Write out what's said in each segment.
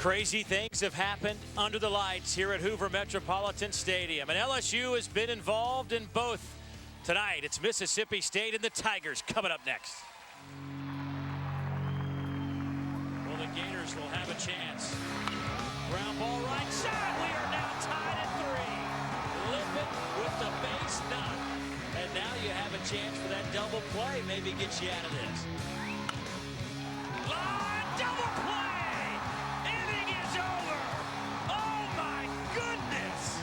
Crazy things have happened under the lights here at Hoover Metropolitan Stadium, and LSU has been involved in both. Tonight, it's Mississippi State and the Tigers coming up next. Well, the Gators will have a chance. Ground ball right side. We are now tied at 3. Lippin with the base knock. And now you have a chance for that double play. Maybe get you out of this. Line double play. Inning is over. Oh my goodness.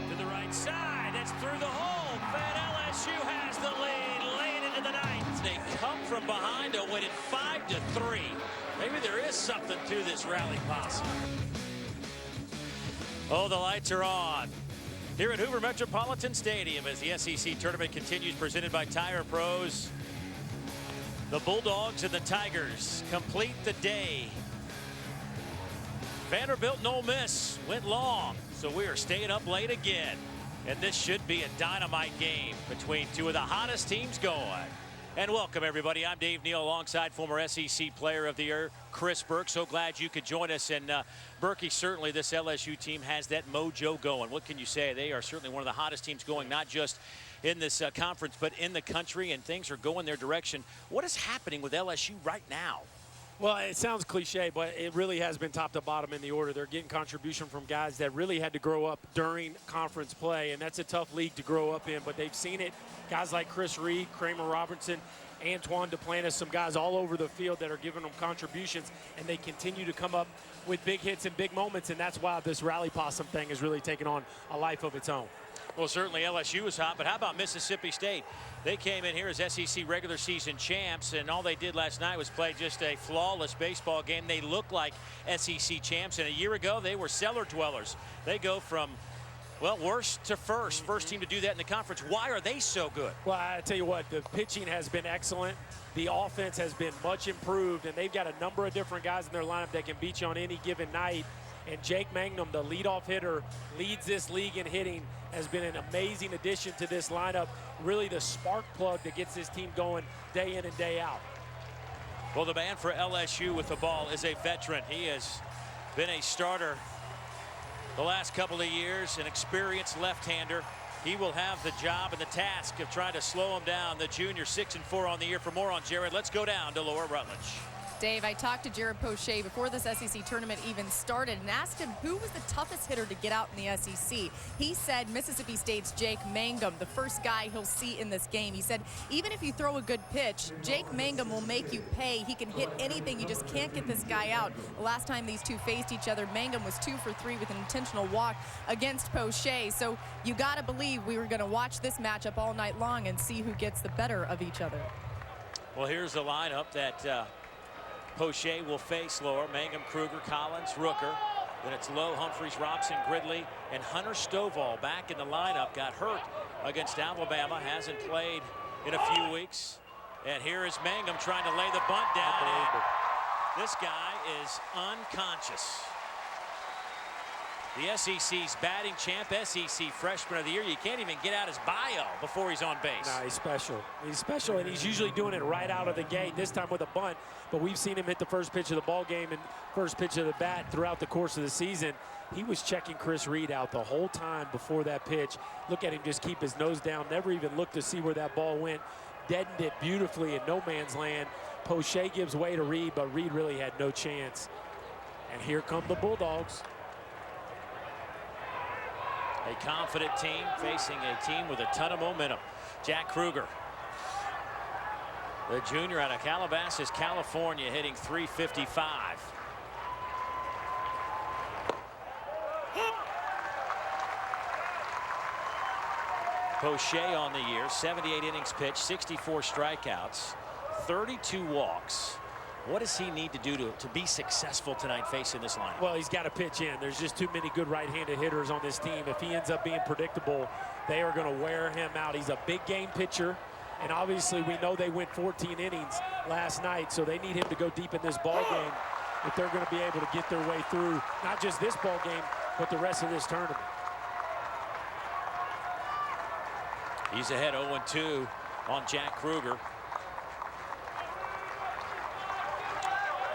To the right side. That's through the hole. And LSU has the lead. Late into the night. They come from behind to win it 5-3. Maybe there is something to this rally possum. Oh, the lights are on. Here at Hoover Metropolitan Stadium as the SEC tournament continues, presented by Tire Pros. The Bulldogs and the Tigers complete the day. Vanderbilt and Ole Miss went long, so we are staying up late again. And this should be a dynamite game between two of the hottest teams going. And welcome, everybody. I'm Dave Neal alongside former SEC Player of the Year, Chris Burke. So glad you could join us. And Berkey, certainly this LSU team has that mojo going. What can you say? They are certainly one of the hottest teams going, not just in this conference, but in the country, and things are going their direction. What is happening with LSU right now? Well, it sounds cliche, but it really has been top to bottom in the order. They're getting contribution from guys that really had to grow up during conference play, and that's a tough league to grow up in, but they've seen it. Guys like Chris Reed, Kramer Robertson, Antoine Duplantis, some guys all over the field that are giving them contributions, and they continue to come up with big hits and big moments, and that's why this rally possum thing is really taking on a life of its own. Well, certainly LSU is hot, but how about Mississippi State? They came in here as SEC regular season champs, and all they did last night was play just a flawless baseball game. They look like SEC champs, and a year ago they were cellar dwellers. They go from, well, worst to first. First team to do that in the conference. Why are they so good? Well, I tell you what, the pitching has been excellent. The offense has been much improved, and they've got a number of different guys in their lineup that can beat you on any given night. And Jake Mangum, the leadoff hitter, leads this league in hitting, has been an amazing addition to this lineup. Really the spark plug that gets this team going day in and day out. Well, the man for LSU with the ball is a veteran. He has been a starter the last couple of years, an experienced left-hander. He will have the job and the task of trying to slow him down. The junior 6-4 on the year. For more on Jared, let's go down to Lower Rutledge. Dave, I talked to Jared Poche before this SEC tournament even started and asked him who was the toughest hitter to get out in the SEC. He said Mississippi State's Jake Mangum, the first guy he'll see in this game. He said even if you throw a good pitch, Jake Mangum will make you pay. He can hit anything. You just can't get this guy out. The last time these two faced each other, Mangum was 2 for 3 with an intentional walk against Poche. So you got to believe we were going to watch this matchup all night long and see who gets the better of each other. Well, here's the lineup that Poche will face. Lower Mangum, Kruger, Collins, Rooker. Then it's Lowe, Humphreys, Robson, Gridley, and Hunter Stovall back in the lineup. Got hurt against Alabama, hasn't played in a few weeks. And here is Mangum trying to lay the bunt down. This guy is unconscious. The SEC's batting champ, SEC Freshman of the Year. You can't even get out his bio before he's on base. Nah, he's special. He's special, and he's usually doing it right out of the gate, this time with a bunt. But we've seen him hit the first pitch of the ball game and first pitch of the bat throughout the course of the season. He was checking Chris Reed out the whole time before that pitch. Look at him just keep his nose down, never even look to see where that ball went. Deadened it beautifully in no man's land. Poche gives way to Reed, but Reed really had no chance. And here come the Bulldogs. A confident team facing a team with a ton of momentum. Jack Kruger, the junior out of Calabasas, California, hitting .355. Poche on the year, 78 innings pitched, 64 strikeouts, 32 walks. What does he need to do to be successful tonight facing this lineup? Well, he's got to pitch in. There's just too many good right-handed hitters on this team. If he ends up being predictable, they are going to wear him out. He's a big game pitcher, and obviously we know they went 14 innings last night, so they need him to go deep in this ball game if they're going to be able to get their way through not just this ball game, but the rest of this tournament. He's ahead 0-2 on Jack Kruger.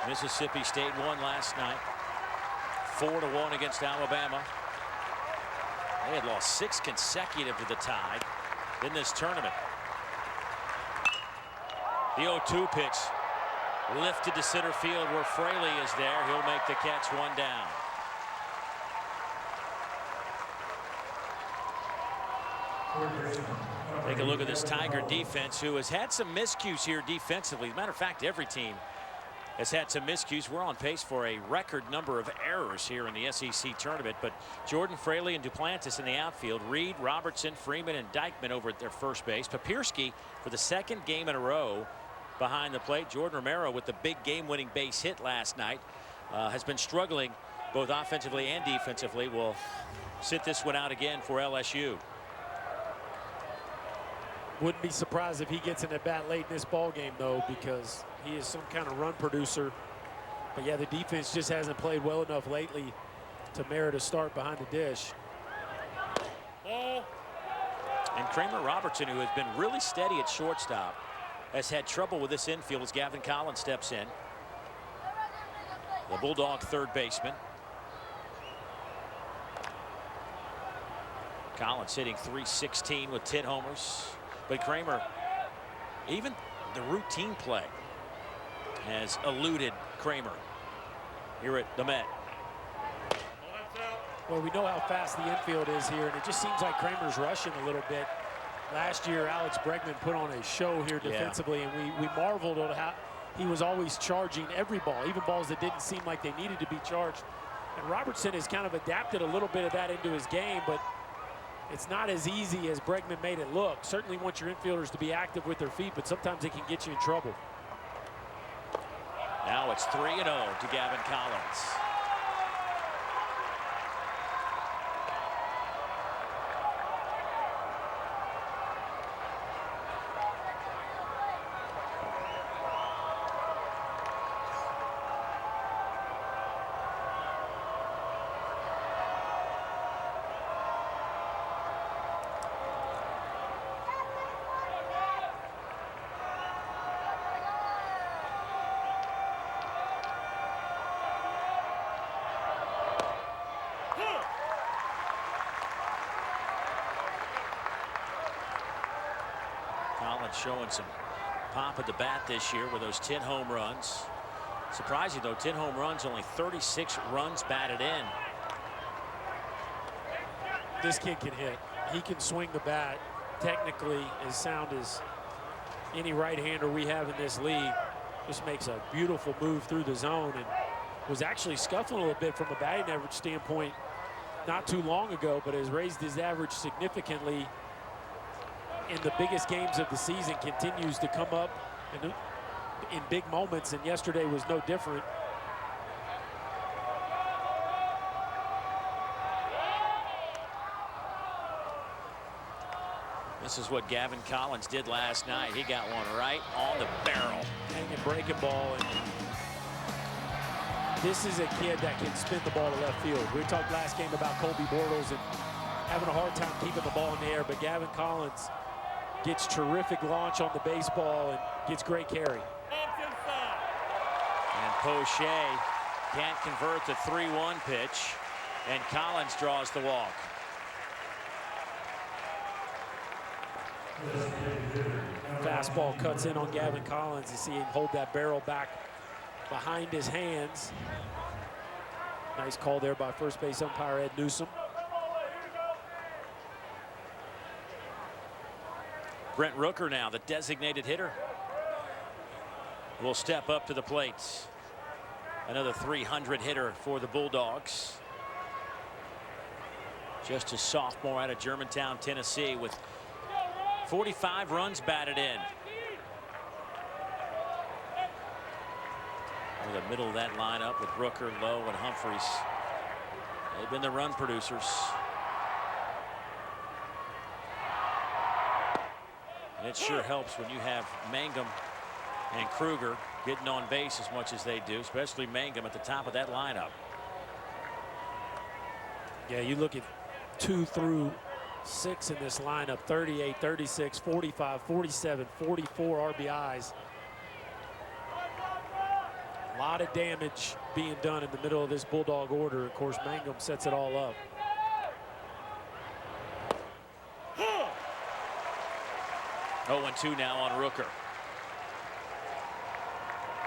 Mississippi State won last night, 4-1 against Alabama. They had lost 6 consecutive to the Tide in this tournament. The 0-2 pitch lifted to center field where Fraley is there. He'll make the catch, 1 down. Take a look at this Tiger defense, who has had some miscues here defensively. As a matter of fact, every team has had some miscues. We're on pace for a record number of errors here in the SEC tournament. But Jordan Fraley and Duplantis in the outfield. Reed, Robertson, Freeman, and Dykeman over at their first base. Papierski for the 2nd game in a row behind the plate. Jordan Romero with the big game-winning base hit last night has been struggling both offensively and defensively. Will sit this one out again for LSU. Wouldn't be surprised if he gets an at-bat late in this ball game, though, because he is some kind of run producer. But yeah, the defense just hasn't played well enough lately to merit a start behind the dish. And Kramer Robertson, who has been really steady at shortstop, has had trouble with this infield as Gavin Collins steps in. The Bulldog third baseman. Collins hitting .316 with 10 homers. But Kramer, even the routine play has eluded Kramer here at the Met. Well, we know how fast the infield is here, and it just seems like Kramer's rushing a little bit. Last year, Alex Bregman put on a show here defensively, and we marveled at how he was always charging every ball, even balls that didn't seem like they needed to be charged. And Robertson has kind of adapted a little bit of that into his game, but it's not as easy as Bregman made it look. Certainly want your infielders to be active with their feet, but sometimes it can get you in trouble. Now it's 3-0 to Gavin Collins. Showing some pop at the bat this year with those 10 home runs. Surprising, though, 10 home runs, only 36 runs batted in. This kid can hit. He can swing the bat. Technically as sound as any right-hander we have in this league. Just makes a beautiful move through the zone, and was actually scuffling a little bit from a batting average standpoint not too long ago, but has raised his average significantly in the biggest games of the season. Continues to come up in big moments, and yesterday was no different. This is what Gavin Collins did last night. He got one right on the barrel. Hanging breaking ball. And this is a kid that can spin the ball to left field. We talked last game about Colby Bortles and having a hard time keeping the ball in the air, but Gavin Collins gets terrific launch on the baseball and gets great carry. And Poche can't convert the 3-1 pitch, and Collins draws the walk. Fastball cuts in on Gavin Collins. You see him hold that barrel back behind his hands. Nice call there by first base umpire Ed Newsom. Brent Rooker now, the designated hitter, will step up to the plate. Another 300 hitter for the Bulldogs. Just a sophomore out of Germantown, Tennessee, with 45 runs batted in. In the middle of that lineup with Rooker, Lowe, and Humphreys. They've been the run producers. And it sure helps when you have Mangum and Kruger getting on base as much as they do, especially Mangum at the top of that lineup. Yeah, you look at 2 through 6 in this lineup, 38, 36, 45, 47, 44 RBIs. A lot of damage being done in the middle of this Bulldog order. Of course, Mangum sets it all up. Oh, 0-2 now on Rooker.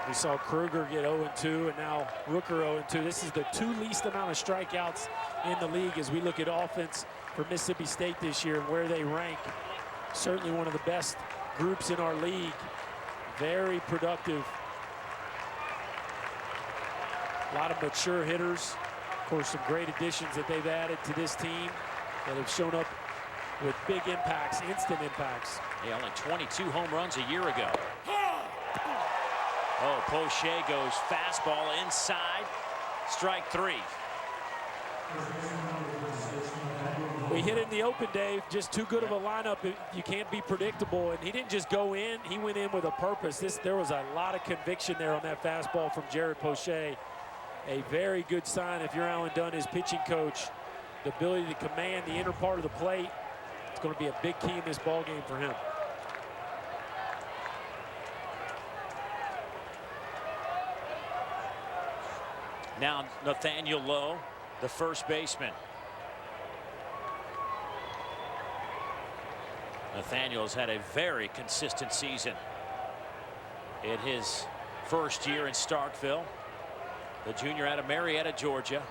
We saw Kruger get 0-2, and now Rooker 0-2. This is the 2 least amount of strikeouts in the league as we look at offense for Mississippi State this year and where they rank. Certainly one of the best groups in our league. Very productive. A lot of mature hitters. Of course, some great additions that they've added to this team that have shown up with big impacts, instant impacts. Yeah, only 22 home runs a year ago. Oh, Poche goes fastball inside. Strike 3. We hit it in the open, Dave. Just too good of a lineup. You can't be predictable. And he didn't just go in. He went in with a purpose. There was a lot of conviction there on that fastball from Jared Poche. A very good sign if you're Alan Dunn, his pitching coach. The ability to command the inner part of the plate. It's going to be a big key in this ball game for him. Now Nathaniel Lowe, the first baseman. Nathaniel's had a very consistent season in his first year in Starkville. The junior out of Marietta, Georgia.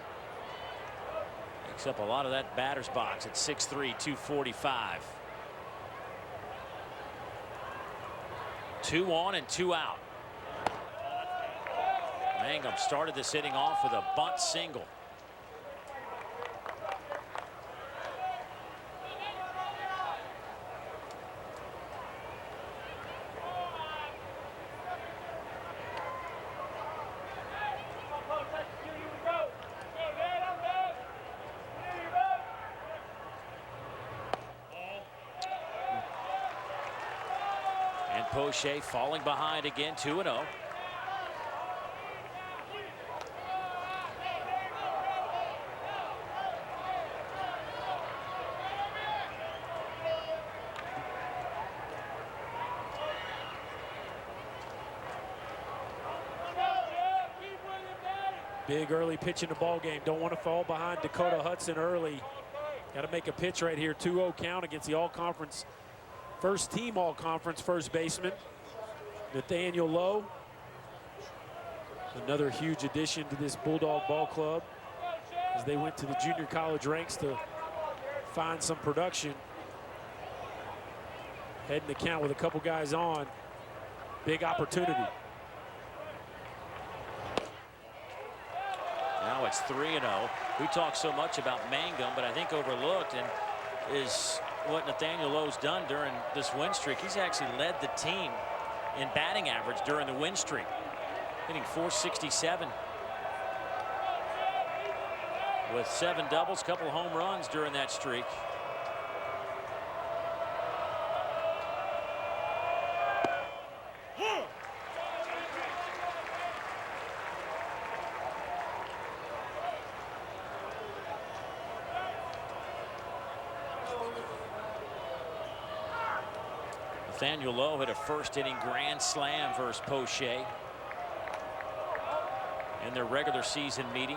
Picks up a lot of that batter's box at 6'3", 245. 2 on and 2 out. Mangum started this inning off with a bunt single. And Poche falling behind again, 2-0. Big early pitch in the ball game. Don't want to fall behind Dakota Hudson early. Got to make a pitch right here. 2-0 count against the all-conference, first team all-conference first baseman, Nathaniel Lowe. Another huge addition to this Bulldog ball club as they went to the junior college ranks to find some production. Heading the count with a couple guys on. Big opportunity. Now it's 3-0. We talk so much about Mangum, but I think overlooked and is what Nathaniel Lowe's done during this win streak. He's actually led the team in batting average during the win streak, hitting .467 with 7 doubles, couple of home runs during that streak. Nathaniel Lowe hit a first inning grand slam versus Poche in their regular season meeting.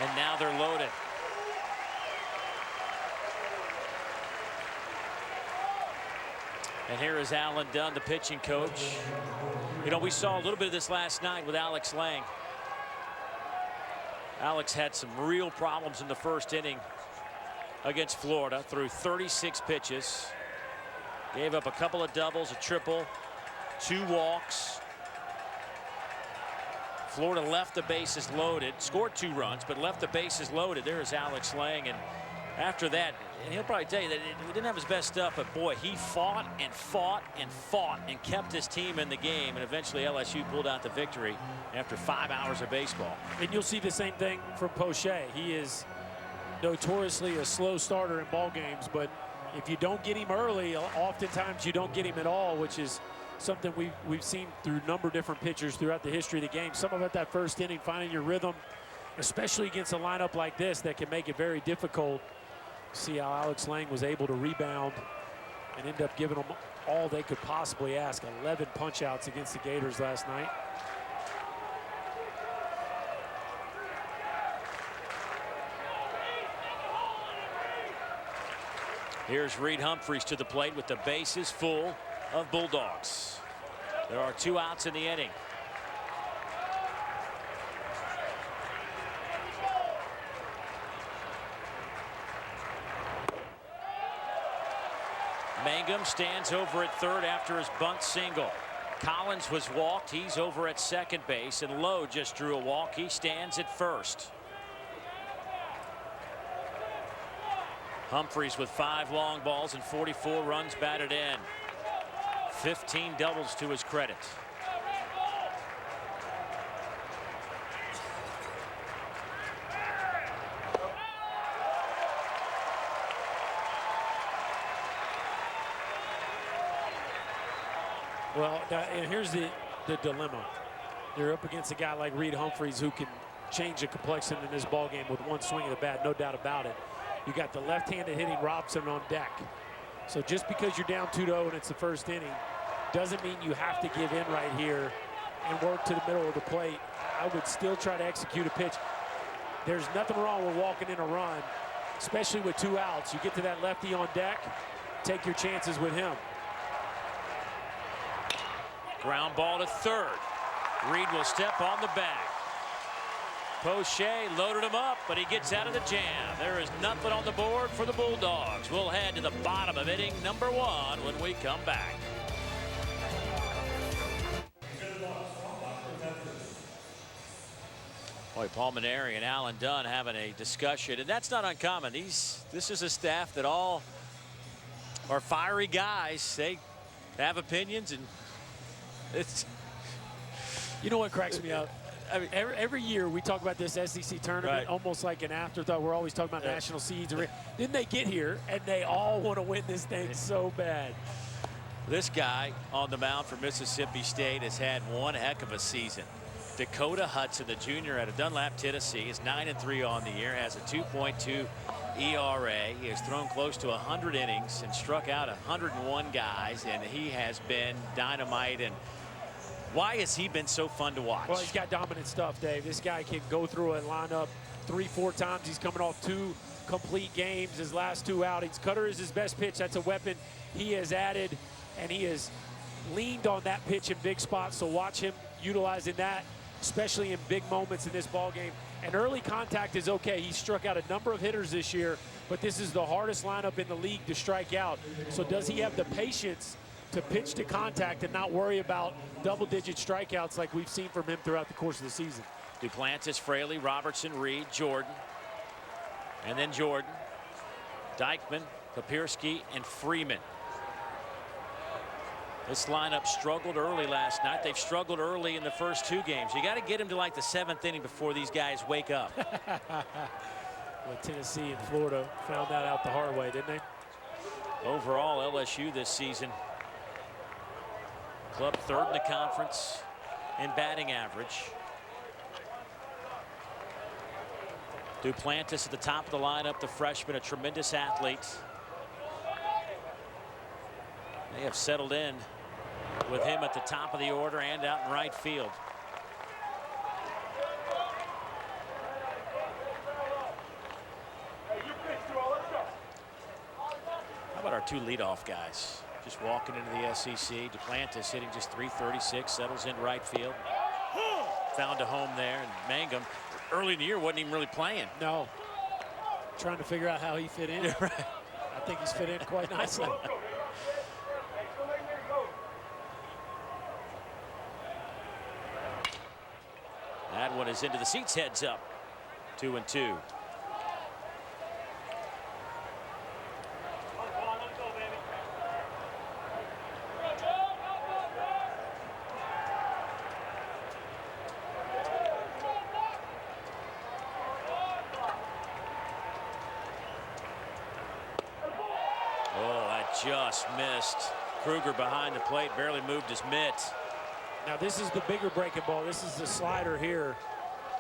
And now they're loaded. And here is Alan Dunn, the pitching coach. You know, we saw a little bit of this last night with Alex Lang. Alex had some real problems in the first inning against Florida. Threw 36 pitches. Gave up a couple of doubles, a triple, 2 walks. Florida left the bases loaded, scored 2 runs, but left the bases loaded. There is Alex Lang, and after that, and he'll probably tell you that he didn't have his best stuff, but boy, he fought and fought and fought and kept his team in the game, and eventually LSU pulled out the victory after 5 hours of baseball. And you'll see the same thing from Poche. He is notoriously a slow starter in ball games, but if you don't get him early, oftentimes you don't get him at all, which is something we've seen through a number of different pitchers throughout the history of the game. Some of it that first inning, finding your rhythm, especially against a lineup like this that can make it very difficult. See how Alex Lang was able to rebound and end up giving them all they could possibly ask. 11 punch-outs against the Gators last night. Here's Reed Humphreys to the plate with the bases full of Bulldogs. There are 2 outs in the inning. Mangum stands over at third after his bunt single. Collins was walked. He's over at second base, and Lowe just drew a walk. He stands at first. Humphreys with 5 long balls and 44 runs batted in. 15 doubles to his credit. Well, and here's the dilemma. You're up against a guy like Reed Humphreys who can change the complexion in this ball game with one swing of the bat, no doubt about it. You got the left-handed hitting Robson on deck. So just because you're down 2-0 and it's the first inning doesn't mean you have to give in right here and work to the middle of the plate. I would still try to execute a pitch. There's nothing wrong with walking in a run, especially with 2 outs. You get to that lefty on deck, take your chances with him. Ground ball to third. Reed will step on the bag. Poche loaded him up, but he gets out of the jam. There is nothing on the board for the Bulldogs. We'll head to the bottom of inning number 1 when we come back. Boy, Paul Maneri and Alan Dunn having a discussion, and that's not uncommon. This is a staff that all are fiery guys. They have opinions, and it's. You know what cracks me up? I mean, every year we talk about this SEC tournament, almost like an afterthought. We're always talking about national seeds. Then they get here, and they all want to win this thing so bad. This guy on the mound for Mississippi State has had one heck of a season. Dakota Hudson, the junior out of Dunlap, Tennessee, is 9-3 on the year, has a 2.2 ERA. He has thrown close to 100 innings and struck out 101 guys, and he has been dynamite. And why has he been so fun to watch? Well, he's got dominant stuff, Dave. This guy can go through a lineup 3-4 times. He's coming off 2 complete games. His last 2 outings. Cutter is his best pitch. That's a weapon he has added, and he has leaned on that pitch in big spots. So watch him utilizing that, especially in big moments in this ball game. And early contact is okay. He struck out a number of hitters this year, but this is the hardest lineup in the league to strike out. So does he have the patience to pitch to contact and not worry about double-digit strikeouts like we've seen from him throughout the course of the season? Duplantis, Fraley, Robertson, Reed, Jordan, and then Jordan, Dykman, Papirski, and Freeman. This lineup struggled early last night. They've struggled early in the first 2 games. You got to get them to like the 7th inning before these guys wake up. Well, Tennessee and Florida found that out the hard way, didn't they? Overall, LSU this season, club 3rd in the conference in batting average. Duplantis at the top of the lineup, the freshman, a tremendous athlete. They have settled in with him at the top of the order and out in right field. How about our 2 leadoff guys? Just walking into the SEC. Duplantis hitting just .336, settles in right field. Found a home there, and Mangum early in the year wasn't even really playing. No. Trying to figure out how he fit in. Yeah, right. I think he's fit in quite nicely. That one is into the seats, heads up. 2-2. Oh, that just missed. Kruger behind the plate, barely moved his mitt. Now this is the bigger breaking ball. This is the slider here.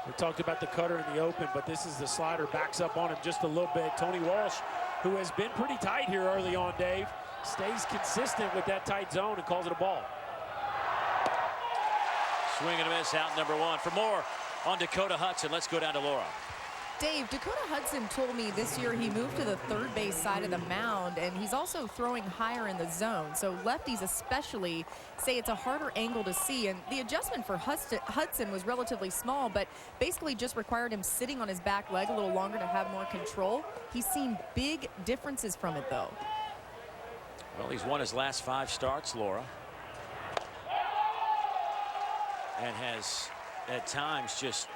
We talked about the cutter in the open, but this is the slider, backs up on him just a little bit. Tony Walsh, who has been pretty tight here early on, Dave, stays consistent with that tight zone and calls it a ball. Swing and a miss, out number 1. For more on Dakota Hudson, let's go down to Laura. Dave, Dakota Hudson told me this year he moved to the third base side of the mound, and he's also throwing higher in the zone. So lefties especially say it's a harder angle to see, and the adjustment for Hudson was relatively small, but basically just required him sitting on his back leg a little longer to have more control. He's seen big differences from it, though. Well, he's won his last 5 starts, Laura, and has at times just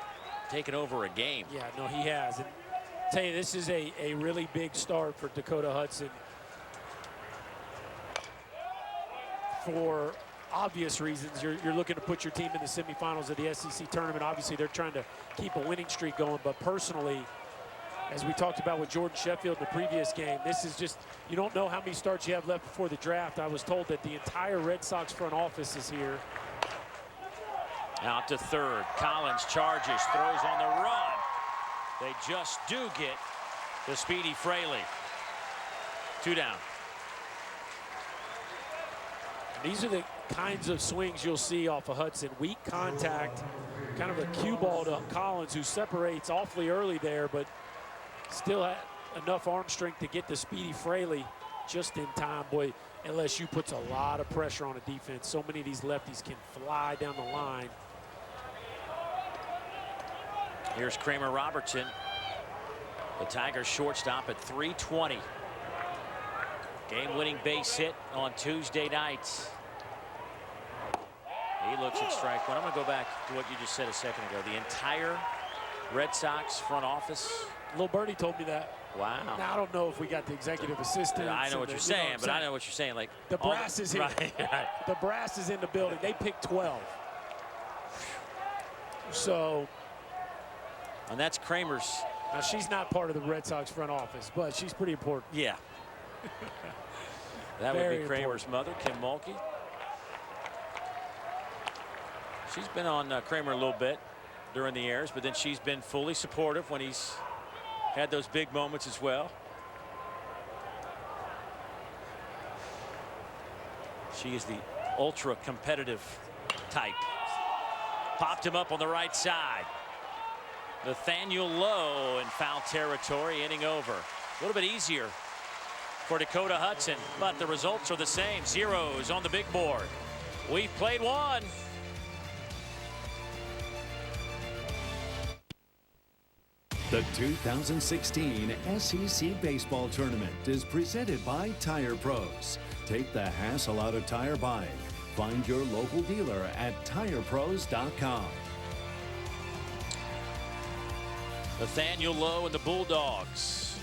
taken over a game. Yeah, no, he has. And I'll tell you, this is a really big start for Dakota Hudson for obvious reasons. You're looking to put your team in the semifinals of the SEC tournament. Obviously, they're trying to keep a winning streak going, but personally, as we talked about with Jordan Sheffield in the previous game, this is just, you don't know how many starts you have left before the draft. I was told that the entire Red Sox front office is here. Out to third. Collins charges, throws on the run. They just do get the speedy Fraley. 2 down. These are the kinds of swings you'll see off of Hudson. Weak contact, kind of a cue ball to Collins, who separates awfully early there, but still had enough arm strength to get the speedy Fraley just in time. Boy, LSU puts a lot of pressure on a defense. So many of these lefties can fly down the line. Here's Kramer Robertson, the Tigers shortstop at 320. Game-winning base hit on Tuesday night. He looks at strike one. I'm going to go back to what you just said a second ago. The entire Red Sox front office. Little Birdie told me that. Wow. Now, I don't know if we got the executive assistant. I know what you're saying, but I know what you're saying. Like the brass is here. Right. The brass is in the building. They picked 12. So. And that's Kramer's. Now, she's not part of the Red Sox front office, but she's pretty important. Yeah. That would be Kramer's mother, Kim Mulkey. She's been on Kramer a little bit during the airs, but then she's been fully supportive when he's had those big moments as well. She is the ultra competitive type. Popped him up on the right side. Nathaniel Lowe in foul territory, inning over. A little bit easier for Dakota Hudson, but the results are the same. Zeros on the big board. We've played one. The 2016 SEC Baseball Tournament is presented by Tire Pros. Take the hassle out of tire buying. Find your local dealer at TirePros.com. Nathaniel Lowe and the Bulldogs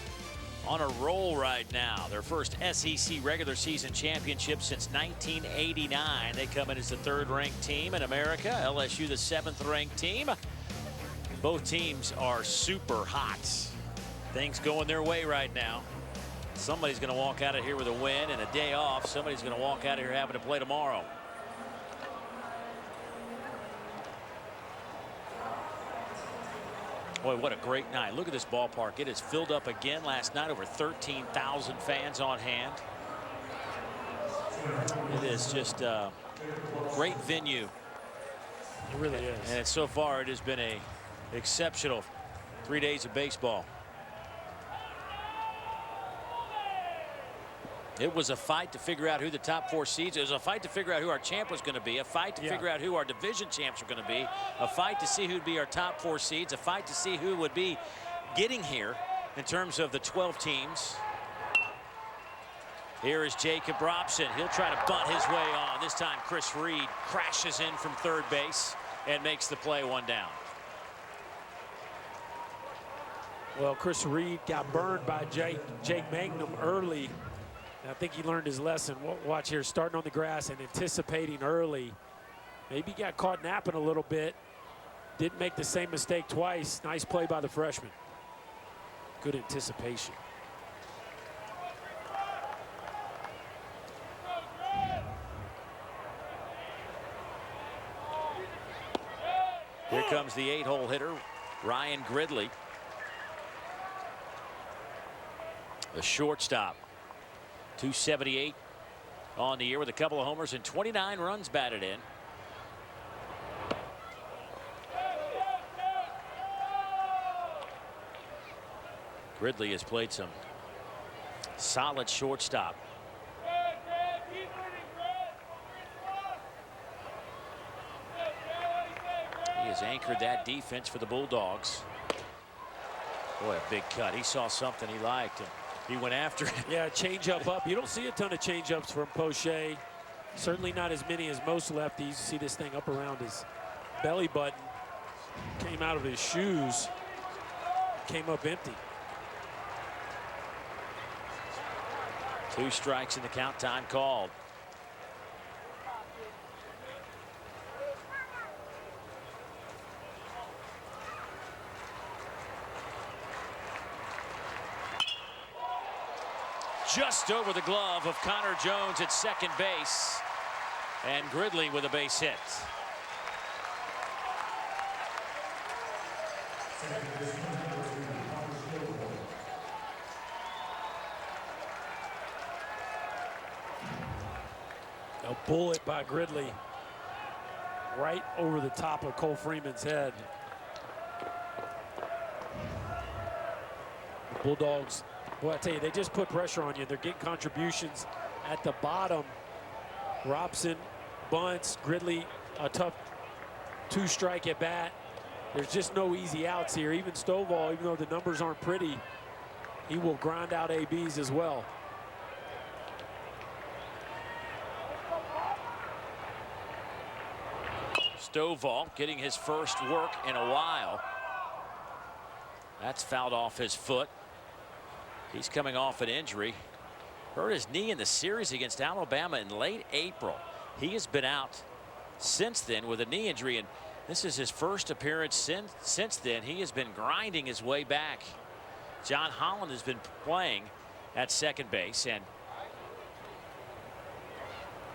on a roll right now. Their first SEC regular season championship since 1989. They come in as the 3rd-ranked team in America. LSU the 7th-ranked team. Both teams are super hot. Things going their way right now. Somebody's going to walk out of here with a win and a day off. Somebody's going to walk out of here having to play tomorrow. Boy, what a great night. Look at this ballpark. It is filled up again. Last night, over 13,000 fans on hand. It is just a great venue. It really is. And so far, it has been a exceptional 3 days of baseball. It was a fight to figure out who the top 4 seeds. It was a fight to figure out who our champ was going to be. A fight to figure out who our division champs were going to be. A fight to see who'd be our top 4 seeds. A fight to see who would be getting here in terms of the 12 teams. Here is Jacob Robson. He'll try to bunt his way on. This time Chris Reed crashes in from third base and makes the play, 1 down. Well, Chris Reed got burned by Jake Mangum early. I think he learned his lesson. Watch here, starting on the grass and anticipating early. Maybe got caught napping a little bit. Didn't make the same mistake twice. Nice play by the freshman. Good anticipation. Here comes the 8-hole hitter, Ryan Gridley, the shortstop. 278 on the year with a couple of homers and 29 runs batted in. Gridley has played some solid shortstop. He has anchored that defense for the Bulldogs. Boy, a big cut. He saw something he liked and he went after it. Yeah, change up. You don't see a ton of change ups from Poche. Certainly not as many as most lefties. You see this thing up around his belly button. Came out of his shoes. Came up empty. 2 strikes in the count, time called. Just over the glove of Connor Jones at second base. And Gridley with a base hit. A bullet by Gridley right over the top of Cole Freeman's head. The Bulldogs, boy, I tell you, they just put pressure on you. They're getting contributions at the bottom. Robson bunts, Gridley a tough 2-strike at bat. There's just no easy outs here. Even Stovall, even though the numbers aren't pretty, he will grind out ABs as well. Stovall getting his first work in a while. That's fouled off his foot. He's coming off an injury. Hurt his knee in the series against Alabama in late April. He has been out since then with a knee injury, and this is his first appearance since then. He has been grinding his way back. John Holland has been playing at second base, and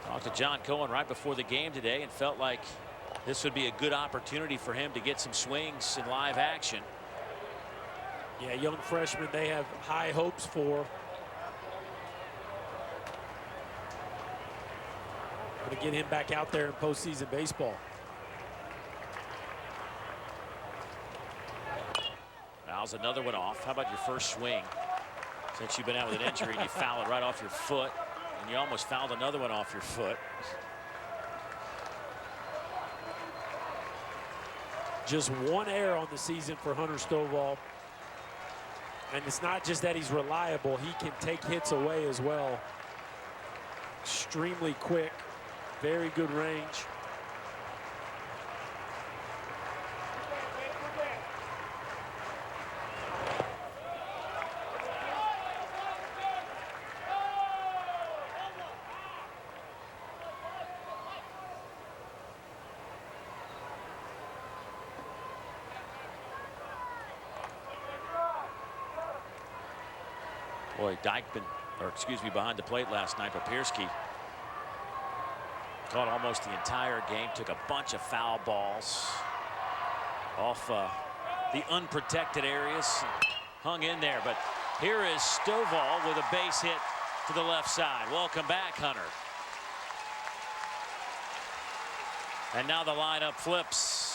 talked to John Cohen right before the game today and felt like this would be a good opportunity for him to get some swings in live action. Yeah, young freshman they have high hopes for. Going to get him back out there in postseason baseball. Fouls another one off. How about your first swing since you've been out with an injury and you foul it right off your foot, and you almost fouled another one off your foot. Just 1 error on the season for Hunter Stovall. And it's not just that he's reliable, he can take hits away as well. Extremely quick, very good range. Boy, Dykeman, or excuse me, behind the plate last night, Papierski caught almost the entire game, took a bunch of foul balls off the unprotected areas, hung in there. But here is Stovall with a base hit to the left side. Welcome back, Hunter. And now the lineup flips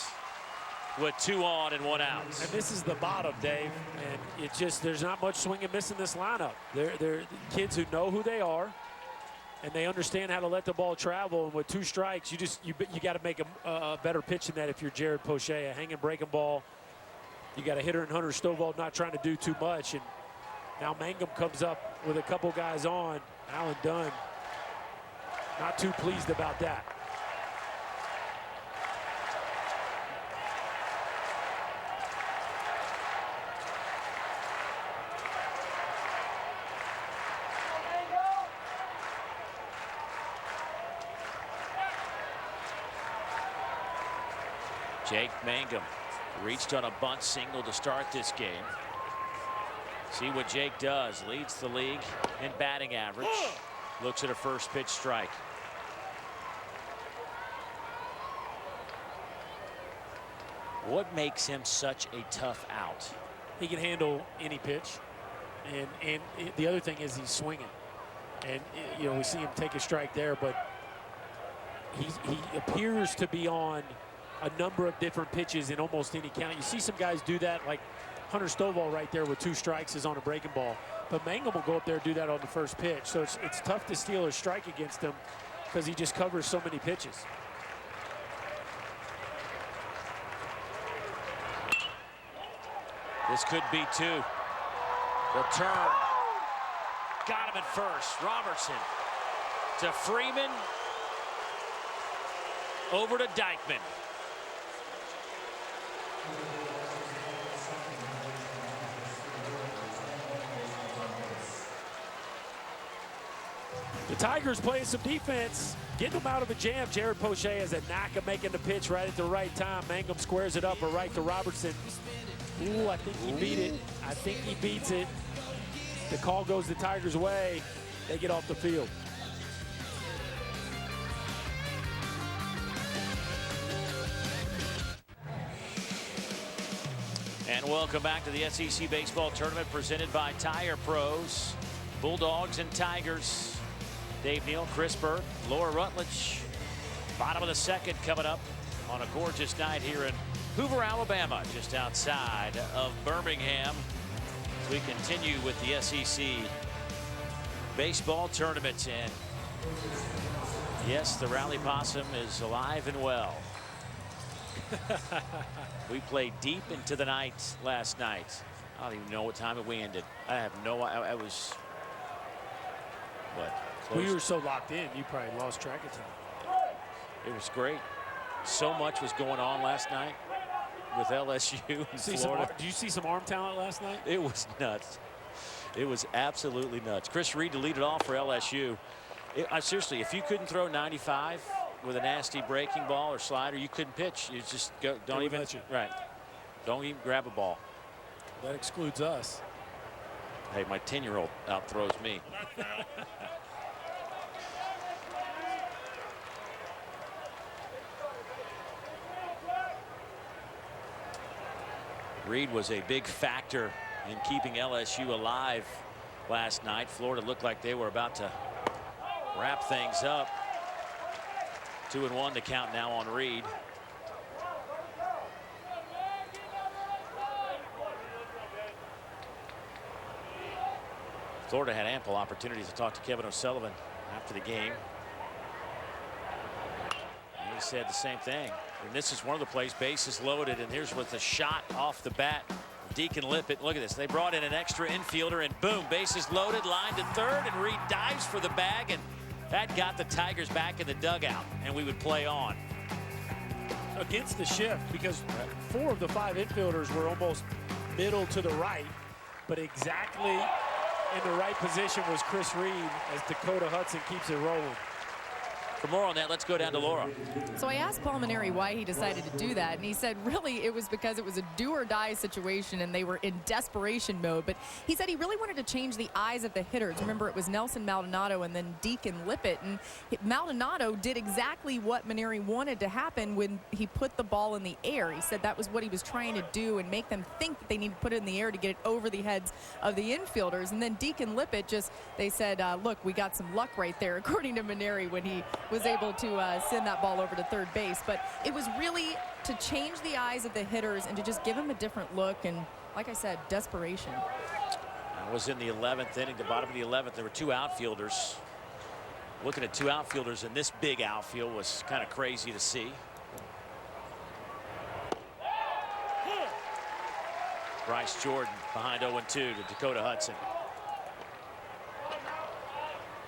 with 2 on and 1 out. And this is the bottom, Dave, and it just, there's not much swing and miss in this lineup. They're kids who know who they are, and they understand how to let the ball travel. And with 2 strikes, you got to make a better pitch than that if you're Jared Poche. A hanging breaking ball. You got a hitter in Hunter Stovall not trying to do too much, and now Mangum comes up with a couple guys on. Alan Dunn not too pleased about that. Jake Mangum reached on a bunt single to start this game. See what Jake does. Leads the league in batting average. Looks at a first pitch strike. What makes him such a tough out? He can handle any pitch. And the other thing is he's swinging. And, you know, we see him take a strike there, but he appears to be on a number of different pitches in almost any count. You see some guys do that, like Hunter Stovall right there with 2 strikes is on a breaking ball. But Mangum will go up there and do that on the first pitch. So it's tough to steal a strike against him because he just covers so many pitches. This could be 2. The turn. Got him at first. Robertson to Freeman. Over to Dykeman. The Tigers playing some defense, getting them out of a jam. Jared Poche has a knack of making the pitch right at the right time. Mangum squares it up or right to Robertson. Ooh, I think he beat it. I think he beats it. The call goes the Tigers' way. They get off the field. And welcome back to the SEC Baseball Tournament presented by Tire Pros. Bulldogs and Tigers. Dave Neal, Chris Burke, Laura Rutledge. Bottom of the second coming up on a gorgeous night here in Hoover, Alabama, just outside of Birmingham. As we continue with the SEC Baseball Tournament. And yes, the Rally Possum is alive and well. We played deep into the night last night. I don't even know what time we ended. I have no idea. I was, what? Close. We were so locked in, you probably lost track of time. It was great. So much was going on last night with LSU and Florida. Did you see some arm talent last night? It was nuts. It was absolutely nuts. Chris Reed to lead it off for LSU. Seriously, if you couldn't throw 95 with a nasty breaking ball or slider, you couldn't pitch. You just go, don't even let you. Right. Don't even grab a ball. That excludes us. Hey, my 10-year-old outthrows me. Reed was a big factor in keeping LSU alive last night. Florida looked like they were about to wrap things up. 2-1 to count now on Reed. Florida had ample opportunities to talk to Kevin O'Sullivan after the game. And he said the same thing. And this is one of the plays, bases loaded, and here's with the shot off the bat. Deacon Lippett, look at this. They brought in an extra infielder, and boom, bases loaded, line to third, and Reed dives for the bag, and that got the Tigers back in the dugout, and we would play on. Against the shift, because 4 of the 5 infielders were almost middle to the right, but exactly in the right position was Chris Reed as Dakota Hudson keeps it rolling. For more on that, let's go down to Laura. So I asked Paul Maneri why he decided to do that, and he said really it was because it was a do-or-die situation and they were in desperation mode. But he said he really wanted to change the eyes of the hitters. Remember, it was Nelson Maldonado and then Deacon Lippett, and Maldonado did exactly what Maneri wanted to happen when he put the ball in the air. He said that was what he was trying to do and make them think that they need to put it in the air to get it over the heads of the infielders. And then Deacon Lippett just, they said, look, we got some luck right there, according to Maneri, when he was able to send that ball over to third base. But it was really to change the eyes of the hitters and to just give them a different look, and like I said, desperation. I was in the 11th inning, the bottom of the 11th. There were 2 outfielders. Looking at 2 outfielders in this big outfield was kind of crazy to see. Bryce Jordan behind 0-2 to Dakota Hudson.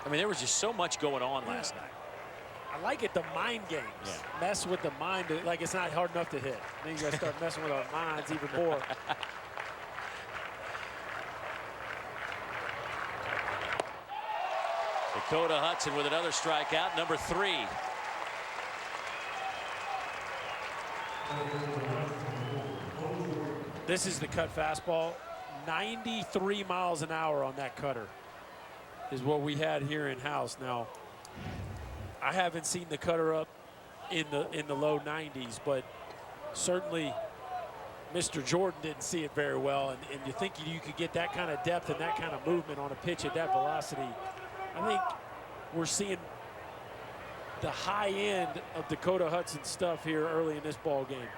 I mean, there was just so much going on last night. I like it, the mind games. Yeah. Mess with the mind, like it's not hard enough to hit. Then you got to start messing with our minds even more. Dakota Hudson with another strikeout, number 3. This is the cut fastball. 93 miles an hour on that cutter is what we had here in house. Now, I haven't seen the cutter up in the low 90s, but certainly Mr. Jordan didn't see it very well, and you think you could get that kind of depth and that kind of movement on a pitch at that velocity. I think we're seeing the high end of Dakota Hudson stuff here early in this ball game.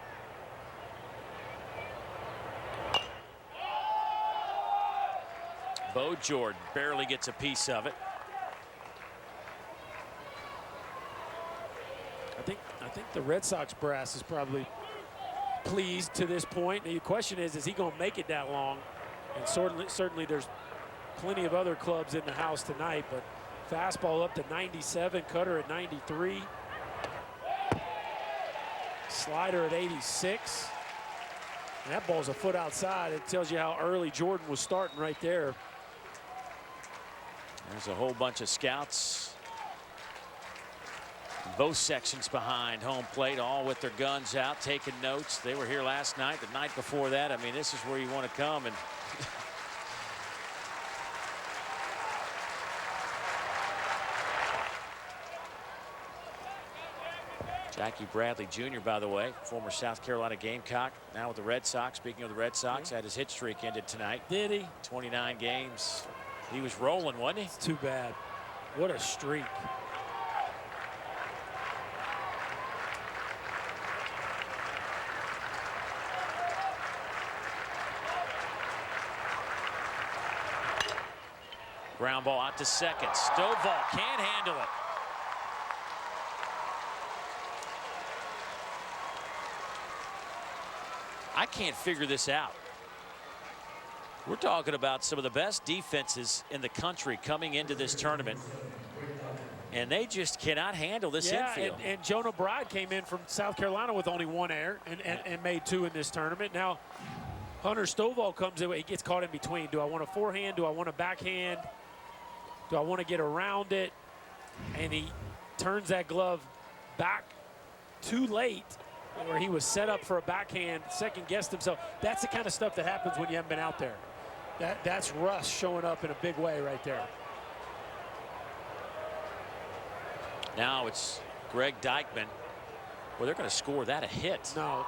Bo Jordan barely gets a piece of it. I think the Red Sox brass is probably pleased to this point. The question is he going to make it that long? And certainly there's plenty of other clubs in the house tonight, but fastball up to 97, cutter at 93, slider at 86. And that ball's a foot outside. It tells you how early Jordan was starting right there. There's a whole bunch of scouts. Both sections behind home plate, all with their guns out, taking notes. They were here last night, the night before that. I mean, this is where you want to come. And Jackie Bradley Jr., by the way, former South Carolina Gamecock, now with the Red Sox. Speaking of the Red Sox, had his hit streak ended tonight. Did he? 29 games. He was rolling, wasn't he? It's too bad. What a streak. Ground ball out to second. Stovall can't handle it. I can't figure this out. We're talking about some of the best defenses in the country coming into this tournament, and they just cannot handle this infield. And Jonah Bride came in from South Carolina with only 1 error and made 2 in this tournament. Now, Hunter Stovall comes in, he gets caught in between. Do I want a forehand? Do I want a backhand? Do I want to get around it? And he turns that glove back too late, where he was set up for a backhand, second-guessed himself. That's the kind of stuff that happens when you haven't been out there. That's Russ showing up in a big way right there. Now it's Greg Dykman. Well, they're going to score that a hit. No.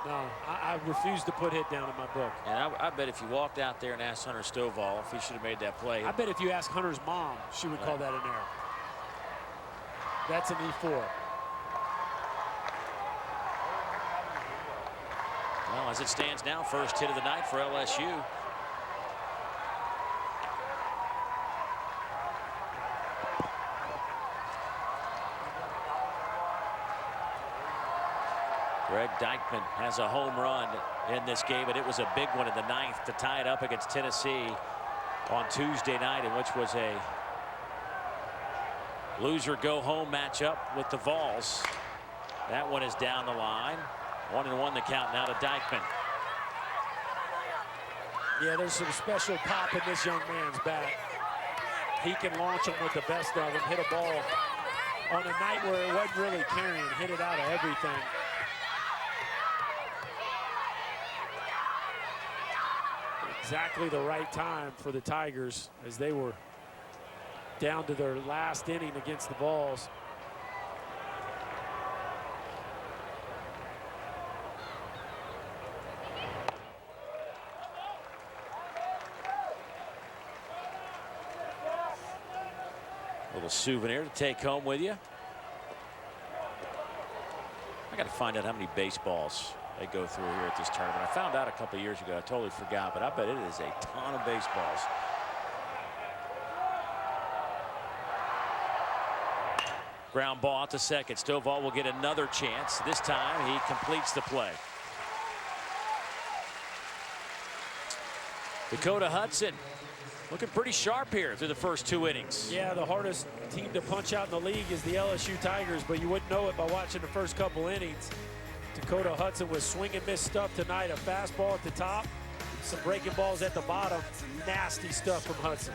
I refuse to put hit down in my book. And I bet if you walked out there and asked Hunter Stovall if he should have made that play. I bet if you ask Hunter's mom, she would call that an error. That's an E4. Well, as it stands now, first hit of the night for LSU. Greg Dykman has a home run in this game, and it was a big one in the 9th to tie it up against Tennessee on Tuesday night, in which was a loser-go-home matchup with the Vols. That one is down the line. 1-1 the count now to Dykman. Yeah, there's some special pop in this young man's bat. He can launch them with the best of them, hit a ball on a night where it wasn't really carrying, hit it out of everything. Exactly the right time for the Tigers as they were down to their last inning against the Vols. A little souvenir to take home with you. I got to find out how many baseballs they go through here at this tournament. I found out a couple years ago. I totally forgot, but I bet it is a ton of baseballs. Ground ball out to second. Stovall will get another chance. This time he completes the play. Dakota Hudson looking pretty sharp here through the first 2 innings. Yeah, the hardest team to punch out in the league is the LSU Tigers, but you wouldn't know it by watching the first couple innings. Dakota Hudson with swing and miss stuff tonight. A fastball at the top, some breaking balls at the bottom. Nasty stuff from Hudson.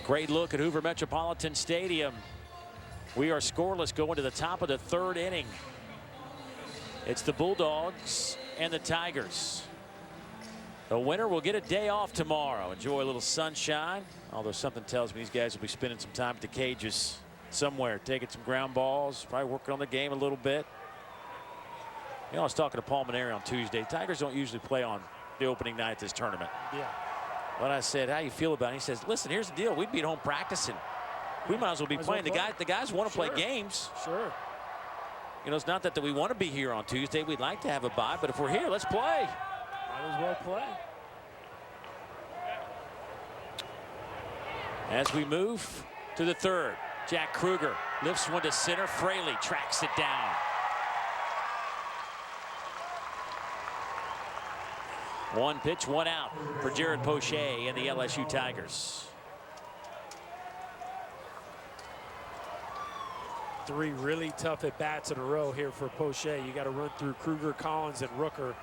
Great look at Hoover Metropolitan Stadium. We are scoreless going to the top of the 3rd inning. It's the Bulldogs and the Tigers. The winner will get a day off tomorrow. Enjoy a little sunshine. Although something tells me these guys will be spending some time at the cages somewhere, taking some ground balls, probably working on the game a little bit. You know, I was talking to Paul Maneri on Tuesday. Tigers don't usually play on the opening night of this tournament. Yeah. But I said, how you feel about it? He says, listen, here's the deal. We'd be at home practicing. We might as well be playing. The guys want to play games. Sure. You know, it's not that we want to be here on Tuesday. We'd like to have a bye, but if we're here, let's play. Might as well play. As we move to the third, Jack Kruger lifts one to center. Fraley tracks it down. One pitch, one out for Jared Poche and the LSU Tigers. 3 really tough at-bats in a row here for Poche. You got to run through Kruger, Collins, and Rooker.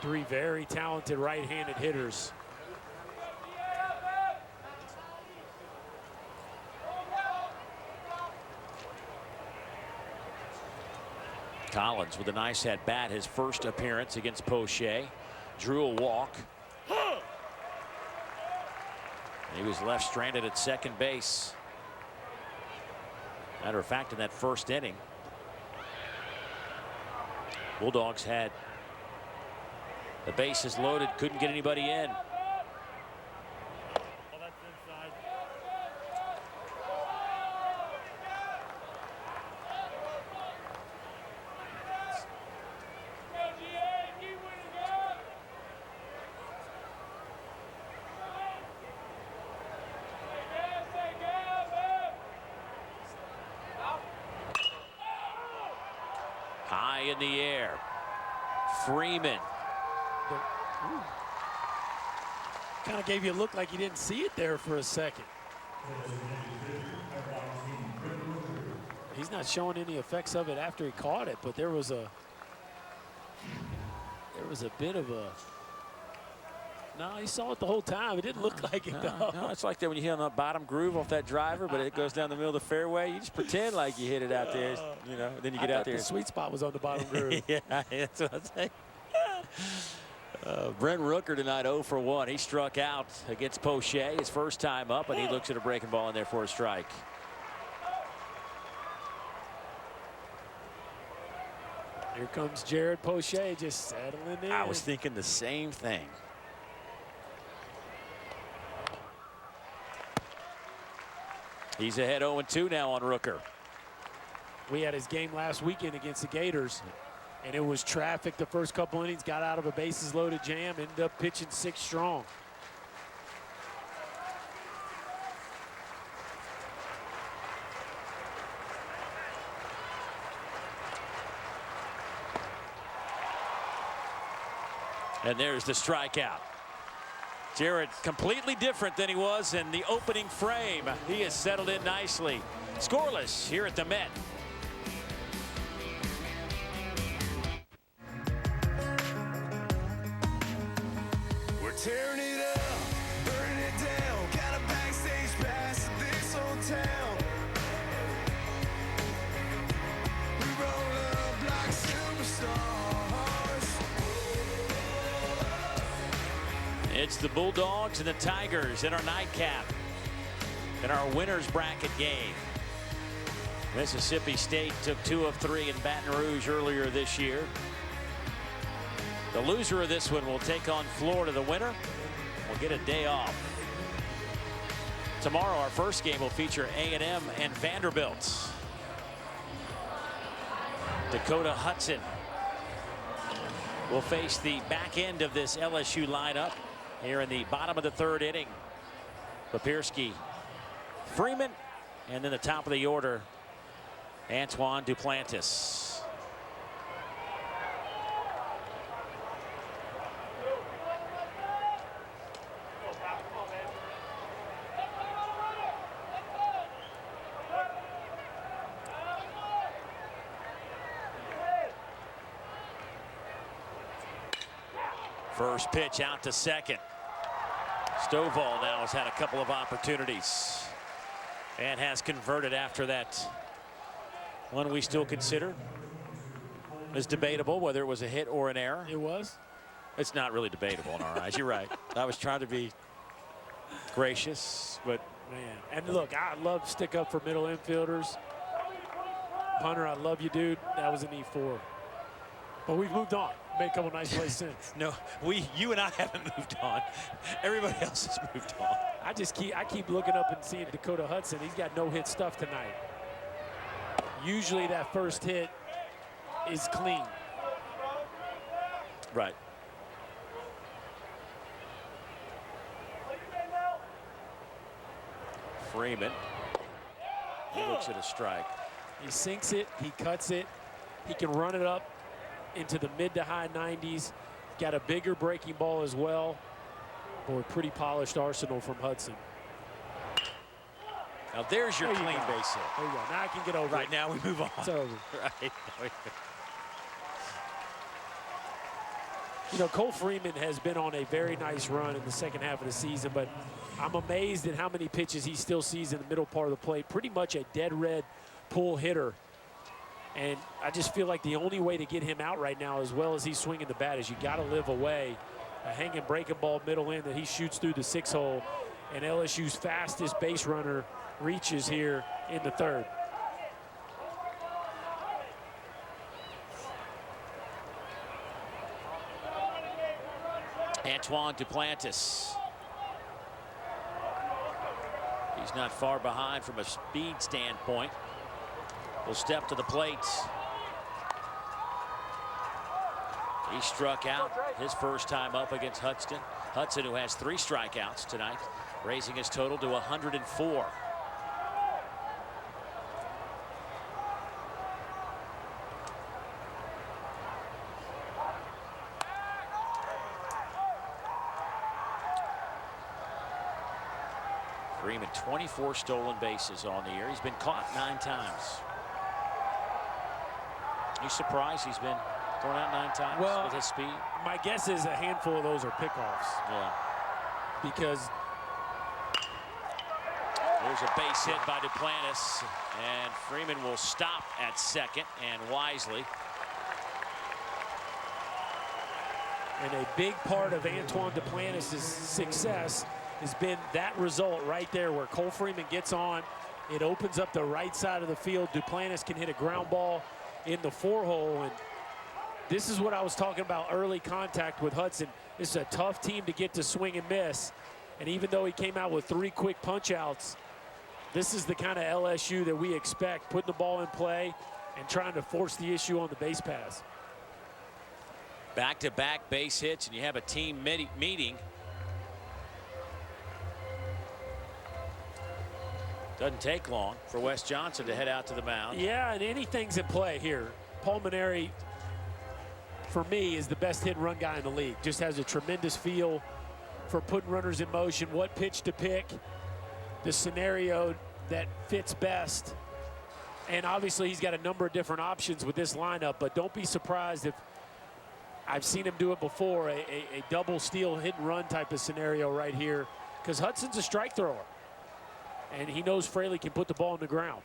3 very talented right-handed hitters. Collins with a nice at-bat, his first appearance against Poche. Drew a walk. He was left stranded at second base. Matter of fact, in that first inning, Bulldogs had the bases loaded, couldn't get anybody in. High in the air. Freeman. Kind of gave you a look like you didn't see it there for a second. He's not showing any effects of it after he caught it, but there was a bit of a. No, he saw it the whole time. It didn't look like it, though. No, it's like that when you hit on that bottom groove off that driver, but it goes down the middle of the fairway. You just pretend like you hit it out there, you know. Then you get out there. The sweet spot was on the bottom groove. Yeah, that's what I'm saying. Brent Rooker tonight 0 for 1. He struck out against Poche his first time up, and he looks at a breaking ball in there for a strike. Here comes Jared Poche just settling in. I was thinking the same thing. He's ahead 0-2 now on Rooker. We had his game last weekend against the Gators, and it was traffic the first couple innings, got out of a bases loaded jam, ended up pitching 6 strong. And there's the strikeout. Jared completely different than he was in the opening frame. He has settled in nicely. Scoreless here at the Met. We're tearing it up, burning it down. Got a backstage pass at this hotel. We roll up like superstars. It's the Bulldogs and the Tigers in our nightcap in our winners bracket game. Mississippi State took 2 of 3 in Baton Rouge earlier this year. The loser of this one will take on Florida. The winner will get a day off. Tomorrow our first game will feature A&M and Vanderbilt. Dakota Hudson will face the back end of this LSU lineup here in the bottom of the third inning. Papirski, Freeman, and then the top of the order, Antoine Duplantis. First pitch out to second. Stovall now has had a couple of opportunities and has converted after that one we still consider is debatable whether it was a hit or an error. It was. It's not really debatable in our eyes. You're right. I was trying to be gracious, but Man, and look, I love stick up for middle infielders. Hunter, I love you, dude. That was an E4. But we've moved on. Made a couple nice plays since. No, you and I haven't moved on. Everybody else has moved on. I keep looking up and seeing Dakota Hudson. He's got no-hit stuff tonight. Usually that first hit is clean. Right. Freeman. He looks at a strike. He sinks it, he cuts it, he can run it up into the mid to high 90s. Got a bigger breaking ball as well. Boy, pretty polished arsenal from Hudson. Now there's your clean base hit. There you go. Now I can get over it. Right, now we move on. It's over. Right. You know, Cole Freeman has been on a very nice run in the second half of the season, but I'm amazed at how many pitches he still sees in the middle part of the plate. Pretty much a dead red pull hitter. And I just feel like the only way to get him out right now, as well as he's swinging the bat, is you got to live away. A hanging breaking ball middle in that he shoots through the 6-hole, and LSU's fastest base runner reaches here in the third. Antoine Duplantis. He's not far behind from a speed standpoint. Will step to the plate. He struck out his first time up against Hudson. Hudson, who has 3 strikeouts tonight, raising his total to 104. Freeman, 24 stolen bases on the year. He's been caught 9 times. You surprised he's been thrown out 9 times with his speed? My guess is a handful of those are pickoffs. Yeah. Because there's a base hit by Duplantis, and Freeman will stop at second, and wisely. And a big part of Antoine Duplantis' success has been that result right there where Cole Freeman gets on. It opens up the right side of the field. Duplantis can hit a ground ball in the 4-hole. And this is what I was talking about, early contact with Hudson. This is a tough team to get to swing and miss. And even though he came out with 3 quick punch outs, this is the kind of LSU that we expect, putting the ball in play and trying to force the issue on the base pass. Back-to-back base hits, and you have a team meeting. Doesn't take long for Wes Johnson to head out to the mound. Yeah, and anything's in play here. Paul Maneri, for me, is the best hit and run guy in the league. Just has a tremendous feel for putting runners in motion, what pitch to pick, the scenario that fits best. And obviously he's got a number of different options with this lineup, but don't be surprised if I've seen him do it before, a double steal hit and run type of scenario right here, because Hudson's a strike thrower. And he knows Fraley can put the ball on the ground.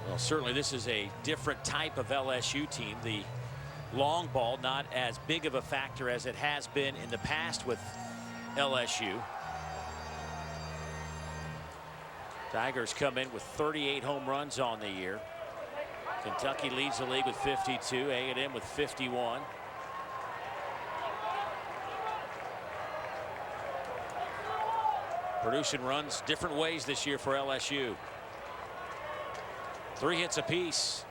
Well, certainly this is a different type of LSU team. The long ball not as big of a factor as it has been in the past with LSU. Tigers come in with 38 home runs on the year. Kentucky leads the league with 52, A&M with 51. Producing runs different ways this year for LSU. 3 hits apiece.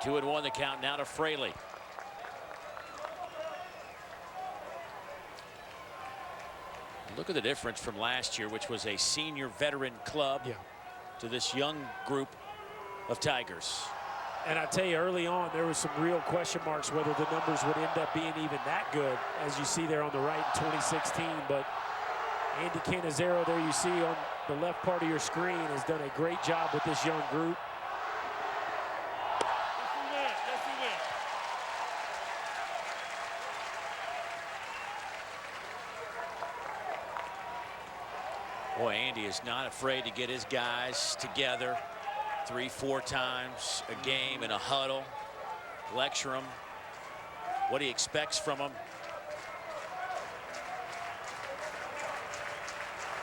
2-1 the count now to Fraley. Look at the difference from last year, which was a senior veteran club, to this young group of Tigers. And I tell you, early on, there was some real question marks whether the numbers would end up being even that good, as you see there on the right in 2016. But Andy Cannizzaro, there you see on the left part of your screen, has done a great job with this young group. Boy, Andy is not afraid to get his guys together 3-4 times a game in a huddle, lecture them what he expects from them.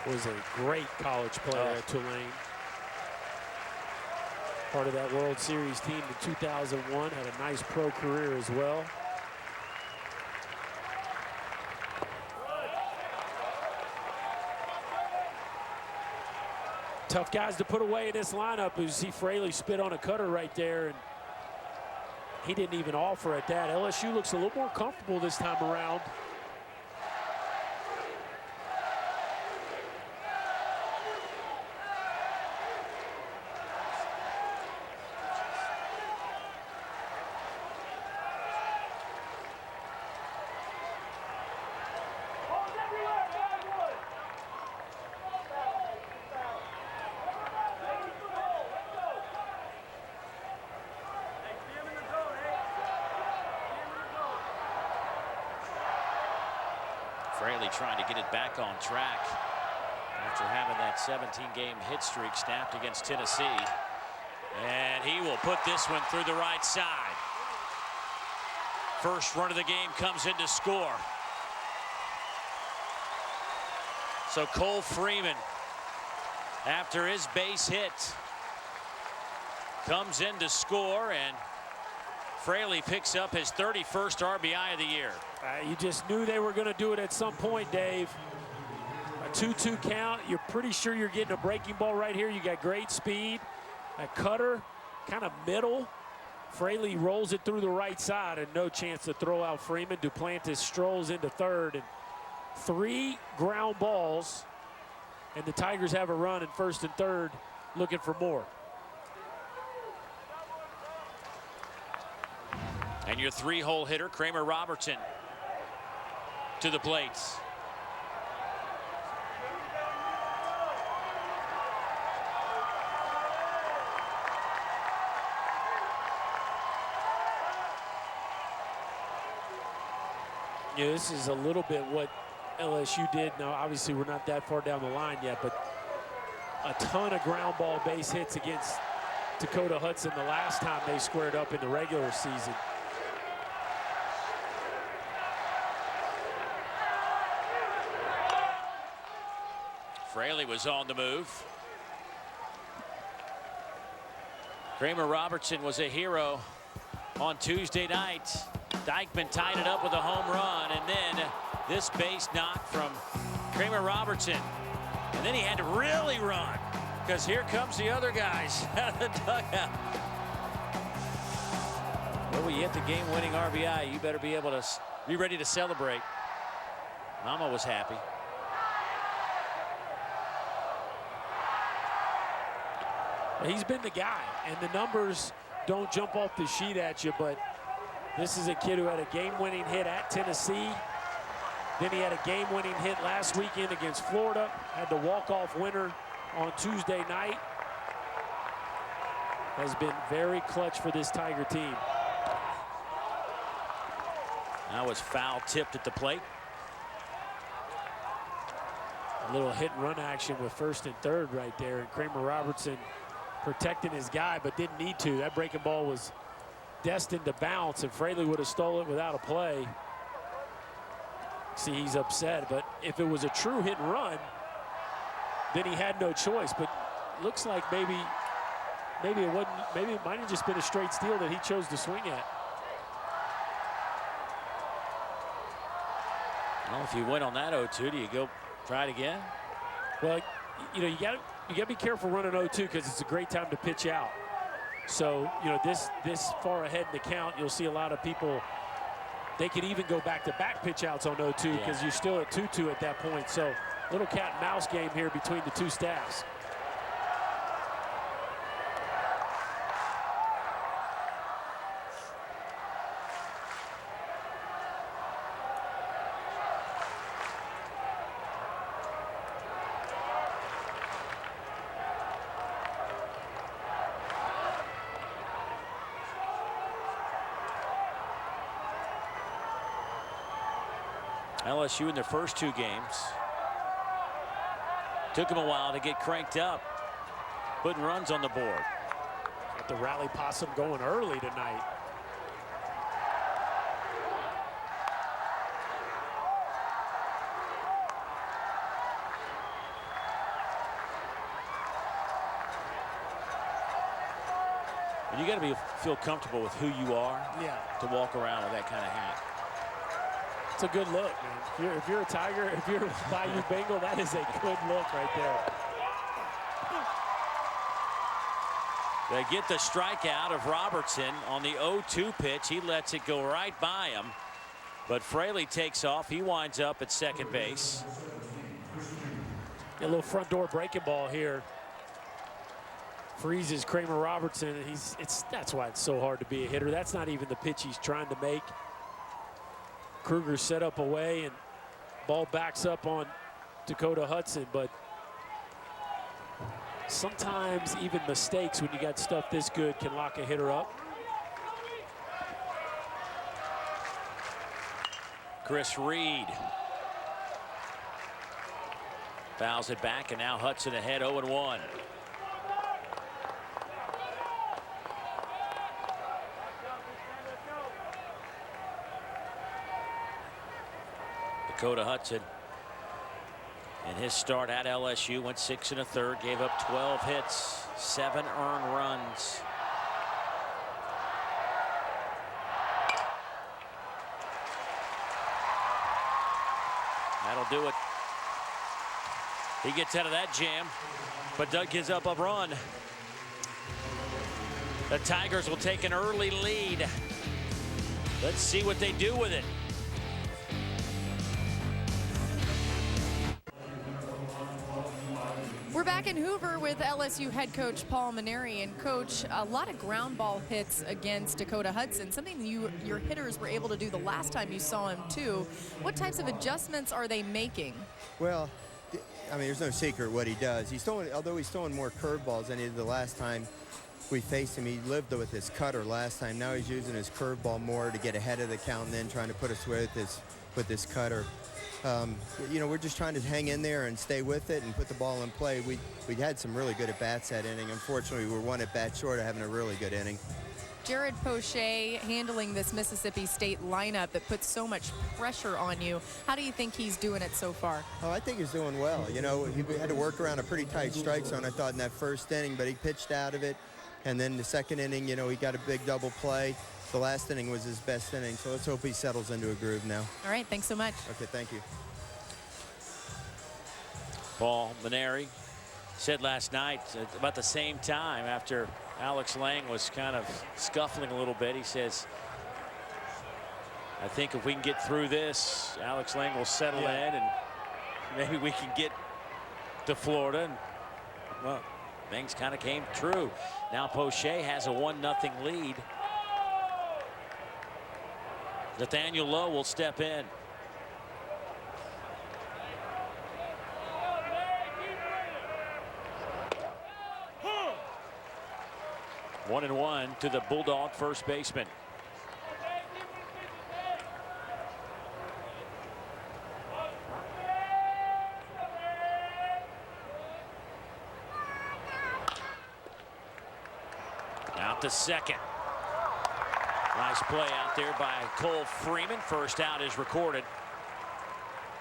Was a great college player at Tulane. Part of that World Series team in 2001, had a nice pro career as well. Tough guys to put away in this lineup. You see Fraley spit on a cutter right there, and he didn't even offer at that. LSU looks a little more comfortable this time around. Fraley trying to get it back on track after having that 17-game hit streak snapped against Tennessee. And he will put this one through the right side. First run of the game comes in to score. So Cole Freeman, after his base hit, comes in to score, and Fraley picks up his 31st RBI of the year. You just knew they were going to do it at some point, Dave. A 2-2 count. You're pretty sure you're getting a breaking ball right here. You got great speed. A cutter, kind of middle. Fraley rolls it through the right side, and no chance to throw out Freeman. Duplantis strolls into third, and 3 ground balls, and the Tigers have a run in first and third, looking for more. And your 3-hole hitter, Kramer Robertson, to the plates. Yeah, this is a little bit what LSU did. Now, obviously, we're not that far down the line yet, but a ton of ground ball base hits against Dakota Hudson the last time they squared up in the regular season. Fraley was on the move. Kramer Robertson was a hero on Tuesday night. Dykeman tied it up with a home run, and then this base knock from Kramer Robertson. And then he had to really run, because here comes the other guys out of the dugout. Well, when you hit the game-winning RBI, you better be able to be ready to celebrate. Mama was happy. He's been the guy, and the numbers don't jump off the sheet at you, but this is a kid who had a game-winning hit at Tennessee. Then he had a game-winning hit last weekend against Florida, had the walk-off winner on Tuesday night. Has been very clutch for this Tiger team. That was foul tipped at the plate. A little hit-and-run action with first and third right there, and Kramer Robertson protecting his guy, but didn't need to. That breaking ball was destined to bounce, and Fraley would have stolen it without a play. See, he's upset, but if it was a true hit and run, then he had no choice. But looks like maybe it wasn't. Maybe it might have just been a straight steal that he chose to swing at. Well, if you win on that 0-2, do you go try it again? Well, you know, you got to be careful running 0-2 because it's a great time to pitch out. So, you know, this far ahead in the count, you'll see a lot of people, they could even go back-to-back pitch outs on 0-2 because you're still at 2-2 at that point. So, little cat and mouse game here between the two staffs. LSU in their first 2 games. Took them a while to get cranked up, putting runs on the board. Got the rally possum going early tonight. And you got to feel comfortable with who you are. Yeah. To walk around with that kind of hat. It's a good look, man. If you're a Tiger, if you're a Bayou Bengal, that is a good look right there. They get the strikeout of Robertson on the 0-2 pitch. He lets it go right by him. But Fraley takes off. He winds up at second base. A little front door breaking ball here. Freezes Kramer Robertson, and that's why it's so hard to be a hitter. That's not even the pitch he's trying to make. Kruger set up away, and ball backs up on Dakota Hudson, but sometimes even mistakes when you got stuff this good can lock a hitter up. Chris Reed fouls it back, and now Hudson ahead 0-1. Dakota Hudson in his start at LSU went 6 1/3, gave up 12 hits, 7 earned runs. That'll do it. He gets out of that jam, but Doug gives up a run. The Tigers will take an early lead. Let's see what they do with it. We're back in Hoover with LSU head coach Paul Mainieri. And coach, a lot of ground ball hits against Dakota Hudson, something your hitters were able to do the last time you saw him too. What types of adjustments are they making? Well, I mean, there's no secret what he does. Although he's throwing more curveballs than he did the last time we faced him. He lived with his cutter last time. Now he's using his curveball more to get ahead of the count and then trying to put us with his cutter. You know, we're just trying to hang in there and stay with it and put the ball in play. We had some really good at-bats that inning. Unfortunately, we're 1 at-bat short of having a really good inning. Jared Poche handling this Mississippi State lineup that puts so much pressure on you. How do you think he's doing it so far? Oh, I think he's doing well. You know, he had to work around a pretty tight strike zone, I thought, in that first inning, but he pitched out of it. And then the second inning, you know, he got a big double play. The last inning was his best inning, so let's hope he settles into a groove now. All right, thanks so much. Okay, thank you. Paul Mainieri said last night at about the same time after Alex Lang was kind of scuffling a little bit, he says, I think if we can get through this, Alex Lang will settle in and maybe we can get to Florida. And, well, things kind of came true. Now Poche has a 1-0 lead. Nathaniel Lowe will step in. One and one to the Bulldog first baseman. Out to second. Nice play out there by Cole Freeman. First out is recorded.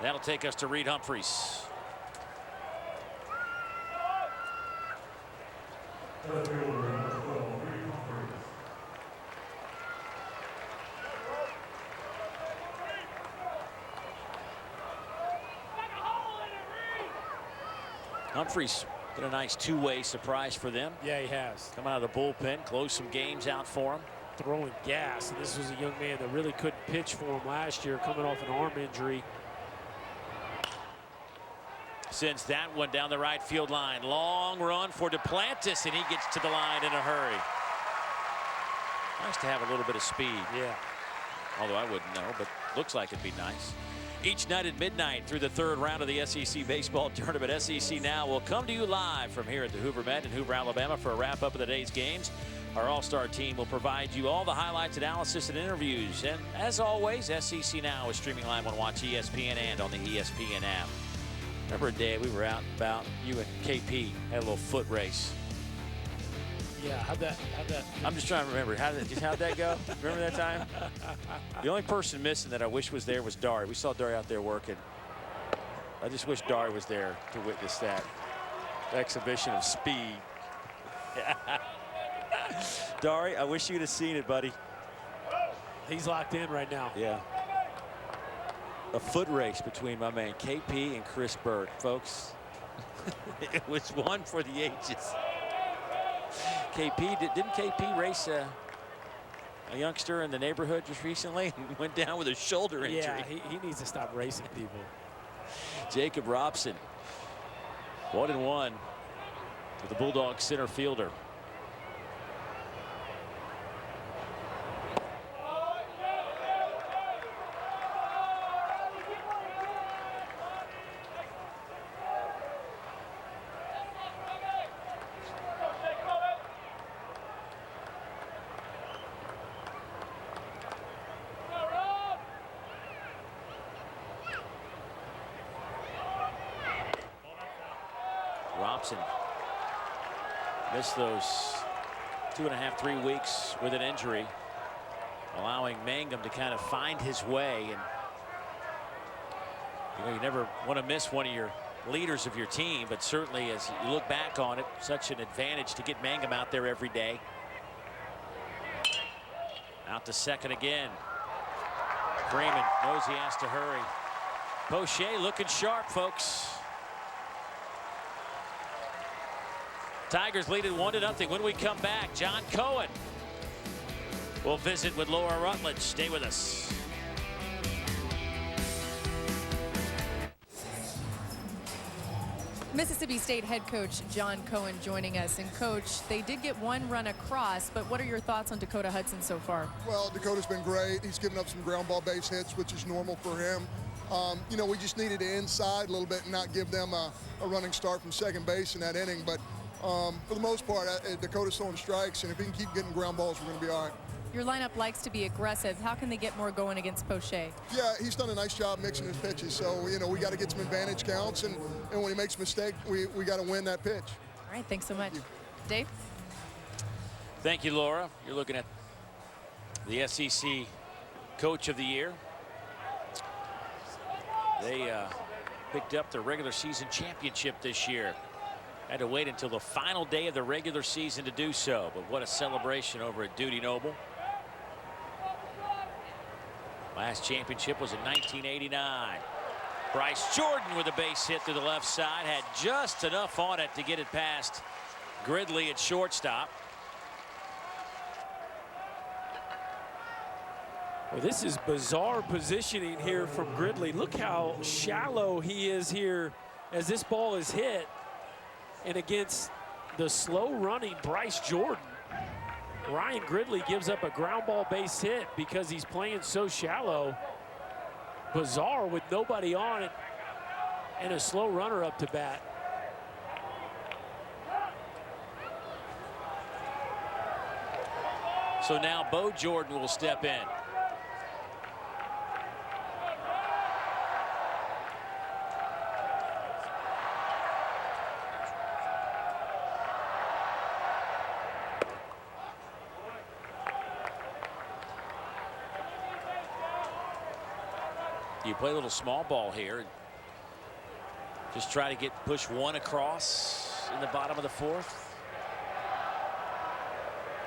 That'll take us to Reed Humphreys. Humphreys Been a nice two-way surprise for them. Yeah, he has. Come out of the bullpen, close some games out for him. Throwing gas. And this was a young man that really couldn't pitch for him last year, coming off an arm injury. Sends that one down the right field line. Long run for Duplantis, and he gets to the line in a hurry. Nice to have a little bit of speed. Yeah. Although I wouldn't know, but looks like it'd be nice. Each night at midnight through the third round of the SEC baseball tournament. SEC Now will come to you live from here at the Hoover Met in Hoover, Alabama for a wrap-up of the day's games. Our all-star team will provide you all the highlights, analysis, and interviews. And as always, SEC Now is streaming live on Watch ESPN and on the ESPN app. Remember a day we were out and about, you and KP had a little foot race. Yeah, how'd that? I'm just trying to remember. How'd that go? Remember that time? The only person missing that I wish was there was Dari. We saw Dari out there working. I just wish Dari was there to witness that exhibition of speed. Dari, I wish you'd have seen it, buddy. He's locked in right now. Yeah. A foot race between my man KP and Chris Bird, folks. It was one for the ages. KP, didn't KP race a youngster in the neighborhood just recently and went down with a shoulder injury? Yeah, he needs to stop racing people. Jacob Robson, 1-1 to the Bulldogs center fielder. Robson missed those 2.5, 3 weeks with an injury, allowing Mangum to kind of find his way. And you never want to miss one of your leaders of your team, but certainly as you look back on it, such an advantage to get Mangum out there every day. Out to second again. Freeman knows he has to hurry. Poche looking sharp, folks. Tigers lead it 1-0. When we come back, John Cohen will visit with Laura Rutledge. Stay with us. Mississippi State head coach John Cohen joining us. And coach, they did get one run across, but what are your thoughts on Dakota Hudson so far? Well, Dakota's been great. He's given up some ground ball base hits, which is normal for him. You know, we just needed to inside a little bit and not give them a running start from second base in that inning. But for the most part, Dakota's throwing strikes, and if he can keep getting ground balls, we're going to be all right. Your lineup likes to be aggressive. How can they get more going against Poche? Yeah, he's done a nice job mixing his pitches. So, you know, we got to get some advantage counts, and when he makes a mistake, we got to win that pitch. All right, thanks so much. Dave? Thank you, Laura. You're looking at the SEC Coach of the Year. They picked up their regular season championship this year. Had to wait until the final day of the regular season to do so, but what a celebration over at Dudy Noble. Last championship was in 1989. Bryce Jordan with a base hit to the left side, had just enough on it to get it past Gridley at shortstop. Well, this is bizarre positioning here from Gridley. Look how shallow he is here as this ball is hit. And against the slow-running Bryce Jordan, Ryan Gridley gives up a ground ball base hit because he's playing so shallow. Bizarre with nobody on it and a slow runner up to bat. So now Bo Jordan will step in. You play a little small ball here and just try to push one across in the bottom of the fourth.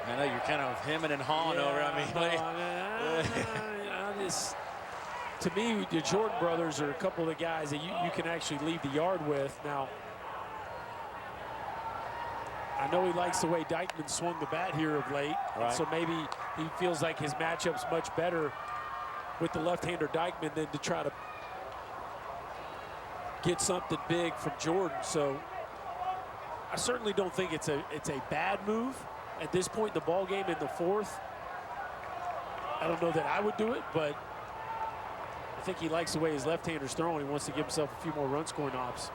I know you're kind of hemming and hawing over. I mean, to me, the Jordan brothers are a couple of the guys that you can actually leave the yard with. Now, I know he likes the way Dykeman swung the bat here of late. Right. So maybe he feels like his matchup's much better with the left-hander Dykeman than to try to get something big from Jordan. So I certainly don't think it's a bad move at this point in the ball game in the fourth. I don't know that I would do it, but I think he likes the way his left-hander's throwing. He wants to give himself a few more run-scoring ops.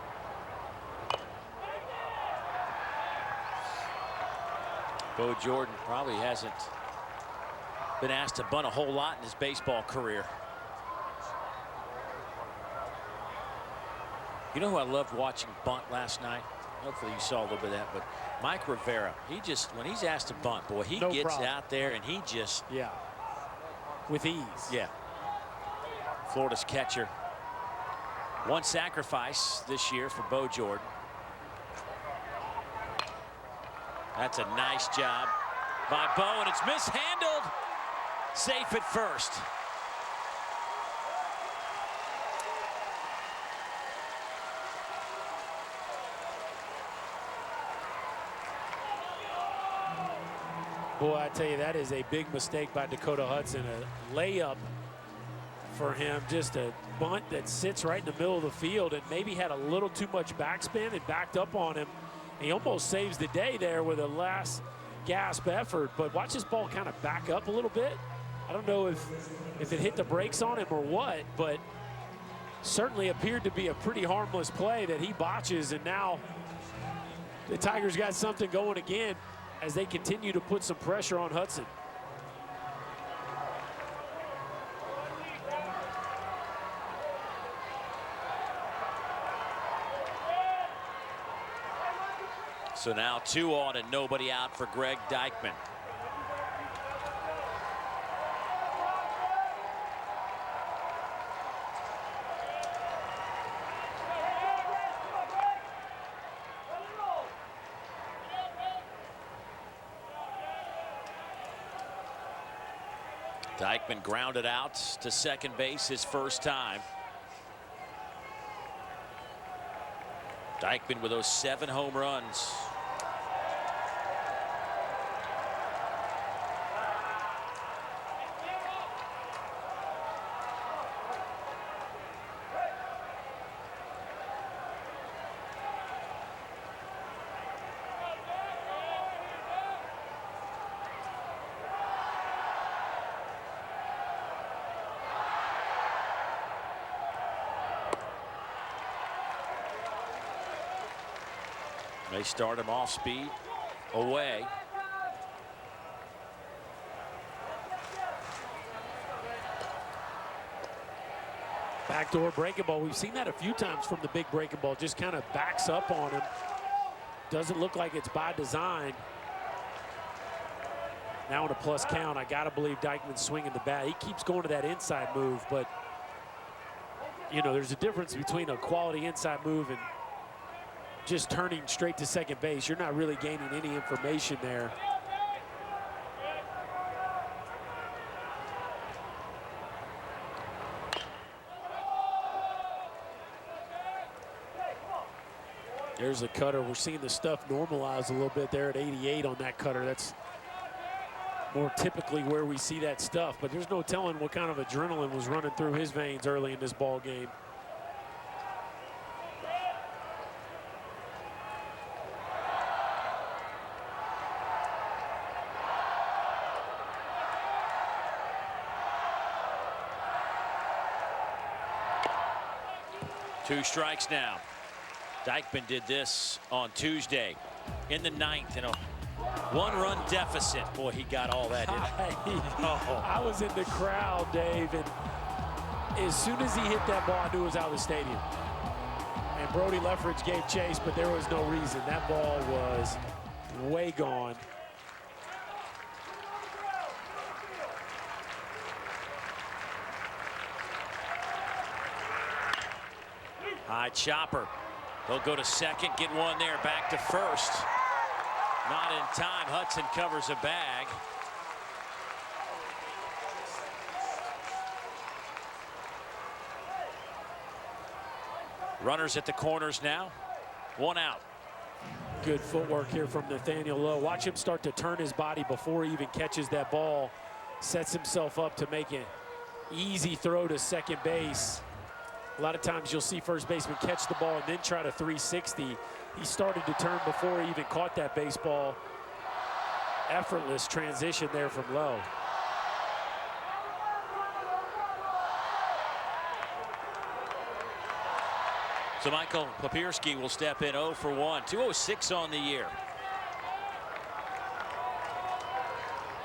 Bo Jordan probably hasn't been asked to bunt a whole lot in his baseball career. You know who I loved watching bunt last night? Hopefully you saw a little bit of that, but Mike Rivera. He just, when he's asked to bunt, boy, he No gets problem. out there and he just. Yeah, with ease. Yeah. Florida's catcher. One sacrifice this year for Bo Jordan. That's a nice job by Bo, and it's mishandled. Safe at first. Boy, I tell you, that is a big mistake by Dakota Hudson. A layup for him, just a bunt that sits right in the middle of the field, and maybe had a little too much backspin and backed up on him. He almost saves the day there with a last gasp effort, but watch this ball kind of back up a little bit. I don't know if it hit the brakes on him or what, but certainly appeared to be a pretty harmless play that he botches, and now the Tigers got something going again as they continue to put some pressure on Hudson. So now 2 on and nobody out for Greg Dykeman. Dykeman grounded out to second base his first time. Dykeman with those 7 home runs. They start him off speed away. Backdoor breaking ball. We've seen that a few times from the big breaking ball. Just kind of backs up on him. Doesn't look like it's by design. Now in a plus count, I got to believe Dykeman's swinging the bat. He keeps going to that inside move, but you know, there's a difference between a quality inside move and just turning straight to second base. You're not really gaining any information there. There's a cutter. We're seeing the stuff normalize a little bit there at 88 on that cutter. That's more typically where we see that stuff, but there's no telling what kind of adrenaline was running through his veins early in this ball game. Two strikes now. Dykeman did this on Tuesday in the 9th in a 1-run deficit. Boy, he got all that in. I was in the crowd, Dave, and as soon as he hit that ball, I knew it was out of the stadium. And Brody Leffridge gave chase, but there was no reason. That ball was way gone. High chopper. They'll go to second, get one there, back to first. Not in time. Hudson covers a bag. Runners at the corners now. 1 out. Good footwork here from Nathaniel Lowe. Watch him start to turn his body before he even catches that ball. Sets himself up to make an easy throw to second base. A lot of times you'll see first baseman catch the ball and then try to 360. He started to turn before he even caught that baseball. Effortless transition there from Lowe. So Michael Papierski will step in 0 for 1. 206 on the year.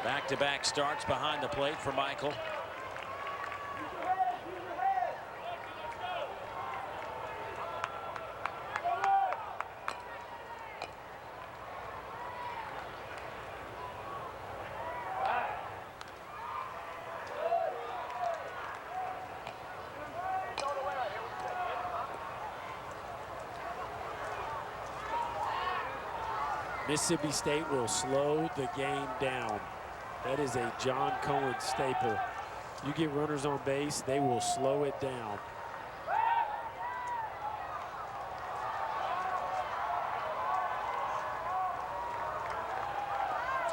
Back-to-back starts behind the plate for Michael. Mississippi State will slow the game down. That is a John Cohen staple. You get runners on base, they will slow it down.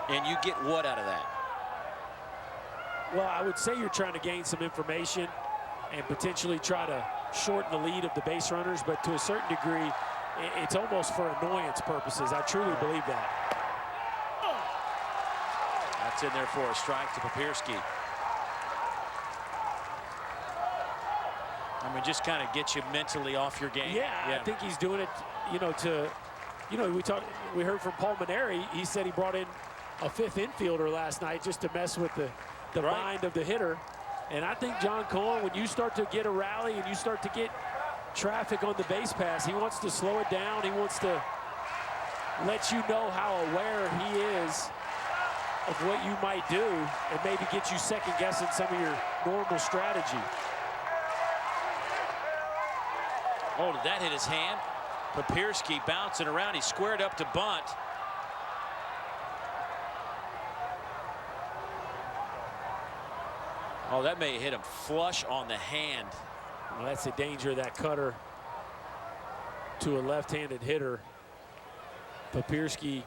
And you get what out of that? Well, I would say you're trying to gain some information and potentially try to shorten the lead of the base runners, but to a certain degree, it's almost for annoyance purposes. I truly believe that. That's in there for a strike to Papierski. I mean, just kind of get you mentally off your game. Yeah, I think he's doing it, we heard from Paul Maneri. He said he brought in a fifth infielder last night just to mess with the mind of the hitter. And I think John Cohen, when you start to get a rally and you start to get traffic on the base pass, he wants to slow it down. He wants to let you know how aware he is of what you might do and maybe get you second guessing some of your normal strategy. Oh, did that hit his hand? Papierski bouncing around. He squared up to bunt. Oh, that may have hit him flush on the hand. Well, that's the danger of that cutter to a left-handed hitter. Papierski,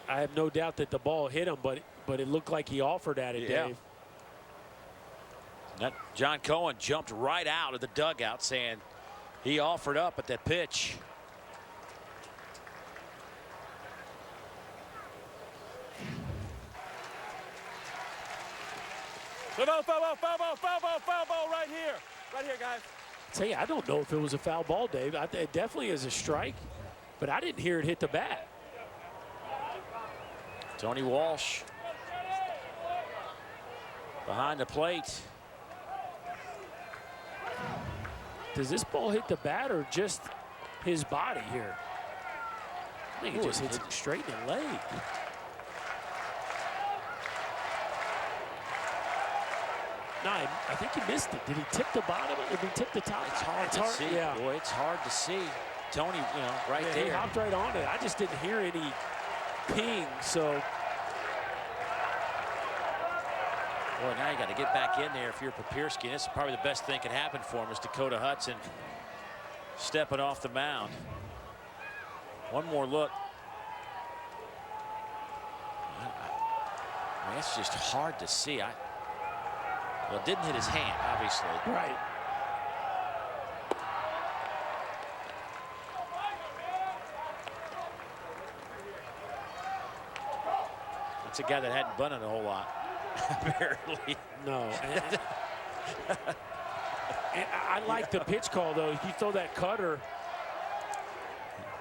I have no doubt that the ball hit him, but it looked like he offered at it, Dave. That John Cohen jumped right out of the dugout saying he offered up at that pitch. Foul ball right here. Right here, guys. Tell you, I don't know if it was a foul ball, Dave. It definitely is a strike, but I didn't hear it hit the bat. Tony Walsh behind the plate. Does this ball hit the bat or just his body here? I think it just hits him straight in the leg. No, I think he missed it. Did he tip the bottom? Did he tip the top? It's hard to see. Yeah. Boy, it's hard to see. Tony, right Yeah, there. He hopped right on it. I just didn't hear any ping, so. Boy, now you got to get back in there if you're Papierski. This is probably the best thing that could happen for him is Dakota Hudson stepping off the mound. One more look. I mean, it's just hard to see. Well, it didn't hit his hand, obviously. Right. That's a guy that hadn't bunted a whole lot, apparently. No. And I like the pitch call, though. If you throw that cutter,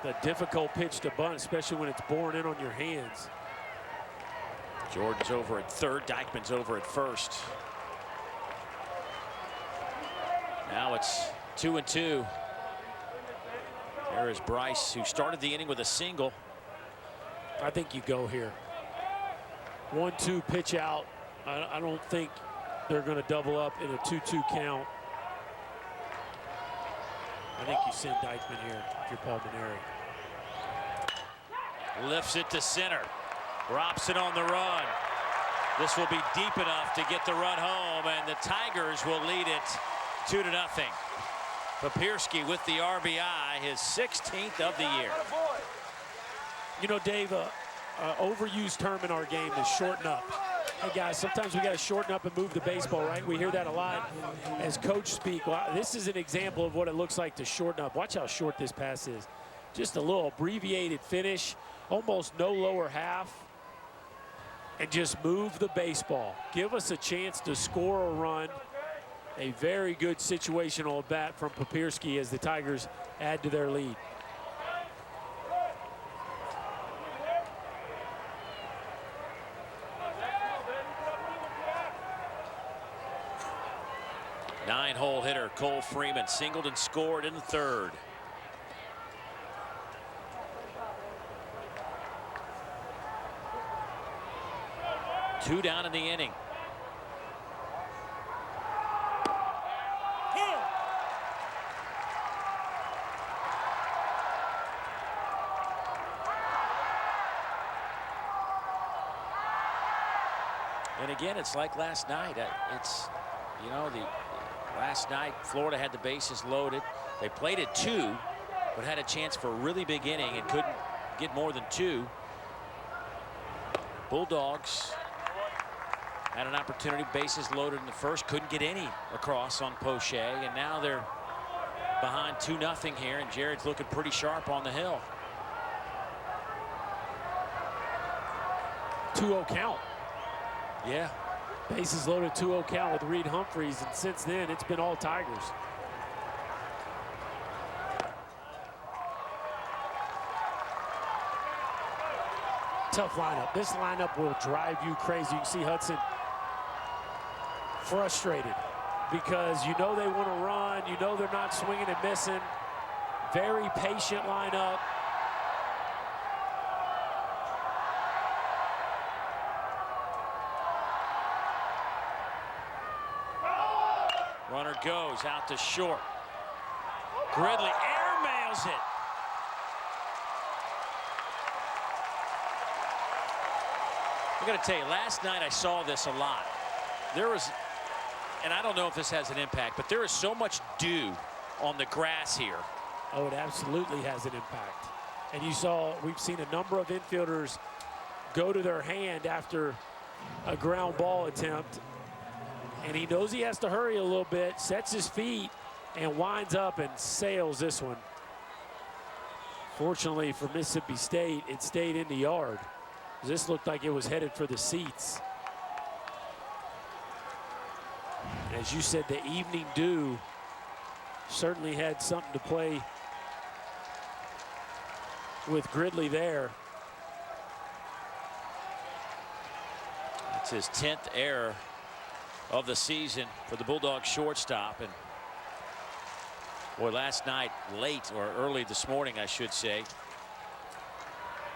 the difficult pitch to bunt, especially when it's borne in on your hands. Jordan's over at third. Dykeman's over at first. Now it's 2-2. There is Bryce, who started the inning with a single. I think you go here. 1-2 pitch out. I don't think they're going to double up in a 2-2 count. I think you send Dykeman here if you're Paul Maneri. Lifts it to center. Drops it on the run. This will be deep enough to get the run home, and the Tigers will lead it 2-0. Papierski with the RBI, his 16th of the year. You know, Dave, overused term in our game is shorten up. Hey, guys, sometimes we got to shorten up and move the baseball, right? We hear that a lot as coach speak. Well, this is an example of what it looks like to shorten up. Watch how short this pass is. Just a little abbreviated finish, almost no lower half, and just move the baseball. Give us a chance to score a run. A very good situational at bat from Papirski as the Tigers add to their lead. Nine-hole hitter Cole Freeman singled and scored in the third. Two down in the inning. And again, it's like last night. It's, you know, last night Florida had the bases loaded. They played at 2, but had a chance for a really big inning and couldn't get more than 2. Bulldogs had an opportunity, bases loaded in the first, couldn't get any across on Poche, and now they're behind 2-0 here, and Jared's looking pretty sharp on the hill. 2-0 count. Yeah. Bases loaded, 2-0 count with Reed Humphreys, and since then it's been all Tigers. Tough lineup. This lineup will drive you crazy. You can see Hudson frustrated because you know they want to run. You know they're not swinging and missing. Very patient lineup. Runner goes out to short. Gridley airmails it. I got to tell you, last night I saw this a lot. There was, and I don't know if this has an impact, but there is so much dew on the grass here. Oh, it absolutely has an impact. And we've seen a number of infielders go to their hand after a ground ball attempt. And he knows he has to hurry a little bit, sets his feet, and winds up and sails this one. Fortunately for Mississippi State, it stayed in the yard. This looked like it was headed for the seats. As you said, the evening dew certainly had something to play with Gridley there. It's his 10th error of the season for the Bulldogs shortstop. And boy, last night, late or early this morning, I should say,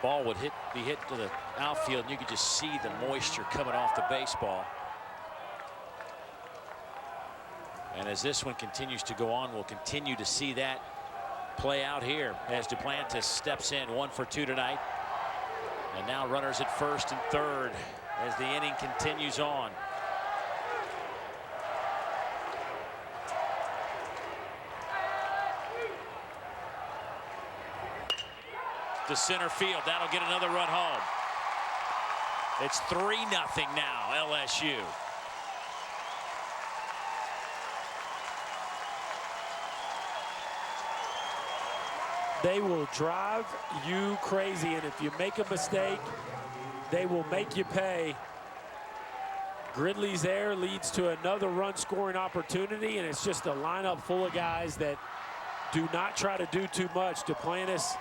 ball would be hit to the outfield, and you could just see the moisture coming off the baseball. And as this one continues to go on, we'll continue to see that play out here as Duplantis steps in, 1 for 2 tonight. And now runners at first and third as the inning continues on. To center field. That'll get another run home. It's 3-0 now, LSU. They will drive you crazy, and if you make a mistake, they will make you pay. Gridley's there leads to another run scoring opportunity, and it's just a lineup full of guys that do not try to do too much. Duplantis,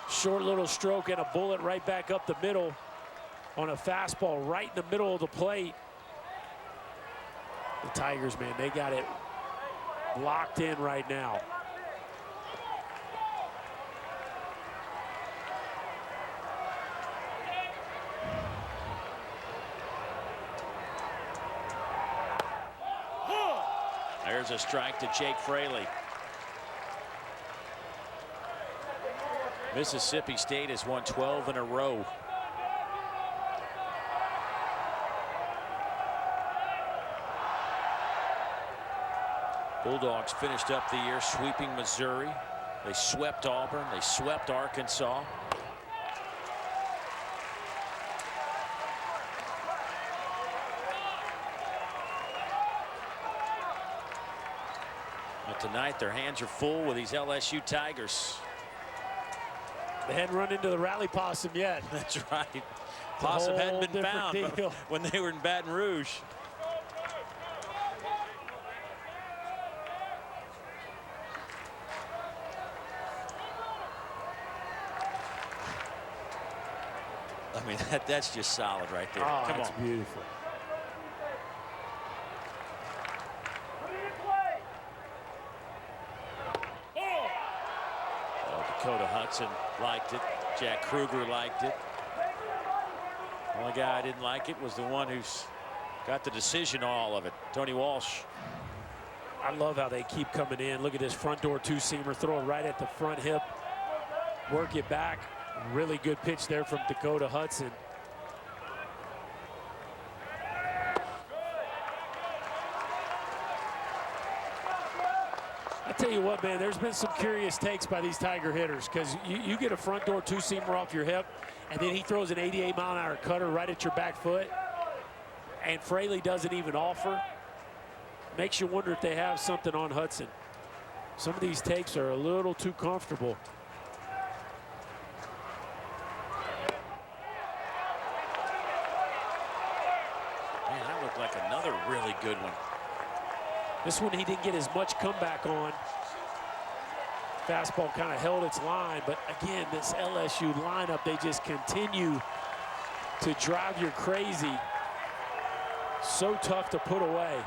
short little stroke and a bullet right back up the middle on a fastball right in the middle of the plate. The Tigers, man, they got it locked in right now. There's a strike to Jake Fraley. Mississippi State has won 12 in a row. Bulldogs finished up the year sweeping Missouri. They swept Auburn. They swept Arkansas. But tonight their hands are full with these LSU Tigers. They hadn't run into the rally possum yet. That's right. Possum hadn't been found when they were in Baton Rouge. I mean, that's just solid right there. Oh, Come that's on. Beautiful. Dakota Hudson liked it. Jack Kruger liked it. The only guy I didn't like it was the one who's got the decision on all of it, Tony Walsh. I love how they keep coming in. Look at this front door two-seamer, throw it right at the front hip, work it back. Really good pitch there from Dakota Hudson. I tell you what, man, there's been some curious takes by these Tiger hitters, because you get a front door two-seamer off your hip, and then he throws an 88-mile-an-hour cutter right at your back foot, and Fraley doesn't even offer. Makes you wonder if they have something on Hudson. Some of these takes are a little too comfortable. Man, that looked like another really good one. This one he didn't get as much comeback on. Fastball kind of held its line, but again, this LSU lineup, they just continue to drive you crazy. So tough to put away.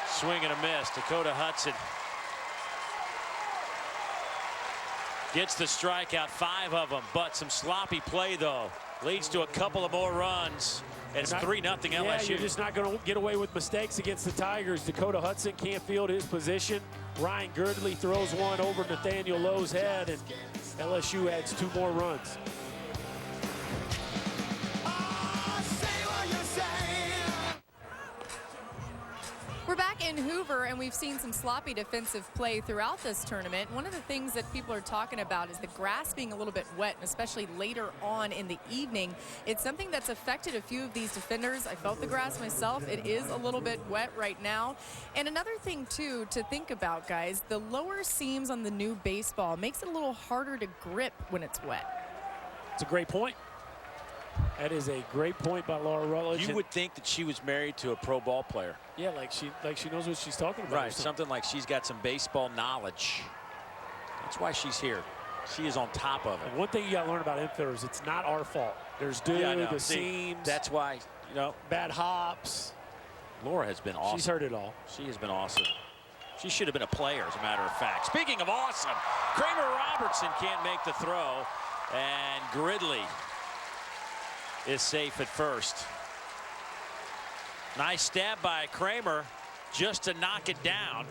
Swing and a miss. Dakota Hudson gets the strikeout, 5 of them, but some sloppy play though. Leads to a couple of more runs. It's 3-0 LSU. Yeah, you're just not going to get away with mistakes against the Tigers. Dakota Hudson can't field his position. Ryan Girdley throws one over Nathaniel Lowe's head, and LSU adds 2 more runs. We're back in Hoover, and we've seen some sloppy defensive play throughout this tournament. One of the things that people are talking about is the grass being a little bit wet, and especially later on in the evening. It's something that's affected a few of these defenders. I felt the grass myself. It is a little bit wet right now. And another thing, too, to think about, guys, the lower seams on the new baseball makes it a little harder to grip when it's wet. It's a great point. That is a great point by Laura Rutledge. You would think that she was married to a pro ball player. Yeah, like she knows what she's talking about. Right, something like she's got some baseball knowledge. That's why she's here. She is on top of it. And one thing you got to learn about infielders, it's not our fault. There's the seams. That's why, you know, bad hops. Laura has been awesome. She's heard it all. She has been awesome. She should have been a player, as a matter of fact. Speaking of awesome, Kramer Robertson can't make the throw, and Gridley is safe at first. Nice stab by Kramer just to knock it down.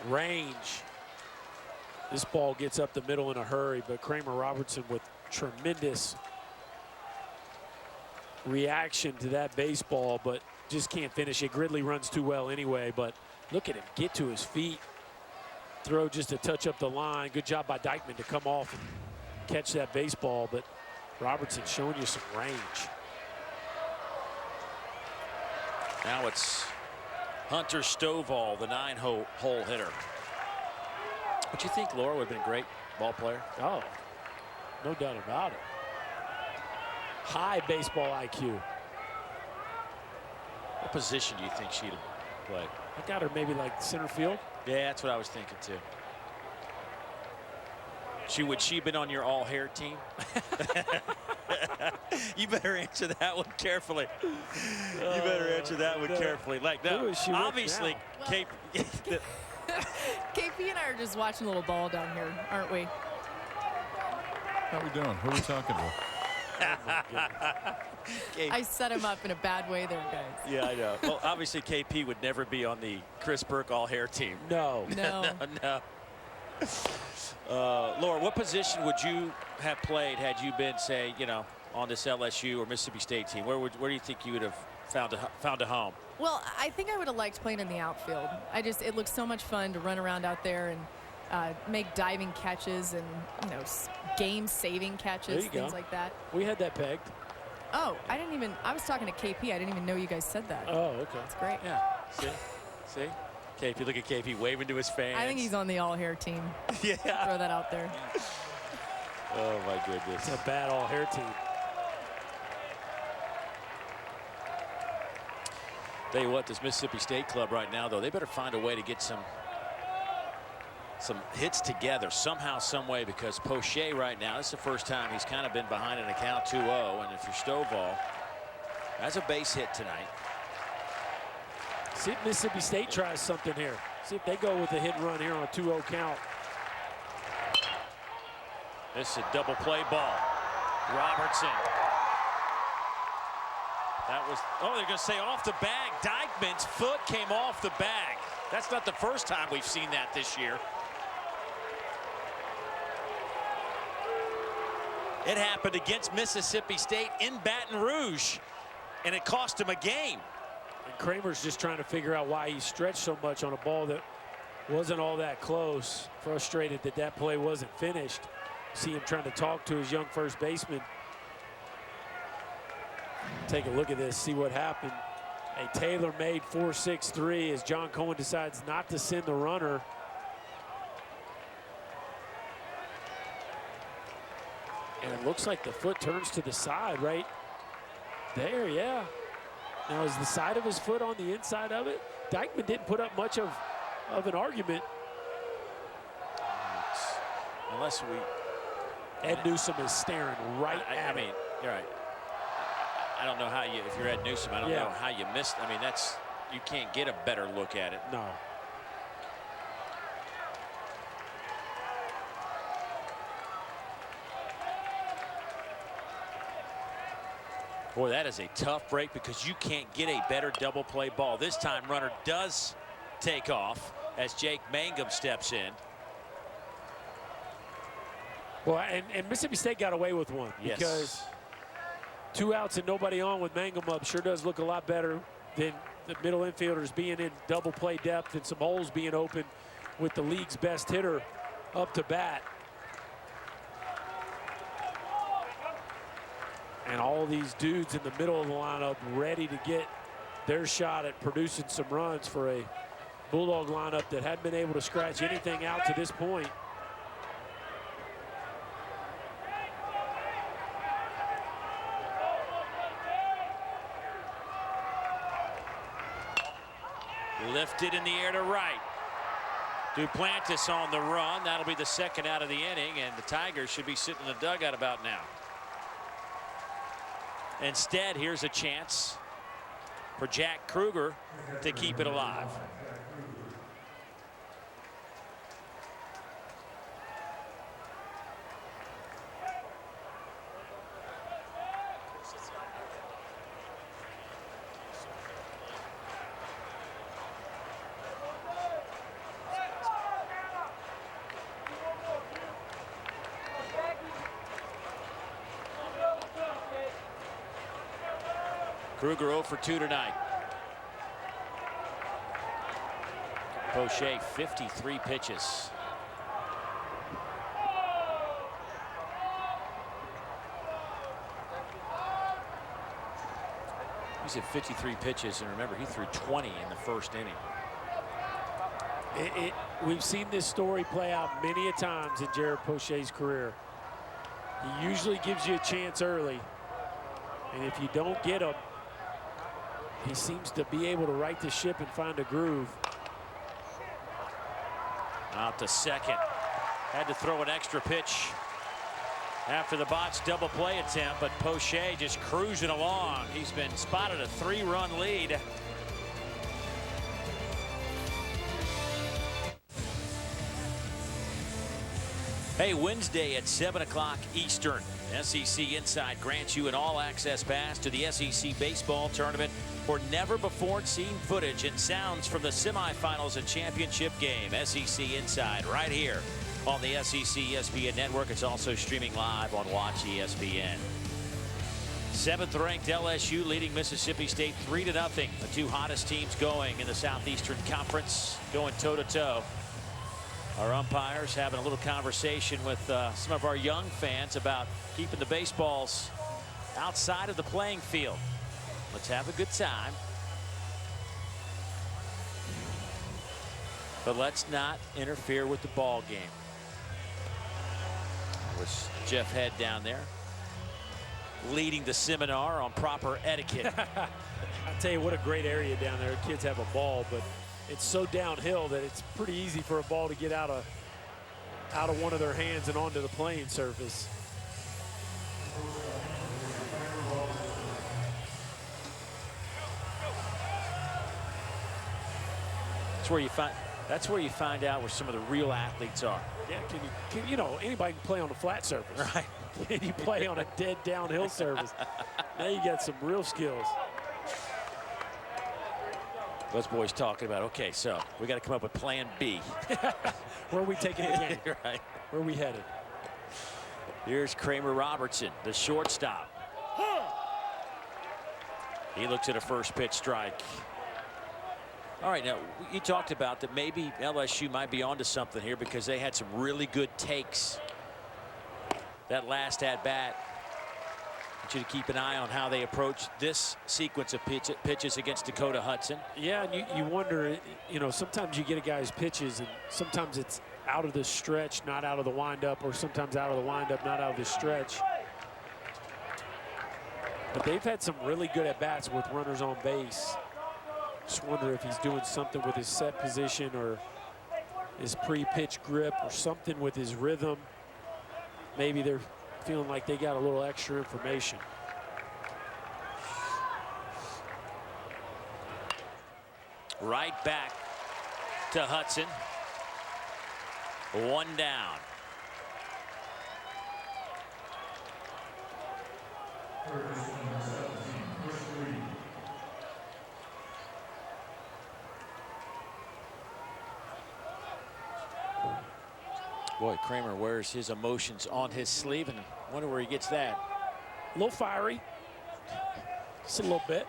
Range. This ball gets up the middle in a hurry, but Kramer Robertson with tremendous reaction to that baseball, but just can't finish it. Gridley runs too well anyway, but look at him get to his feet. Throw just a touch up the line. Good job by Dykeman to come off and catch that baseball, but Robertson showing you some range. Now it's Hunter Stovall, the 9-hole hitter. Don't you think Laura would have been a great ball player? Oh, no doubt about it. High baseball IQ. What position do you think she'd have played? I got her maybe like center field. Yeah, that's what I was thinking too. Would she have been on your all-hair team? You better answer that one carefully. You better answer that one carefully. Like, no, obviously, KP and I are just watching a little ball down here, aren't we? How are we doing? Who are we talking to? I set him up in a bad way there, guys. Yeah, I know. Well, obviously, KP would never be on the Chris Burke all-hair team. No. No. No. Laura, what position would you have played had you been, say, you know, on this LSU or Mississippi State team? Where do you think you would have found a home? Well, I think I would have liked playing in the outfield. It looks so much fun to run around out there and make diving catches and, you know, game-saving catches, things like that. We had that pegged. Oh, I was talking to KP. I didn't even know you guys said that. Oh, okay. That's great. Yeah. See? KP, look at KP waving to his fans. I think he's on the all-hair team. Yeah. Throw that out there. Oh, my goodness. It's a bad all-hair team. Tell you what, this Mississippi State club right now, though, they better find a way to get some hits together somehow, some way, because Poche right now, this is the first time he's kind of been behind an account 2-0, and if you're Stovall, that's a base hit tonight. See if Mississippi State tries something here. See if they go with a hit and run here on a 2-0 count. This is a double play ball. Robertson. That was, oh, they're going to say off the bag. Dykeman's foot came off the bag. That's not the first time we've seen that this year. It happened against Mississippi State in Baton Rouge, and it cost him a game. And Kramer's just trying to figure out why he stretched so much on a ball that wasn't all that close. Frustrated that that play wasn't finished. See him trying to talk to his young first baseman. Take a look at this, see what happened. A tailor-made 4.63 as John Cohen decides not to send the runner. And it looks like the foot turns to the side right there, yeah. Now, is the side of his foot on the inside of it? Dykeman didn't put up much of an argument. Unless we... Ed Newsome is staring right at I mean, you're right. I don't know how you, if you're Ed Newsome, I don't know how you missed. I mean, that's, you can't get a better look at it. No. Boy, that is a tough break because you can't get a better double play ball. This time, runner does take off as Jake Mangum steps in. Well, and Mississippi State got away with one because 2 outs and nobody on with Mangum up sure does look a lot better than the middle infielders being in double play depth and some holes being open with the league's best hitter up to bat. And all these dudes in the middle of the lineup ready to get their shot at producing some runs for a Bulldog lineup that hadn't been able to scratch anything out to this point. Lifted in the air to right. Duplantis on the run. That'll be the second out of the inning, and the Tigers should be sitting in the dugout about now. Instead, here's a chance for Jack Kruger to keep it alive. Kruger 0 for 2 tonight. Poche 53 pitches. He's at 53 pitches, and remember, he threw 20 in the first inning. We've seen this story play out many a times in Jared Poche's career. He usually gives you a chance early, and if you don't get him, he seems to be able to right the ship and find a groove. Out to second. Had to throw an extra pitch after the botched double play attempt, but Poche just cruising along. He's been spotted a 3-run lead. Hey, Wednesday at 7 o'clock Eastern, SEC Inside grants you an all-access pass to the SEC baseball tournament for never-before-seen footage and sounds from the semifinals and championship game. SEC Inside right here on the SEC ESPN network. It's also streaming live on Watch ESPN. 7th-ranked LSU leading Mississippi State 3-0. The two hottest teams going in the Southeastern Conference, going toe-to-toe. Our umpires having a little conversation with some of our young fans about keeping the baseballs outside of the playing field. Let's have a good time. But let's not interfere with the ball game. Was Jeff Head down there leading the seminar on proper etiquette. I tell you what, a great area down there. Kids have a ball, but it's so downhill that it's pretty easy for a ball to get out of one of their hands and onto the playing surface. That's where you find out where some of the real athletes are. Yeah, you know, anybody can play on a flat surface. Right. Can you play on a dead downhill surface? Now you got some real skills. Those boys talking about, okay, so we got to come up with plan B. Where are we taking the game? Right. Where are we headed? Here's Kramer Robertson, the shortstop. He looks at a first pitch strike. All right, now you talked about that maybe LSU might be onto something here because they had some really good takes that last at bat. I want you to keep an eye on how they approach this sequence of pitches against Dakota Hudson. Yeah, and you wonder, you know, sometimes you get a guy's pitches and sometimes it's out of the stretch, not out of the windup, or sometimes out of the windup, not out of the stretch. But they've had some really good at bats with runners on base. Just wonder if he's doing something with his set position or his pre-pitch grip or something with his rhythm. Maybe they're feeling like they got a little extra information. Right back to Hudson. One down. Boy, Kramer wears his emotions on his sleeve, and I wonder where he gets that. A little fiery. Just a little bit.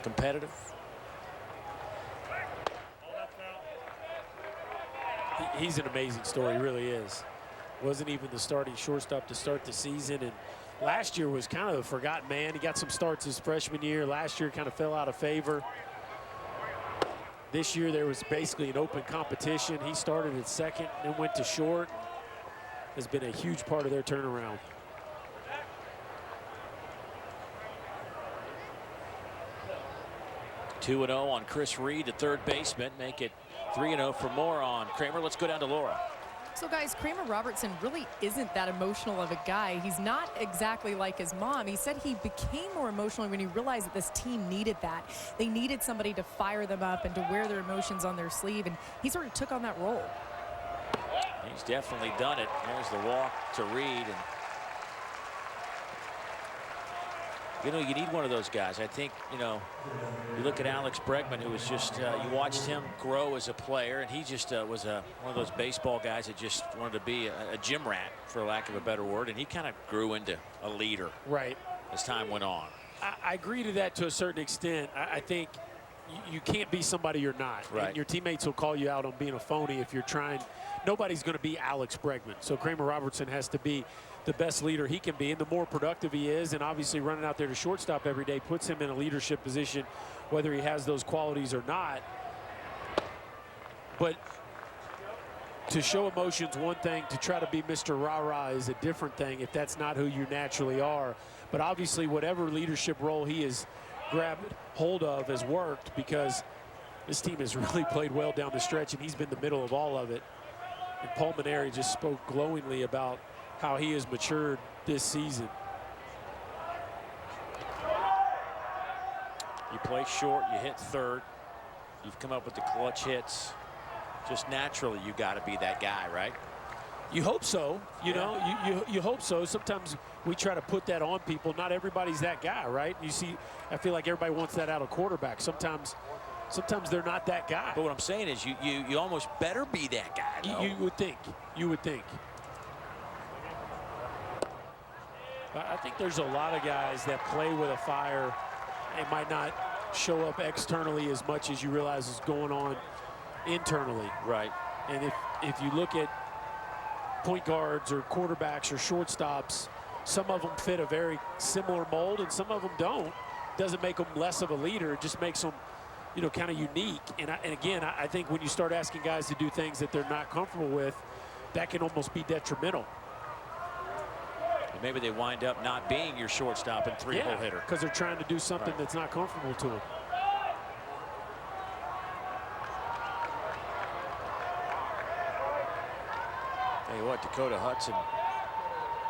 Competitive. He's an amazing story, he really is. Wasn't even the starting shortstop to start the season, and last year was kind of a forgotten man. He got some starts his freshman year. Last year kind of fell out of favor. This year there was basically an open competition. He started at second and went to short. Has been a huge part of their turnaround. Two 2-0 on Chris Reed, the third baseman. Make it 3-0 for more on Kramer. Let's go down to Laura. So guys, Kramer Robertson really isn't that emotional of a guy. He's not exactly like his mom. He said he became more emotional when he realized that this team needed that. They needed somebody to fire them up and to wear their emotions on their sleeve, and he sort of took on that role. He's definitely done it. There's the walk to Reed. And you know, you need one of those guys. I think, you know, you look at Alex Bregman, who was just, you watched him grow as a player, and he just was one of those baseball guys that just wanted to be a gym rat, for lack of a better word, and he kind of grew into a leader. Right. As time went on. I agree to that to a certain extent. I think you can't be somebody you're not. Right. And your teammates will call you out on being a phony if you're trying. Nobody's going to be Alex Bregman. So Kramer Robertson has to be the best leader he can be, and the more productive he is, and obviously running out there to shortstop every day puts him in a leadership position, whether he has those qualities or not. But to show emotions, one thing. To try to be Mr. Rah-Rah is a different thing if that's not who you naturally are. But obviously, whatever leadership role he has grabbed hold of has worked, because this team has really played well down the stretch, and he's been the middle of all of it. And Paul Maneri just spoke glowingly about how he has matured this season. You play short, you hit third. You've come up with the clutch hits. Just naturally, you got to be that guy, right? You hope so. You know, you hope so. Sometimes we try to put that on people. Not everybody's that guy, right? You see, I feel like everybody wants that out of quarterback. Sometimes they're not that guy. But what I'm saying is you almost better be that guy. You would think. You would think. I think there's a lot of guys that play with a fire and might not show up externally as much as you realize is going on internally. Right. And if you look at point guards or quarterbacks or shortstops, some of them fit a very similar mold and some of them don't. Doesn't make them less of a leader. It just makes them, you know, kind of unique. And again, I think when you start asking guys to do things that they're not comfortable with, that can almost be detrimental. And maybe they wind up not being your shortstop and three-hole hitter. Because they're trying to do something that's not comfortable to them. Tell you what, Dakota Hudson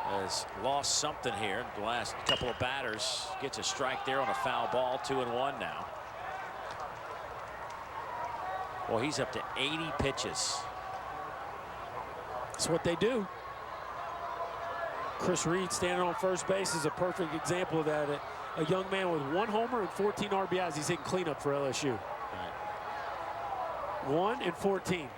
has lost something here. The last couple of batters, gets a strike there on a foul ball, 2-1 now. Well, he's up to 80 pitches. That's what they do. Chris Reed standing on first base is a perfect example of that. A young man with 1 homer and 14 RBIs. He's hitting cleanup for LSU. Right. 1 and 14. Yeah.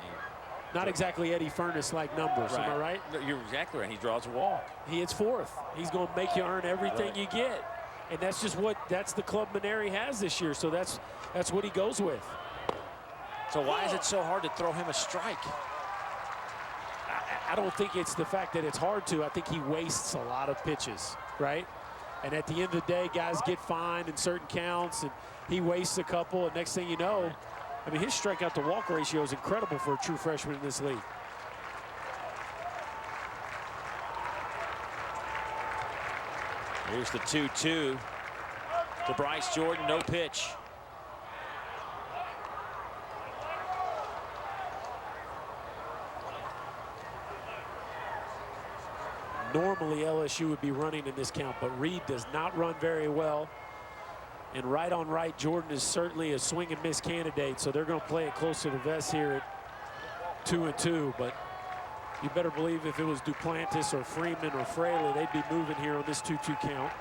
Not exactly Eddie Furnace-like numbers, am I right? No, you're exactly right. He draws a walk. He hits 4th. He's going to make you earn everything you get. And that's just that's the club Maneri has this year. So that's what he goes with. So why is it so hard to throw him a strike? I don't think it's the fact that it's hard to. I think he wastes a lot of pitches, right? And at the end of the day, guys get fined in certain counts, and he wastes a couple, and next thing you know, I mean, his strikeout to walk ratio is incredible for a true freshman in this league. Here's the 2-2 to Bryce Jordan, no pitch. Normally LSU would be running in this count, but Reed does not run very well. And right on right, Jordan is certainly a swing and miss candidate, so they're going to play it close to the vest here at 2-2. But you better believe if it was Duplantis or Freeman or Fraley, they'd be moving here on this 2-2 count.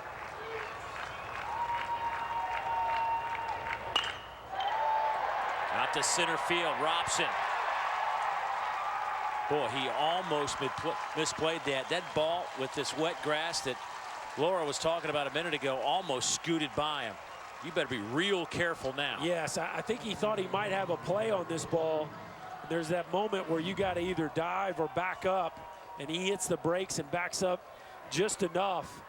Out to center field, Robson. Boy, he almost misplayed that. That ball with this wet grass that Laura was talking about a minute ago almost scooted by him. You better be real careful now. Yes, I think he thought he might have a play on this ball. There's that moment where you got to either dive or back up, and he hits the brakes and backs up just enough.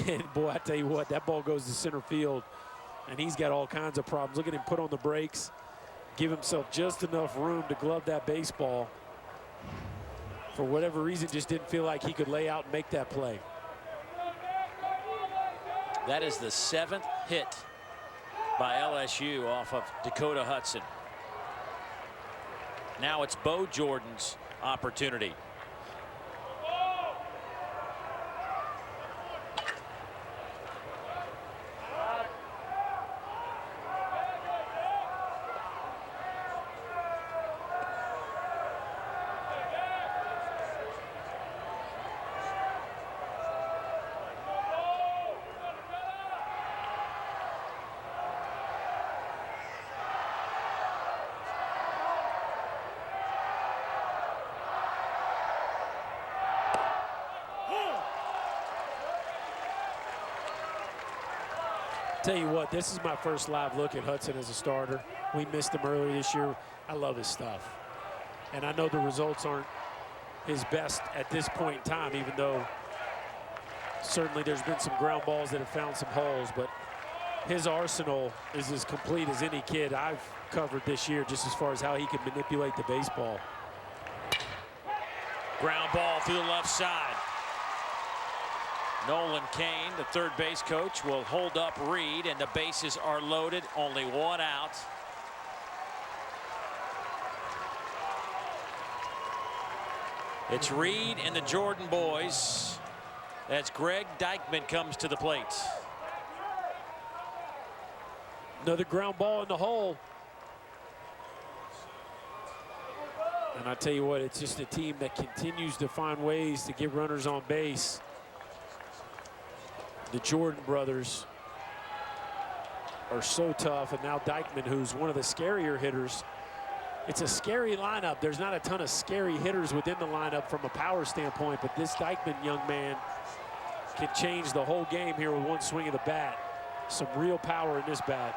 And boy, I tell you what, that ball goes to center field, and he's got all kinds of problems. Look at him put on the brakes, give himself just enough room to glove that baseball. For whatever reason, just didn't feel like he could lay out and make that play. That is the 7th hit by LSU off of Dakota Hudson. Now it's Bo Jordan's opportunity. Tell you what, this is my first live look at Hudson as a starter. We missed him earlier this year. I love his stuff. And I know the results aren't his best at this point in time, even though certainly there's been some ground balls that have found some holes, but his arsenal is as complete as any kid I've covered this year, just as far as how he can manipulate the baseball. Ground ball through the left side. Nolan Kane, the third base coach, will hold up Reed, and the bases are loaded. Only one out. It's Reed and the Jordan boys as Greg Dykman comes to the plate. Another ground ball in the hole. And I tell you what, it's just a team that continues to find ways to get runners on base. The Jordan brothers are so tough, and now Dykman, who's one of the scarier hitters. It's a scary lineup. There's not a ton of scary hitters within the lineup from a power standpoint, but this Dykman young man can change the whole game here with one swing of the bat. Some real power in this bat.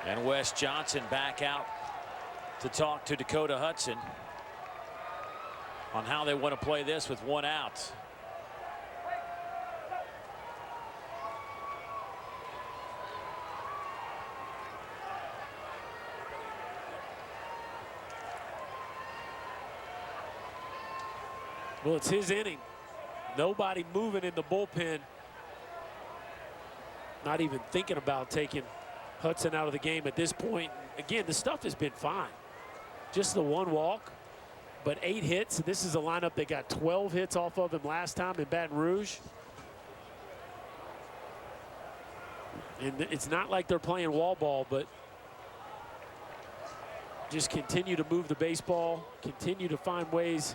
And Wes Johnson back out to talk to Dakota Hudson on how they want to play this with one out. Well, it's his inning. Nobody moving in the bullpen. Not even thinking about taking Hudson out of the game at this point. Again, the stuff has been fine. Just the one walk, but 8 hits. This is a lineup that got 12 hits off of him last time in Baton Rouge. And it's not like they're playing wall ball, but just continue to move the baseball, continue to find ways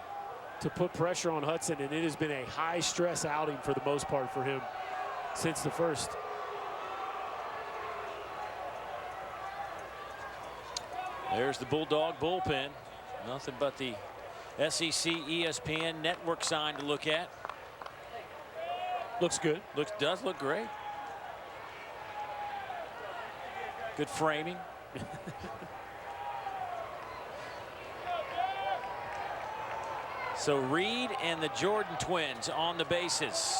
to put pressure on Hudson, and it has been a high-stress outing for the most part for him since the first. There's the Bulldog bullpen. Nothing but the SEC ESPN network sign to look at. Looks good. Does look great. Good framing. So Reed and the Jordan twins on the bases.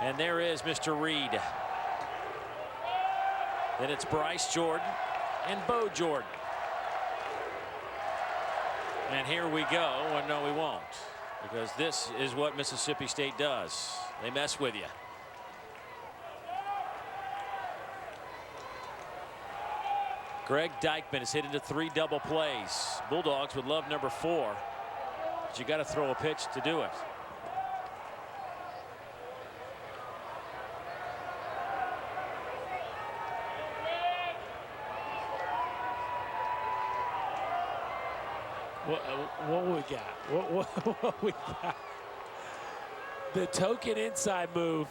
And there is Mr. Reed. Then it's Bryce Jordan and Bo Jordan. And here we go. Well, no, we won't. Because this is what Mississippi State does. They mess with you. Greg Dykman is hit into 3 double plays. Bulldogs would love number 4, but you got to throw a pitch to do it. What we got? What we got? The token inside move.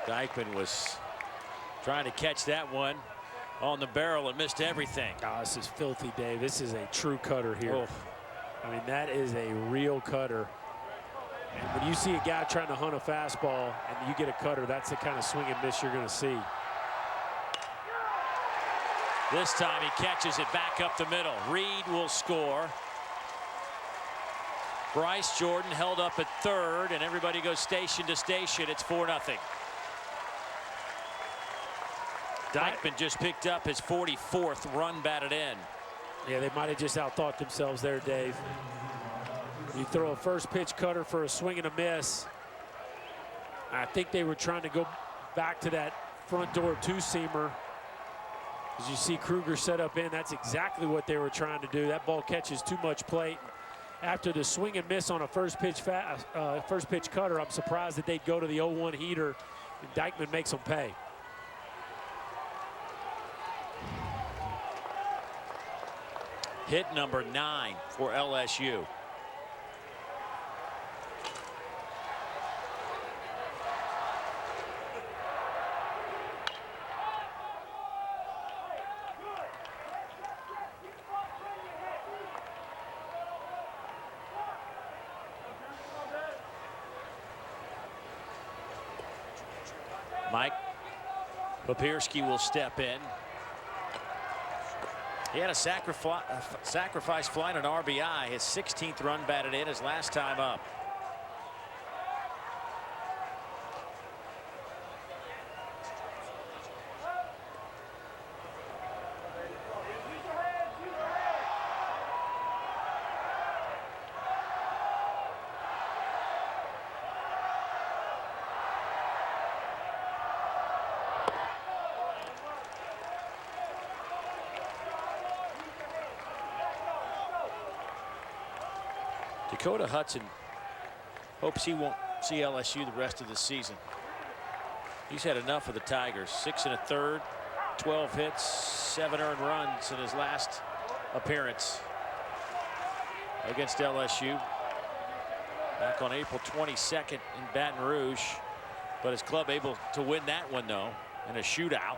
Dykman was trying to catch that one on the barrel and missed everything. Oh, this is filthy, Dave. This is a true cutter here. Oh. I mean, that is a real cutter. And when you see a guy trying to hunt a fastball and you get a cutter, that's the kind of swing and miss you're going to see. This time he catches it back up the middle. Reed will score. Bryce Jordan held up at third, and everybody goes station to station. It's 4-0. Dykman just picked up his 44th run batted in. Yeah, they might have just outthought themselves there, Dave. You throw a first pitch cutter for a swing and a miss. I think they were trying to go back to that front door two-seamer. As you see Kruger set up in, that's exactly what they were trying to do. That ball catches too much plate. After the swing and miss on a first pitch cutter, I'm surprised that they'd go to the 0-1 heater, and Dykman makes them pay. Hit number 9 for LSU. Mike Papierski will step in. He had a sacrifice fly on an RBI, his 16th run batted in his last time up. Dakota Hudson hopes he won't see LSU the rest of the season. He's had enough of the Tigers. 6 1/3, 12 hits, 7 earned runs in his last appearance against LSU back on April 22nd in Baton Rouge. But his club able to win that one, though. and a shootout.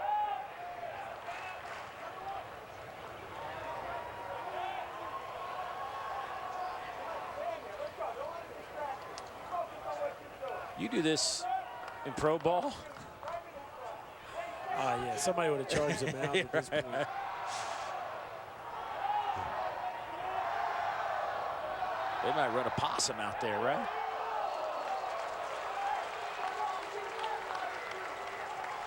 You do this in pro ball? Yeah, somebody would have charged him out at this point. They might run a possum out there, right?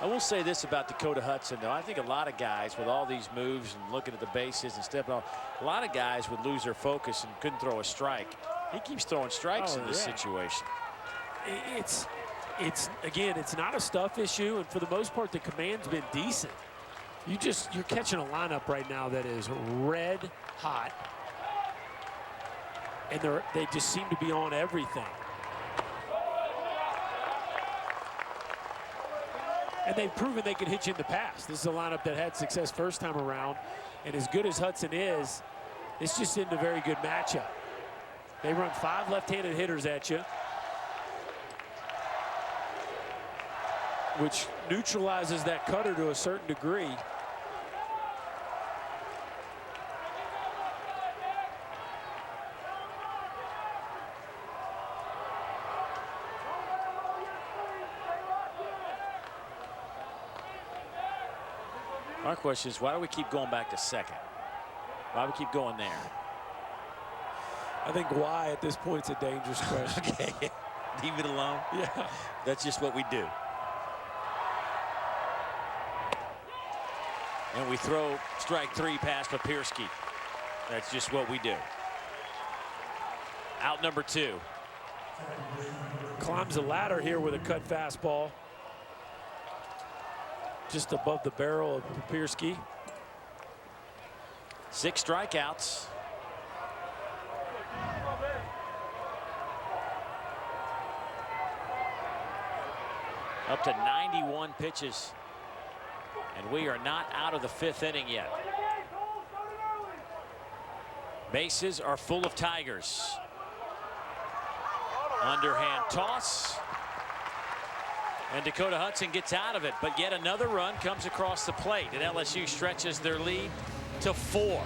I will say this about Dakota Hudson, though. I think a lot of guys with all these moves and looking at the bases and stepping off, a lot of guys would lose their focus and couldn't throw a strike. He keeps throwing strikes in this situation. Again, it's not a stuff issue, and for the most part, the command's been decent. You're catching a lineup right now that is red hot, and they just seem to be on everything. And they've proven they can hit you in the past. This is a lineup that had success first time around, and as good as Hudson is, it's just in a very good matchup. They run 5 left-handed hitters at you, which neutralizes that cutter to a certain degree. Our question is, why do we keep going back to second? Why do we keep going there? I think why at this point is a dangerous question. Okay, leave it alone. Yeah. That's just what we do. And we throw strike 3 past Papirski. That's just what we do. Out number 2. Climbs the ladder here with a cut fastball. Just above the barrel of Papirski. 6 strikeouts. Up to 91 pitches. And we are not out of the 5th inning yet. Bases are full of Tigers. Underhand toss. And Dakota Hudson gets out of it, but yet another run comes across the plate, and LSU stretches their lead to 4.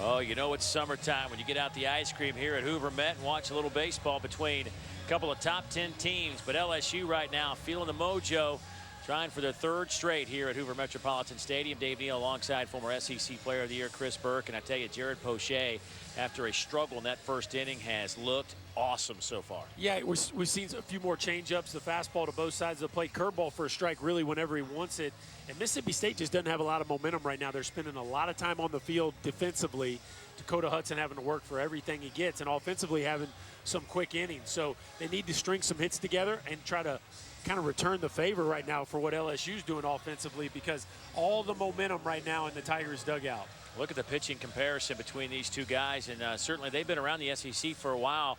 Oh, you know it's summertime when you get out the ice cream here at Hoover Met and watch a little baseball between a couple of top 10 teams. But LSU right now feeling the mojo, trying for their 3rd straight here at Hoover Metropolitan Stadium. Dave Neal alongside former SEC Player of the Year Chris Burke. And I tell you, Jared Poche, after a struggle in that first inning, has looked awesome so far. Yeah, we've seen a few more changeups, the fastball to both sides of the plate, curveball for a strike really whenever he wants it. And Mississippi State just doesn't have a lot of momentum right now. They're spending a lot of time on the field defensively. Dakota Hudson having to work for everything he gets, and offensively having some quick innings. So they need to string some hits together and try to kind of return the favor right now for what LSU's doing offensively, because all the momentum right now in the Tigers dugout. Look at the pitching comparison between these two guys, and certainly they've been around the SEC for a while.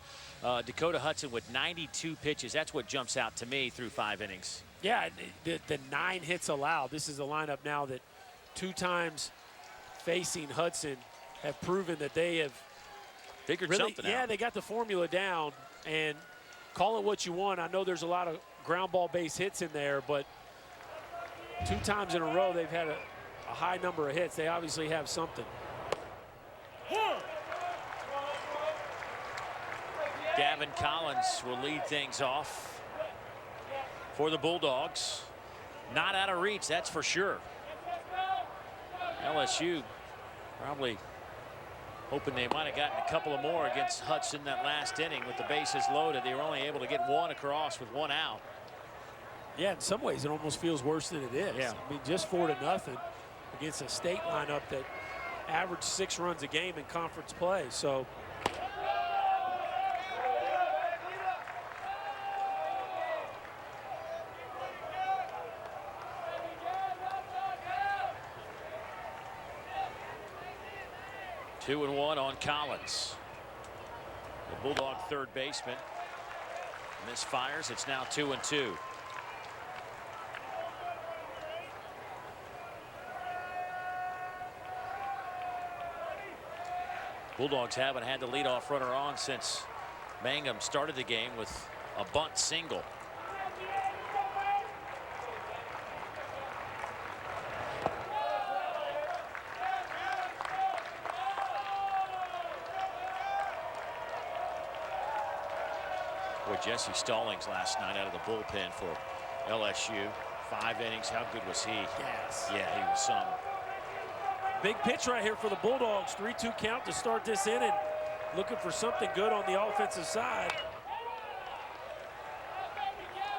Dakota Hudson with 92 pitches. That's what jumps out to me through 5 innings. Yeah, the 9 hits allowed. This is a lineup now that 2 times facing Hudson have proven that they have figured really, something out. Yeah, they got the formula down, and call it what you want. I know there's a lot of ground ball base hits in there, but 2 times in a row they've had a high number of hits. They obviously have something. Gavin Collins will lead things off for the Bulldogs. Not out of reach, that's for sure. LSU probably hoping they might have gotten a couple of more against Hudson that last inning with the bases loaded. They were only able to get 1 across with 1 out. Yeah, in some ways it almost feels worse than it is. Yeah. I mean, just 4-0 against a state lineup that averaged 6 runs a game in conference play. So Two and 1 on Collins. The Bulldog third baseman misfires. It's now 2-2. Bulldogs haven't had the leadoff runner on since Mangum started the game with a bunt single. Boy, Jesse Stallings last night out of the bullpen for LSU. 5 innings. How good was he? Yes. Yeah, he was some. Big pitch right here for the Bulldogs. 3-2 count to start this inning. Looking for something good on the offensive side.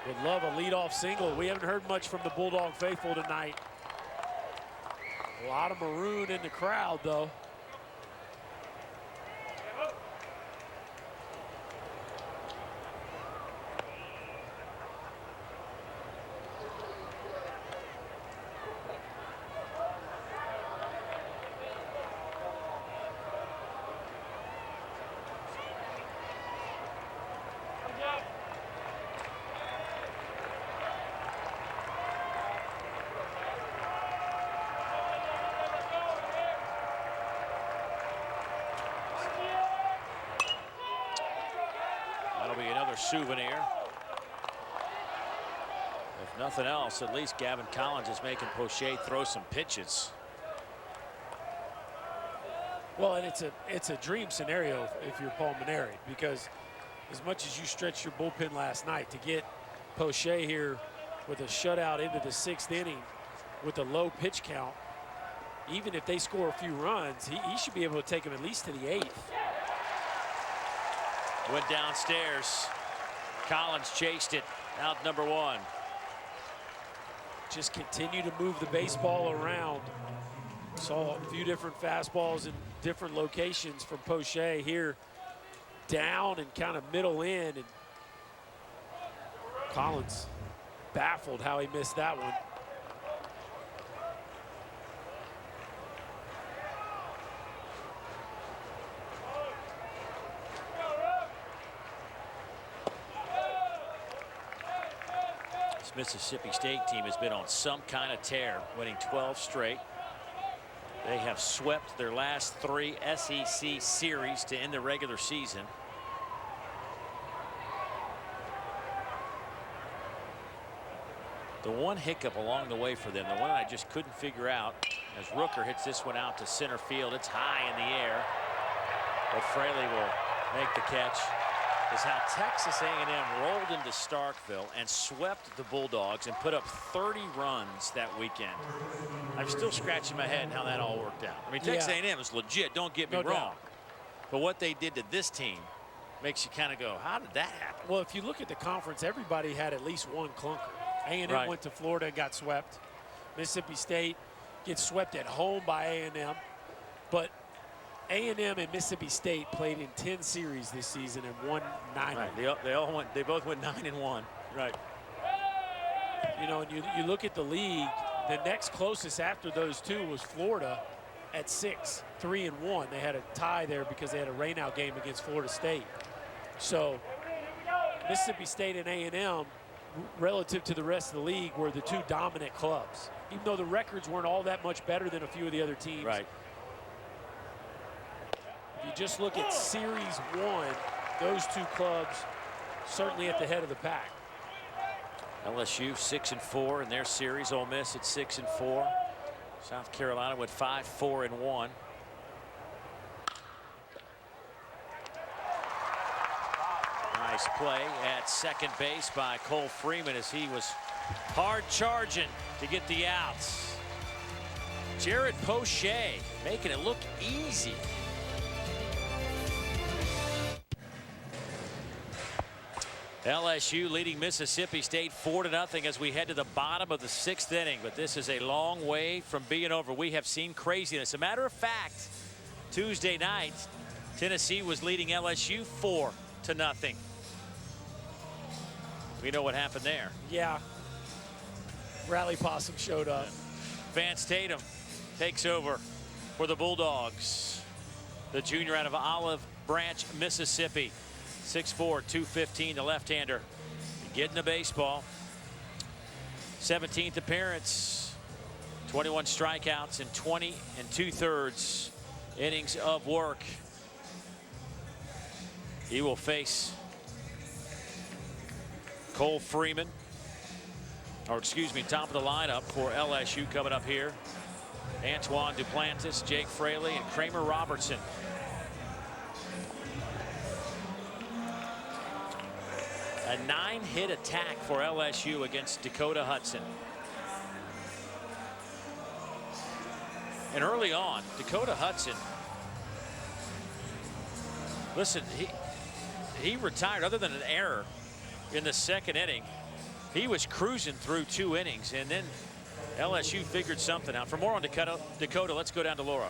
Would love a leadoff single. We haven't heard much from the Bulldog faithful tonight. A lot of maroon in the crowd, though. Souvenir. If nothing else, at least Gavin Collins is making Poche throw some pitches. Well, and it's a dream scenario if you're Paul Mainieri, because as much as you stretched your bullpen last night, to get Poche here with a shutout into the 6th inning with a low pitch count, even if they score a few runs, he should be able to take him at least to the 8th. Went downstairs. Collins chased it out number 1. Just continue to move the baseball around. Saw a few different fastballs in different locations from Poche here, down and kind of middle in, and Collins baffled how he missed that one. Mississippi State team has been on some kind of tear, winning 12 straight. They have swept their last 3 SEC series to end the regular season. The one hiccup along the way for them, the one I just couldn't figure out, as Rooker hits this one out to center field. It's high in the air, but Fraley will make the catch. Is how Texas A&M rolled into Starkville and swept the Bulldogs and put up 30 runs that weekend. I'm still scratching my head how that all worked out. I mean, Texas A&M is legit, don't get me wrong. But what they did to this team makes you kind of go, how did that happen? Well, if you look at the conference, everybody had at least one clunker. A&M went to Florida and got swept. Mississippi State gets swept at home by A&M. But A&M and Mississippi State played in 10 series this season and won 9. Right. They both went 9-1. Right. You know, and you look at the league, the next closest after those two was Florida at 6, 3-1. They had a tie there because they had a rainout game against Florida State. So Mississippi State and A&M, relative to the rest of the league, were the 2 dominant clubs, even though the records weren't all that much better than a few of the other teams. Right. If you just look at Series 1, those 2 clubs certainly at the head of the pack. LSU 6-4 in their series. Ole Miss at 6-4. South Carolina went 5-4-1. Nice play at second base by Cole Freeman as he was hard charging to get the outs. Jared Poche making it look easy. LSU leading Mississippi State 4-0 as we head to the bottom of the 6th inning. But this is a long way from being over. We have seen craziness. As a matter of fact, Tuesday night, Tennessee was leading LSU 4-0. We know what happened there. Yeah. Rally Possum showed up. Vance Tatum takes over for the Bulldogs. The junior out of Olive Branch, Mississippi. 6'4", 215, the left-hander. Getting the baseball. 17th appearance. 21 strikeouts and 20 2/3 innings of work. He will face Cole Freeman, or excuse me, top of the lineup for LSU coming up here. Antoine Duplantis, Jake Fraley, and Kramer Robertson. A 9-hit attack for LSU against Dakota Hudson. And early on, Dakota Hudson, listen, he retired other than an error in the second inning. He was cruising through 2 innings, and then LSU figured something out. For more on Dakota, let's go down to Laura.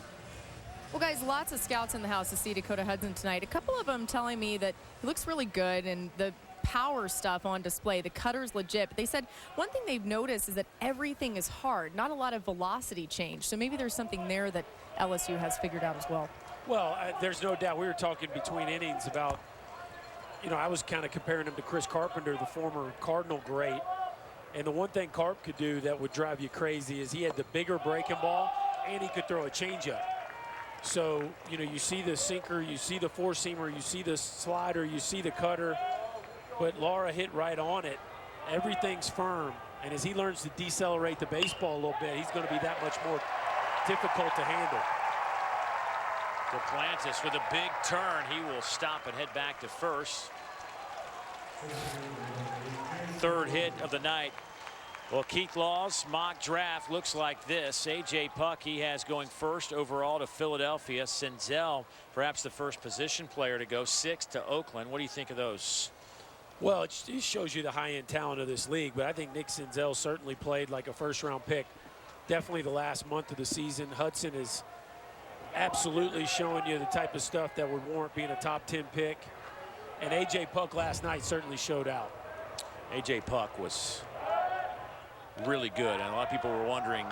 Well, guys, lots of scouts in the house to see Dakota Hudson tonight. A couple of them telling me that he looks really good and the power stuff on display. The cutter's legit. But they said one thing they've noticed is that everything is hard, not a lot of velocity change. So maybe there's something there that LSU has figured out as well. Well, there's no doubt. We were talking between innings about, you know, I was kind of comparing him to Chris Carpenter, the former Cardinal great. And the one thing Carp could do that would drive you crazy is he had the bigger breaking ball and he could throw a changeup. So, you know, you see the sinker, you see the four-seamer, you see the slider, you see the cutter. But Laura hit right on it. Everything's firm. And as he learns to decelerate the baseball a little bit, he's going to be that much more difficult to handle. Duplantis with a big turn. He will stop and head back to first. Third hit of the night. Well, Keith Law's mock draft looks like this. A.J. Puck, he has going first overall to Philadelphia. Senzel, perhaps the first position player to go, 6 to Oakland. What do you think of those? Well, it shows you the high-end talent of this league, but I think Nick Senzel certainly played like a first-round pick. Definitely the last month of the season. Hudson is absolutely showing you the type of stuff that would warrant being a top 10 pick. And A.J. Puck last night certainly showed out. A.J. Puck was really good, and a lot of people were wondering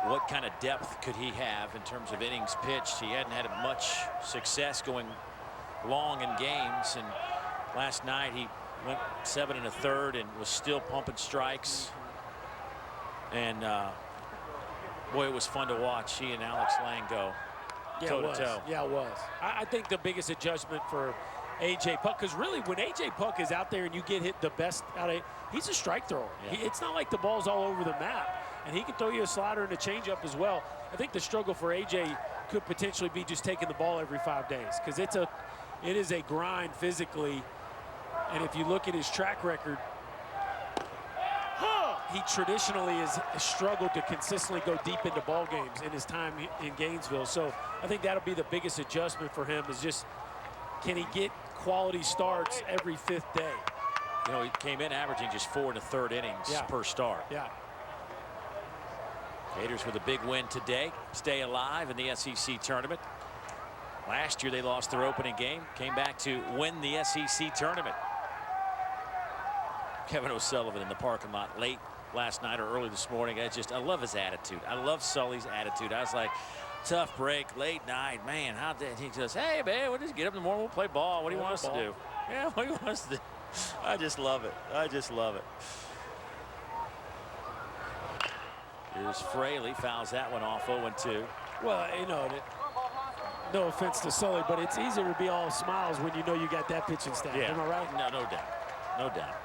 what kind of depth could he have in terms of innings pitched. He hadn't had much success going long in games, and last night he went 7 1/3 and was still pumping strikes. And boy, it was fun to watch. He and Alex Lang go toe-to-toe. Yeah, it was. I think the biggest adjustment for A.J. Puck, because really when A.J. Puck is out there and you get hit the best out of it, he's a strike thrower. Yeah. It's not like the ball's all over the map. And he can throw you a slider and a changeup as well. I think the struggle for A.J. could potentially be just taking the ball every 5 days, because it is a grind physically. And if you look at his track record, he traditionally has struggled to consistently go deep into ball games in his time in Gainesville. So I think that'll be the biggest adjustment for him, is just, can he get quality starts every 5th day? You know, he came in averaging just 4 1/3 innings per start. Yeah. Gators with a big win today, stay alive in the SEC tournament. Last year they lost their opening game, came back to win the SEC tournament. Kevin O'Sullivan in the parking lot late last night or early this morning. I love his attitude. I love Sully's attitude. I was like, tough break, late night, man. How did he just, hey man, we'll just get up in the morning, we'll play ball. What do you want us to do? Yeah, what do you want us to do? I just love it. I just love it. Here's Fraley, fouls that one off, 0-2. Well, you know, no offense to Sully, but it's easier to be all smiles when you know you got that pitching staff. Yeah. Am I right? No doubt. No doubt.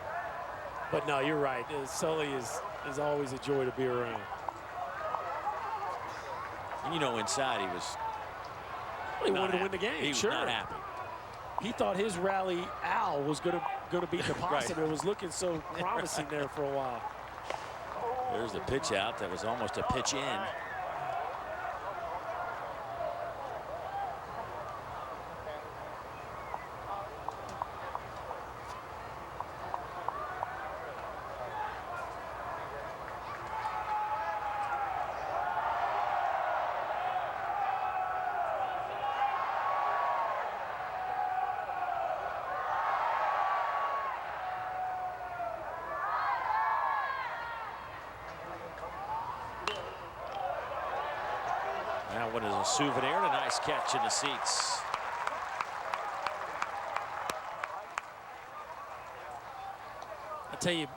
But no, you're right. Sully is always a joy to be around. And you know, inside he was. Well, he wanted to win the game. He was sure. not happy. He thought his rally Al was going to beat the possum. It was looking so promising there for a while. There's the pitch out that was almost a pitch in. That one is a souvenir and a nice catch in the seats. I tell you,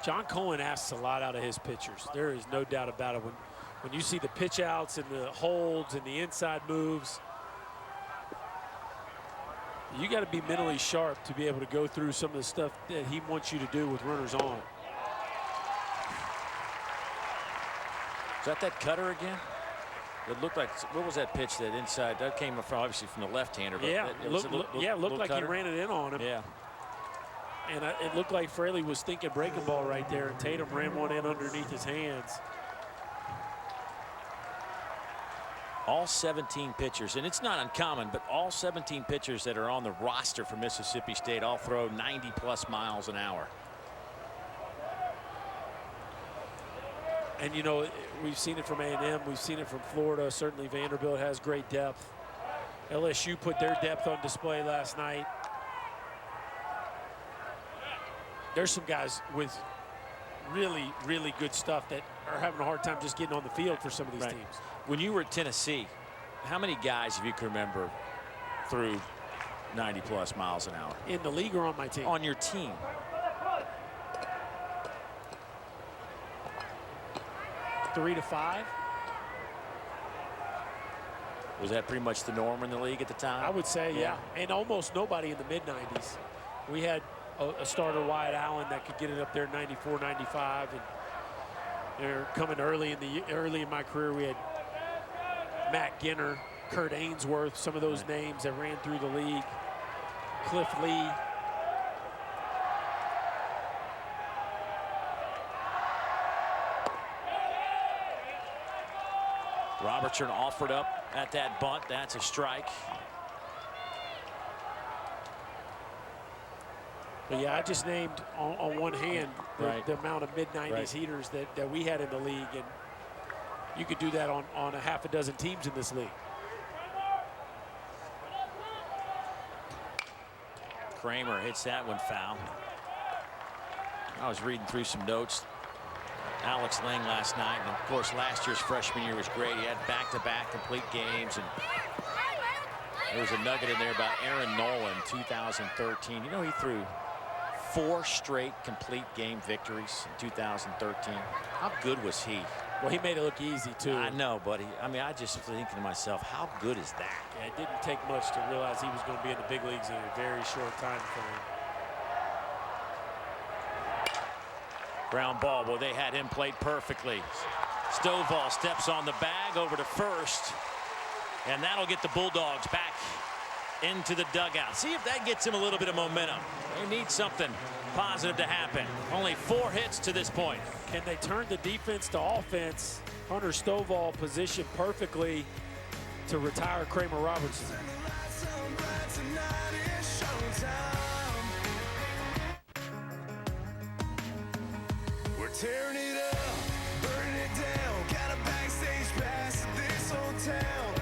John Cohen asks a lot out of his pitchers. There is no doubt about it. When you see the pitch outs and the holds and the inside moves, You got to be mentally sharp to be able to go through some of the stuff that he wants you to do with runners on. Is that cutter again? It looked like, what was that pitch that inside? That came from, obviously from the left-hander. Yeah, it looked like cutter. he ran it in on him. Yeah. And it looked like Fraley was thinking breaking ball right there, and Tatum ran one in underneath his hands. All 17 pitchers, and it's not uncommon, but all 17 pitchers that are on the roster for Mississippi State all throw 90+ miles an hour. And, you know, we've seen it from A&M. We've seen it from Florida. Certainly Vanderbilt has great depth. LSU put their depth on display last night. There's some guys with really, really good stuff that are having a hard time just getting on the field for some of these teams. When you were at Tennessee, how many guys, if you can remember, threw 90+ miles an hour? In the league or on my team? On your team. Three to five. Was that pretty much the norm in the league at the time? I would say, yeah. And almost nobody in the mid-90s. We had a starter, Wyatt Allen, that could get it up there 94, 95. And they're coming early in my career. We had Matt Ginner, Kurt Ainsworth, some of those names that ran through the league. Cliff Lee. Robertson offered up at that bunt. That's a strike. But yeah, I just named on one hand the amount of mid-90s heaters that we had in the league, and you could do that on a half a dozen teams in this league. Kramer hits that one foul. I was reading through some notes. Alex Lang last night, and of course last year's freshman year was great. He had back-to-back complete games, and there's a nugget in there about Aaron Nolan, 2013. You know, he threw 4 straight complete game victories in 2013. How good was he? Well, he made it look easy too. I know, but I mean, I just was thinking to myself, how good is that? Yeah, it didn't take much to realize he was going to be in the big leagues in a very short time frame. Ground ball. Well, they had him played perfectly. Stovall steps on the bag over to first, and that'll get the Bulldogs back into the dugout. See if that gets him a little bit of momentum. They need something positive to happen. Only 4 hits to this point. Can they turn the defense to offense? Hunter Stovall positioned perfectly to retire Kramer Robertson. Tearing it up, burning it down. Got a backstage pass at this old town.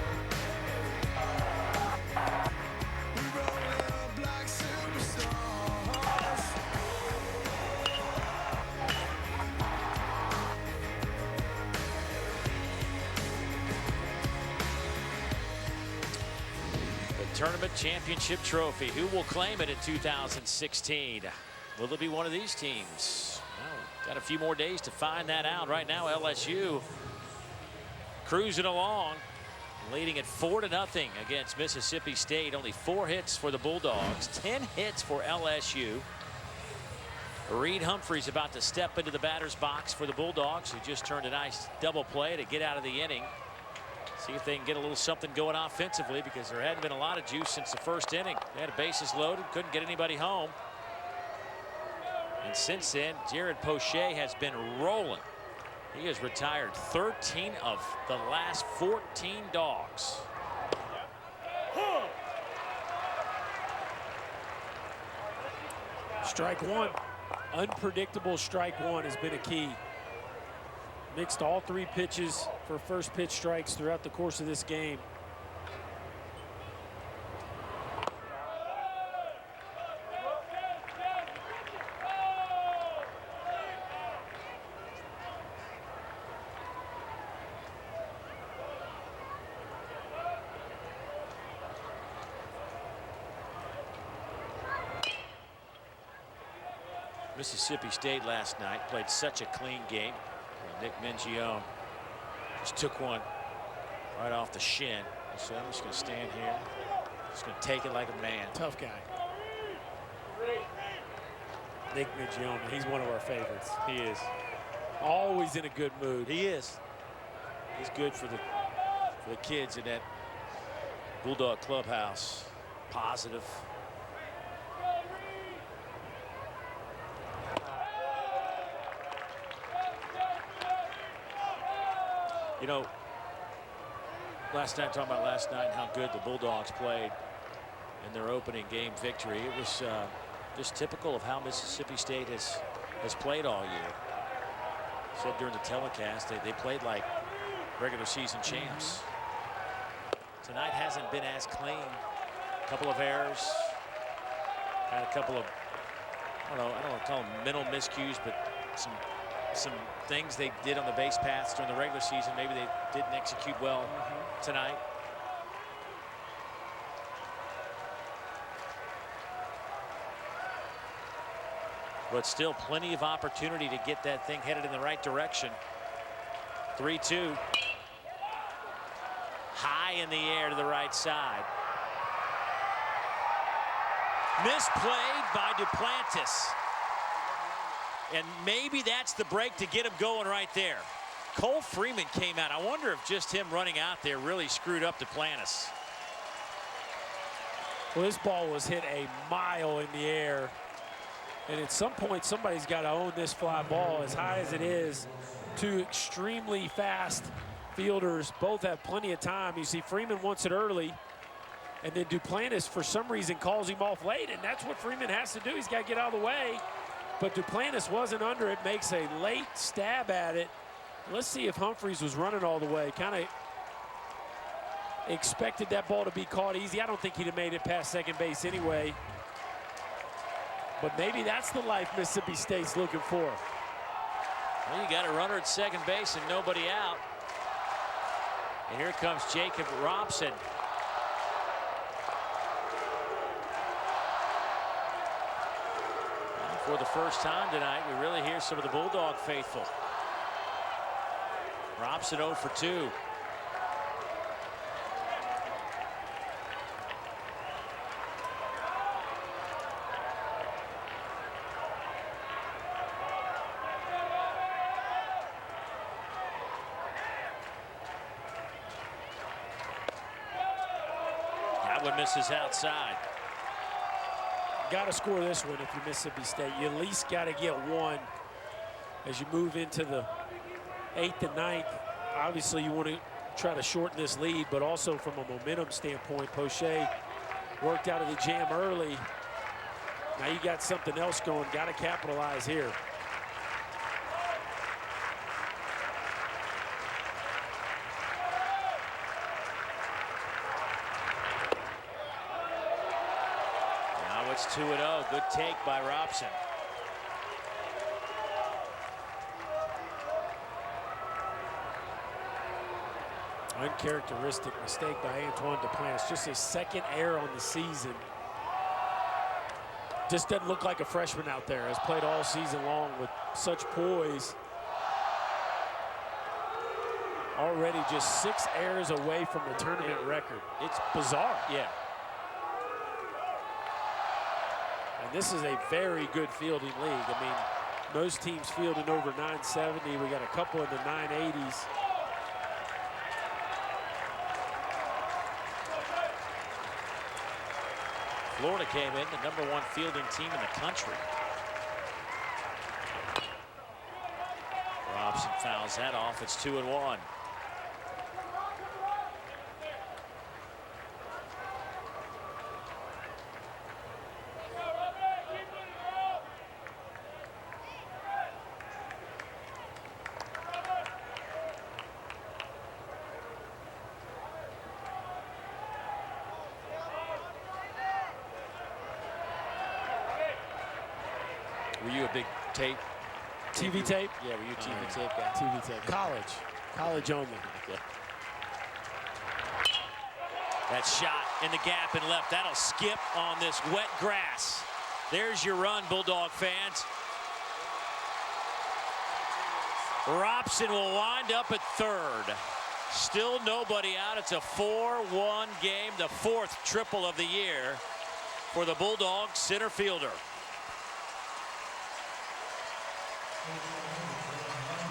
We roll up like superstars. The tournament championship trophy. Who will claim it in 2016? Will it be one of these teams? Got a few more days to find that out. Right now, LSU cruising along, leading at 4-0 against Mississippi State. Only 4 hits for the Bulldogs, 10 hits for LSU. Reed Humphreys about to step into the batter's box for the Bulldogs, who just turned a nice double play to get out of the inning. See if they can get a little something going offensively, because there hadn't been a lot of juice since the first inning. They had bases loaded, couldn't get anybody home. And since then, Jared Poche has been rolling. He has retired 13 of the last 14 dogs. Strike one. Unpredictable strike one has been a key. Mixed all 3 pitches for first pitch strikes throughout the course of this game. Mississippi State last night played such a clean game. Nick Mingione just took one right off the shin. So I'm just going to stand here. Just going to take it like a man. Tough guy. Nick Migiona, he's one of our favorites. He is. Always in a good mood. He is. He's good for the kids in that Bulldog clubhouse. Positive. You know, talking about last night and how good the Bulldogs played in their opening game victory. It was just typical of how Mississippi State has played all year. Said during the telecast, they played like regular season champs. Tonight hasn't been as clean. A couple of errors. Had a couple of, I don't want to call them mental miscues, but some things they did on the base paths during the regular season. Maybe they didn't execute well tonight. But still plenty of opportunity to get that thing headed in the right direction. 3-2. High in the air to the right side. Misplayed by Duplantis. And maybe that's the break to get him going right there. Cole Freeman came out. I wonder if just him running out there really screwed up Duplantis. Well, this ball was hit a mile in the air. And at some point, somebody's got to own this fly ball. As high as it is, two extremely fast fielders both have plenty of time. You see Freeman wants it early, and then Duplantis, for some reason, calls him off late, and that's what Freeman has to do. He's got to get out of the way. But Duplantis wasn't under it, makes a late stab at it. Let's see if Humphreys was running all the way. Kind of expected that ball to be caught easy. I don't think he'd have made it past second base anyway. But maybe that's the life Mississippi State's looking for. Well, you got a runner at second base and nobody out. And here comes Jacob Robson. And for the first time tonight, we really hear some of the Bulldog faithful. Robson 0 for 2. Misses outside. Got to score this one if you're Mississippi State. You at least got to get one as you move into the 8th and 9th. Obviously, you want to try to shorten this lead, but also from a momentum standpoint, Poche worked out of the jam early. Now you got something else going. Got to capitalize here. It's 2-0. Good take by Robson. Uncharacteristic mistake by Antoine Duplantis. Just his second error on the season. Just doesn't look like a freshman out there. Has played all season long with such poise. Already just 6 errors away from the tournament record. It's bizarre. Yeah. And this is a very good fielding league. I mean, most teams fielding over 970. We got a couple in the 980s. Florida came in, the #1 fielding team in the country. Robson fouls that off. It's 2-1. Were you a big tape? TV tape? Yeah, were you a TV tape guy? TV tape. College only. Yeah. That shot in the gap and left. That'll skip on this wet grass. There's your run, Bulldog fans. Robson will wind up at third. Still nobody out. It's a 4-1 game, the 4th triple of the year for the Bulldogs center fielder.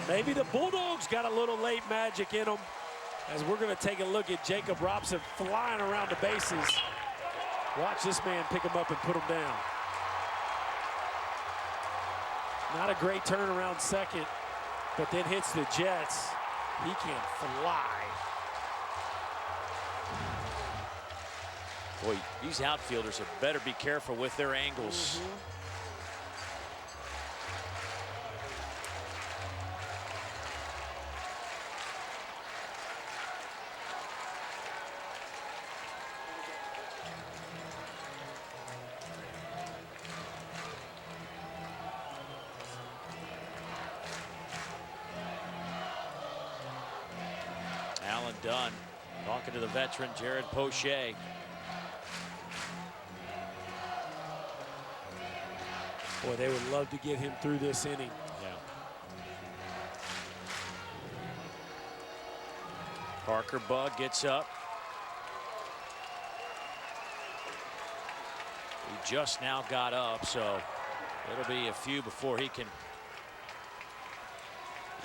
Maybe the Bulldogs got a little late magic in them, as we're going to take a look at Jacob Robson flying around the bases. Watch this man pick him up and put him down. Not a great turnaround second, but then hits the Jets. He can fly. Boy, these outfielders had better be careful with their angles. Alan Dunn talking to the veteran Jared Poche. Boy, they would love to get him through this inning. Yeah. Parker Bug gets up. He just now got up, so it'll be a few before he can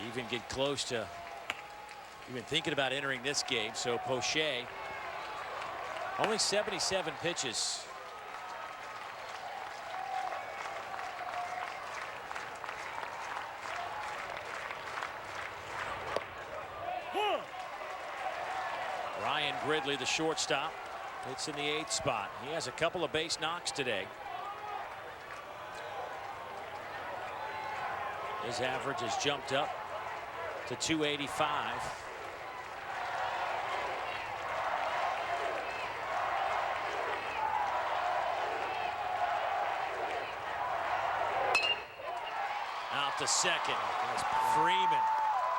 even get close to even thinking about entering this game. So Poche, only 77 pitches. Ryan Gridley, the shortstop, hits in the 8th spot. He has a couple of base knocks today. His average has jumped up to 285. Out to second. Freeman,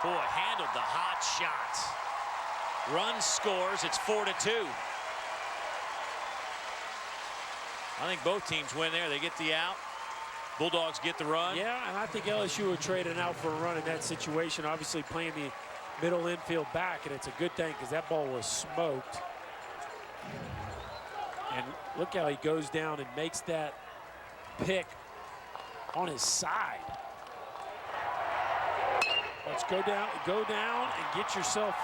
boy, handled the hot shots. Run scores. It's 4-2. I think both teams win there. They get the out. Bulldogs get the run. Yeah, and I think LSU would trade an out for a run in that situation. Obviously playing the middle infield back, and it's a good thing because that ball was smoked. And look how he goes down and makes that pick on his side. Let's go down and get yourself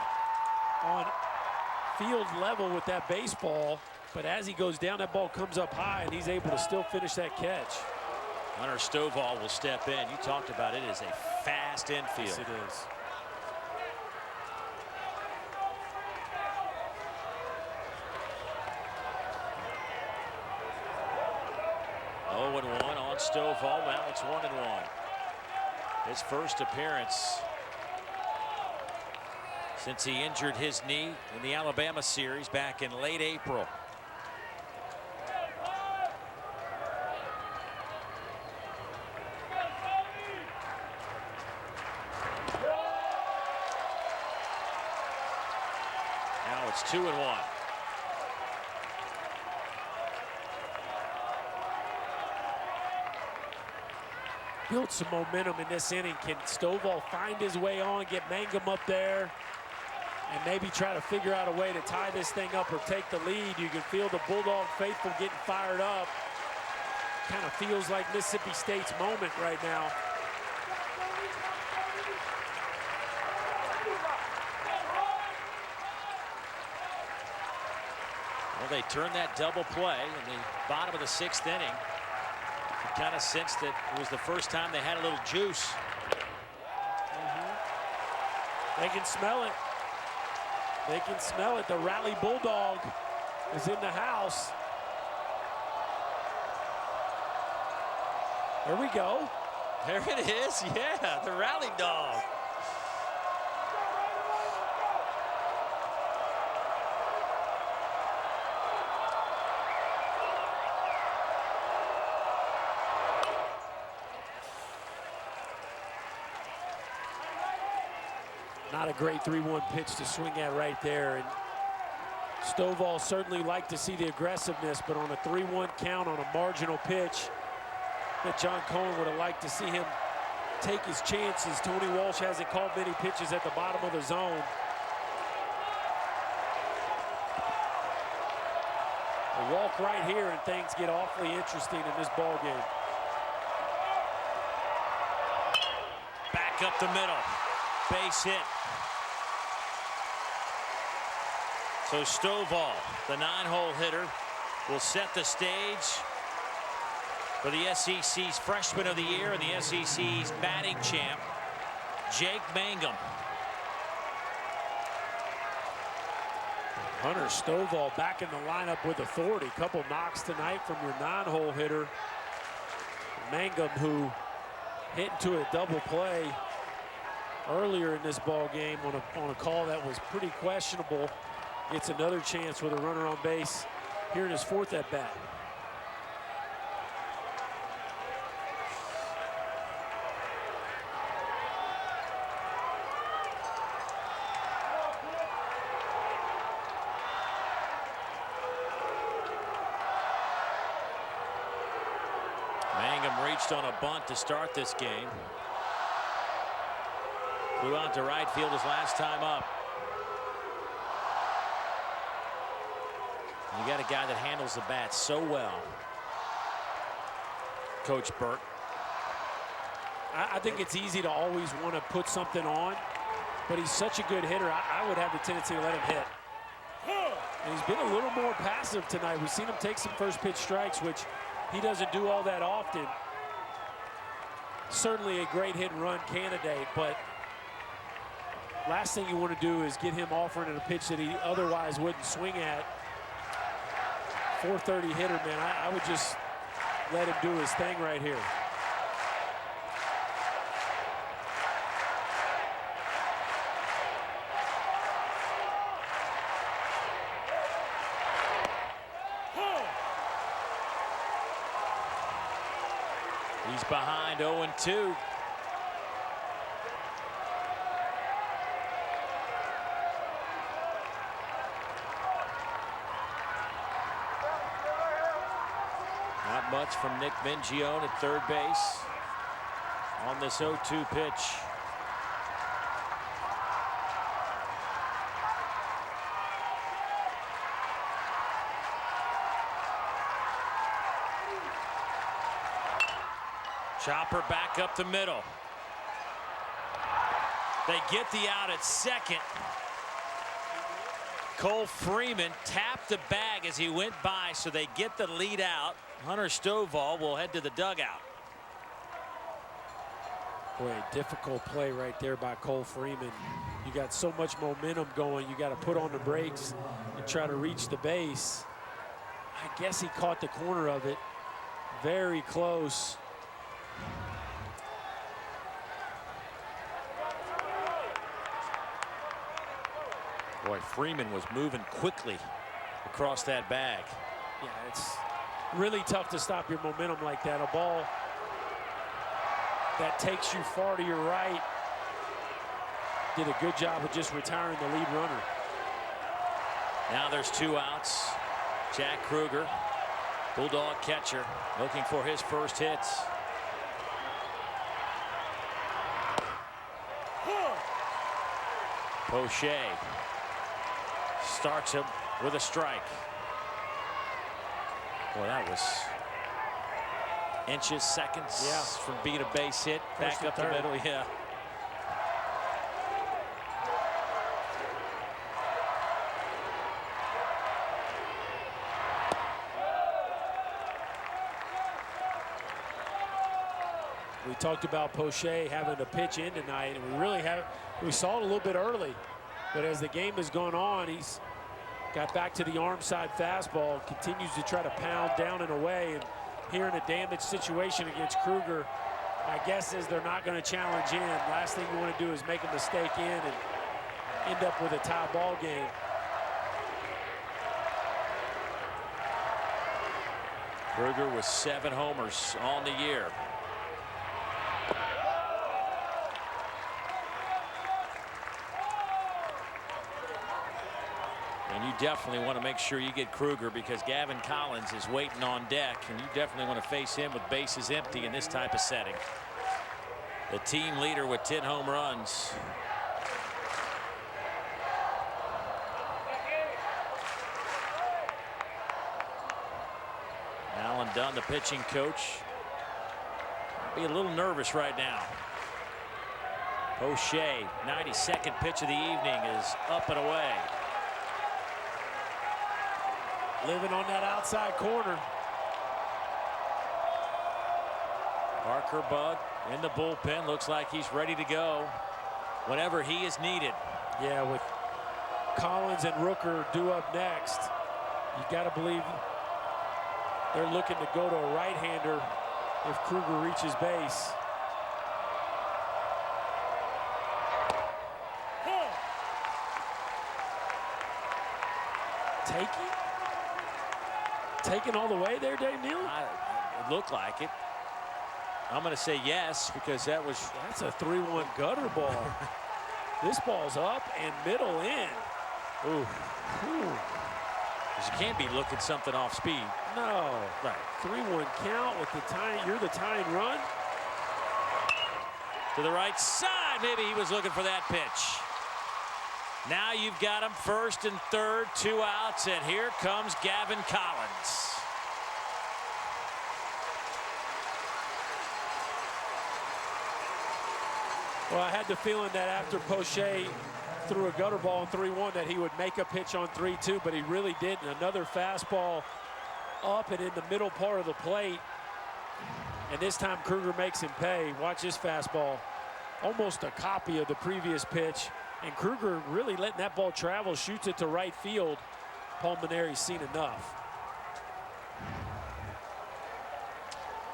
on field level with that baseball. But as he goes down, that ball comes up high, and he's able to still finish that catch. Hunter Stovall will step in. You talked about it as a fast infield. Yes, it is. Oh, 0-1 on Stovall. Now it's 1-1. His first appearance since he injured his knee in the Alabama series back in late April. Now it's 2-1. Built some momentum in this inning. Can Stovall find his way on, get Mangum up there, and maybe try to figure out a way to tie this thing up or take the lead? You can feel the Bulldog faithful getting fired up. Kind of feels like Mississippi State's moment right now. Well, they turned that double play in the bottom of the 6th inning. You kind of sensed that it was the first time they had a little juice. They can smell it. They can smell it. The Rally Bulldog is in the house. There we go. There it is. Yeah, the Rally Dog. Not a great 3-1 pitch to swing at right there. And Stovall certainly liked to see the aggressiveness, but on a 3-1 count on a marginal pitch, that John Cohen would have liked to see him take his chances. Tony Walsh hasn't called many pitches at the bottom of the zone. walk right here and things get awfully interesting in this ball game. Back up the middle. Base hit. So Stovall, the 9-hole hitter, will set the stage for the SEC's Freshman of the Year and the SEC's batting champ, Jake Mangum. Hunter Stovall back in the lineup with authority. Couple knocks tonight from your 9-hole hitter. Mangum, who hit into a double play earlier in this ball game on a call that was pretty questionable, gets another chance with a runner on base here in his 4th at bat. Mangum reached on a bunt to start this game. Flew out to right field his last time up. You got a guy that handles the bat so well, Coach Burt. I think it's easy to always want to put something on, but he's such a good hitter. I would have the tendency to let him hit. And he's been a little more passive tonight. We've seen him take some first pitch strikes, which he doesn't do all that often. Certainly a great hit and run candidate, but last thing you want to do is get him offering at a pitch that he otherwise wouldn't swing at. 430 hitter, man. I would just let him do his thing right here. He's behind 0-2. Not much from Nick Mingione at third base on this 0-2 pitch. Chopper back up the middle. They get the out at second. Cole Freeman tapped the bag as he went by, so they get the lead out. Hunter Stovall will head to the dugout. Boy, a difficult play right there by Cole Freeman. You got so much momentum going. You got to put on the brakes and try to reach the base. I guess he caught the corner of it. Very close. Boy, Freeman was moving quickly across that bag. Yeah, it's really tough to stop your momentum like that. A ball that takes you far to your right. Did a good job of just retiring the lead runner. Now there's 2 outs. Jack Kruger, Bulldog catcher, looking for his first hits. Poche starts him with a strike. Boy, that was inches, seconds from being a base hit. Back up the middle, yeah. We talked about Poche having to pitch in tonight, and we saw it a little bit early, but as the game has gone on, he's got back to the arm side fastball, continues to try to pound down and away, and here in a damaged situation against Kruger, my guess is they're not going to challenge in. Last thing you want to do is make a mistake in and end up with a tie ball game. Kruger with 7 homers on the year. And you definitely want to make sure you get Kruger, because Gavin Collins is waiting on deck, and you definitely want to face him with bases empty in this type of setting. The team leader with 10 home runs. Dunn, the pitching coach, be a little nervous right now. O'Shea, 92nd pitch of the evening, is up and away. Living on that outside corner. Parker Bug in the bullpen. Looks like he's ready to go whenever he is needed. Yeah, with Collins and Rooker due up next, you got to believe they're looking to go to a right-hander if Kruger reaches base. Taking all the way there, Dave Neal? It looked like it. I'm going to say yes, because that's a 3-1 gutter ball. This ball's up and middle in. Ooh. You can't be looking something off speed. No. Right. 3-1 count with the tying. You're the tying run. To the right side. Maybe he was looking for that pitch. Now you've got him first and third, 2 outs, and here comes Gavin Collins. Well, I had the feeling that after Poche threw a gutter ball on 3-1 that he would make a pitch on 3-2, but he really didn't. Another fastball up and in the middle part of the plate. And this time Kruger makes him pay. Watch this fastball. Almost a copy of the previous pitch. And Kruger really letting that ball travel, shoots it to right field. Pulmonari's seen enough.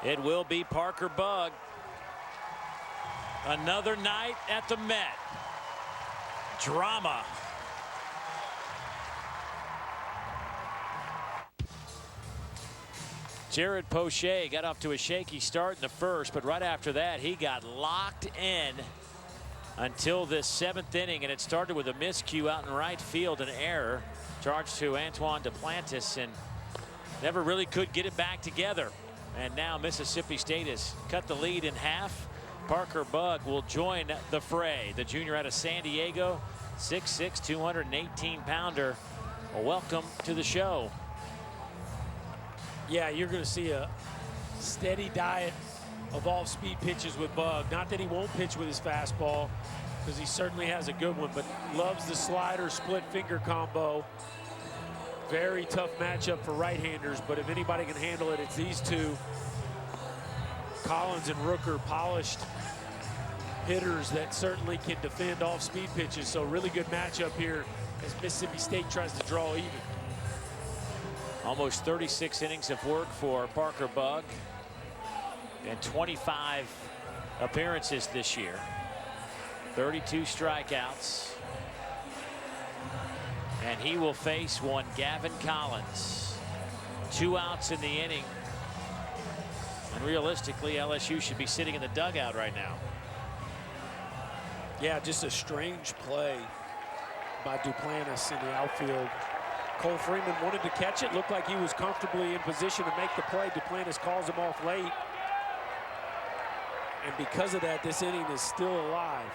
It will be Parker Bug. Another night at the Met. Drama. Jared Poche got off to a shaky start in the first, but right after that he got locked in until this 7th inning, and it started with a miscue out in right field, an error charged to Antoine Duplantis, and never really could get it back together. And now Mississippi State has cut the lead in half. Parker Bug will join the fray. The junior out of San Diego, 6'6", 218-pounder. Well, welcome to the show. Yeah, you're going to see a steady diet of off-speed pitches with Bug. Not that he won't pitch with his fastball, because he certainly has a good one, but loves the slider split finger combo. Very tough matchup for right-handers, but if anybody can handle it, it's these two. Collins and Rooker, polished hitters that certainly can defend off-speed pitches. So really good matchup here as Mississippi State tries to draw even. Almost 36 innings of work for Parker Bug and 25 appearances this year. 32 strikeouts. And he will face one Gavin Collins. 2 outs in the inning. And realistically, LSU should be sitting in the dugout right now. Yeah, just a strange play by Duplantis in the outfield. Cole Freeman wanted to catch it. Looked like he was comfortably in position to make the play. Duplantis calls him off late. And because of that, this inning is still alive.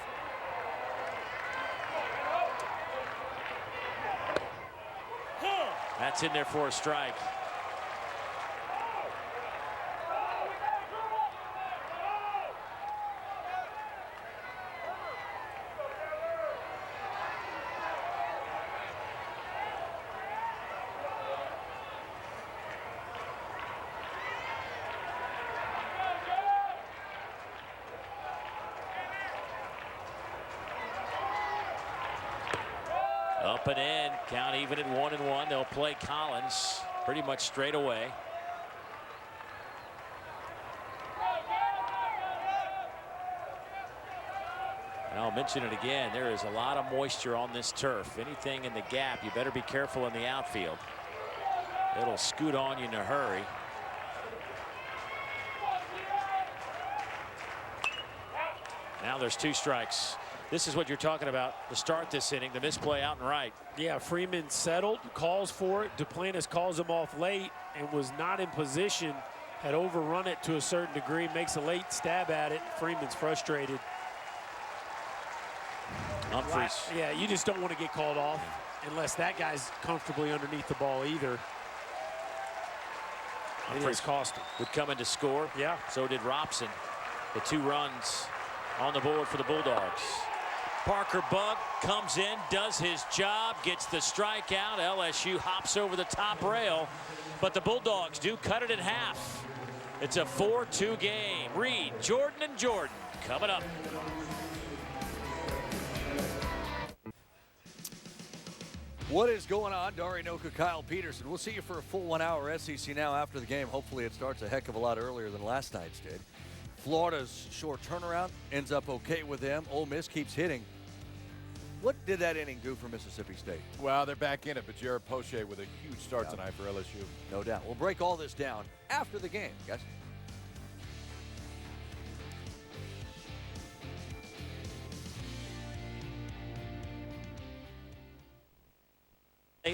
That's in there for a strike. Up and in, count even at 1-1. They'll play Collins pretty much straight away. And I'll mention it again, there is a lot of moisture on this turf. Anything in the gap, you better be careful in the outfield. It'll scoot on you in a hurry. Now there's 2 strikes. This is what you're talking about to start this inning, the misplay out and right. Yeah, Freeman settled, calls for it. Duplantis calls him off late and was not in position, had overrun it to a certain degree, makes a late stab at it. Freeman's frustrated. Humphries. Yeah, you just don't want to get called off unless that guy's comfortably underneath the ball either. It cost him. Would come in to score. Yeah. So did Robson. The 2 runs on the board for the Bulldogs. Parker Bug comes in, does his job, gets the strikeout. LSU hops over the top rail, but the Bulldogs do cut it in half. It's a 4-2 game. Reed, Jordan, and Jordan coming up. What is going on? Dari Noka, Kyle Peterson. We'll see you for a full 1 hour SEC Now after the game. Hopefully it starts a heck of a lot earlier than last night's did. Florida's short turnaround ends up okay with them. Ole Miss keeps hitting. What did that inning do for Mississippi State? Well, they're back in it, but Jared Poche with a huge start tonight for LSU. No doubt. We'll break all this down after the game, guys.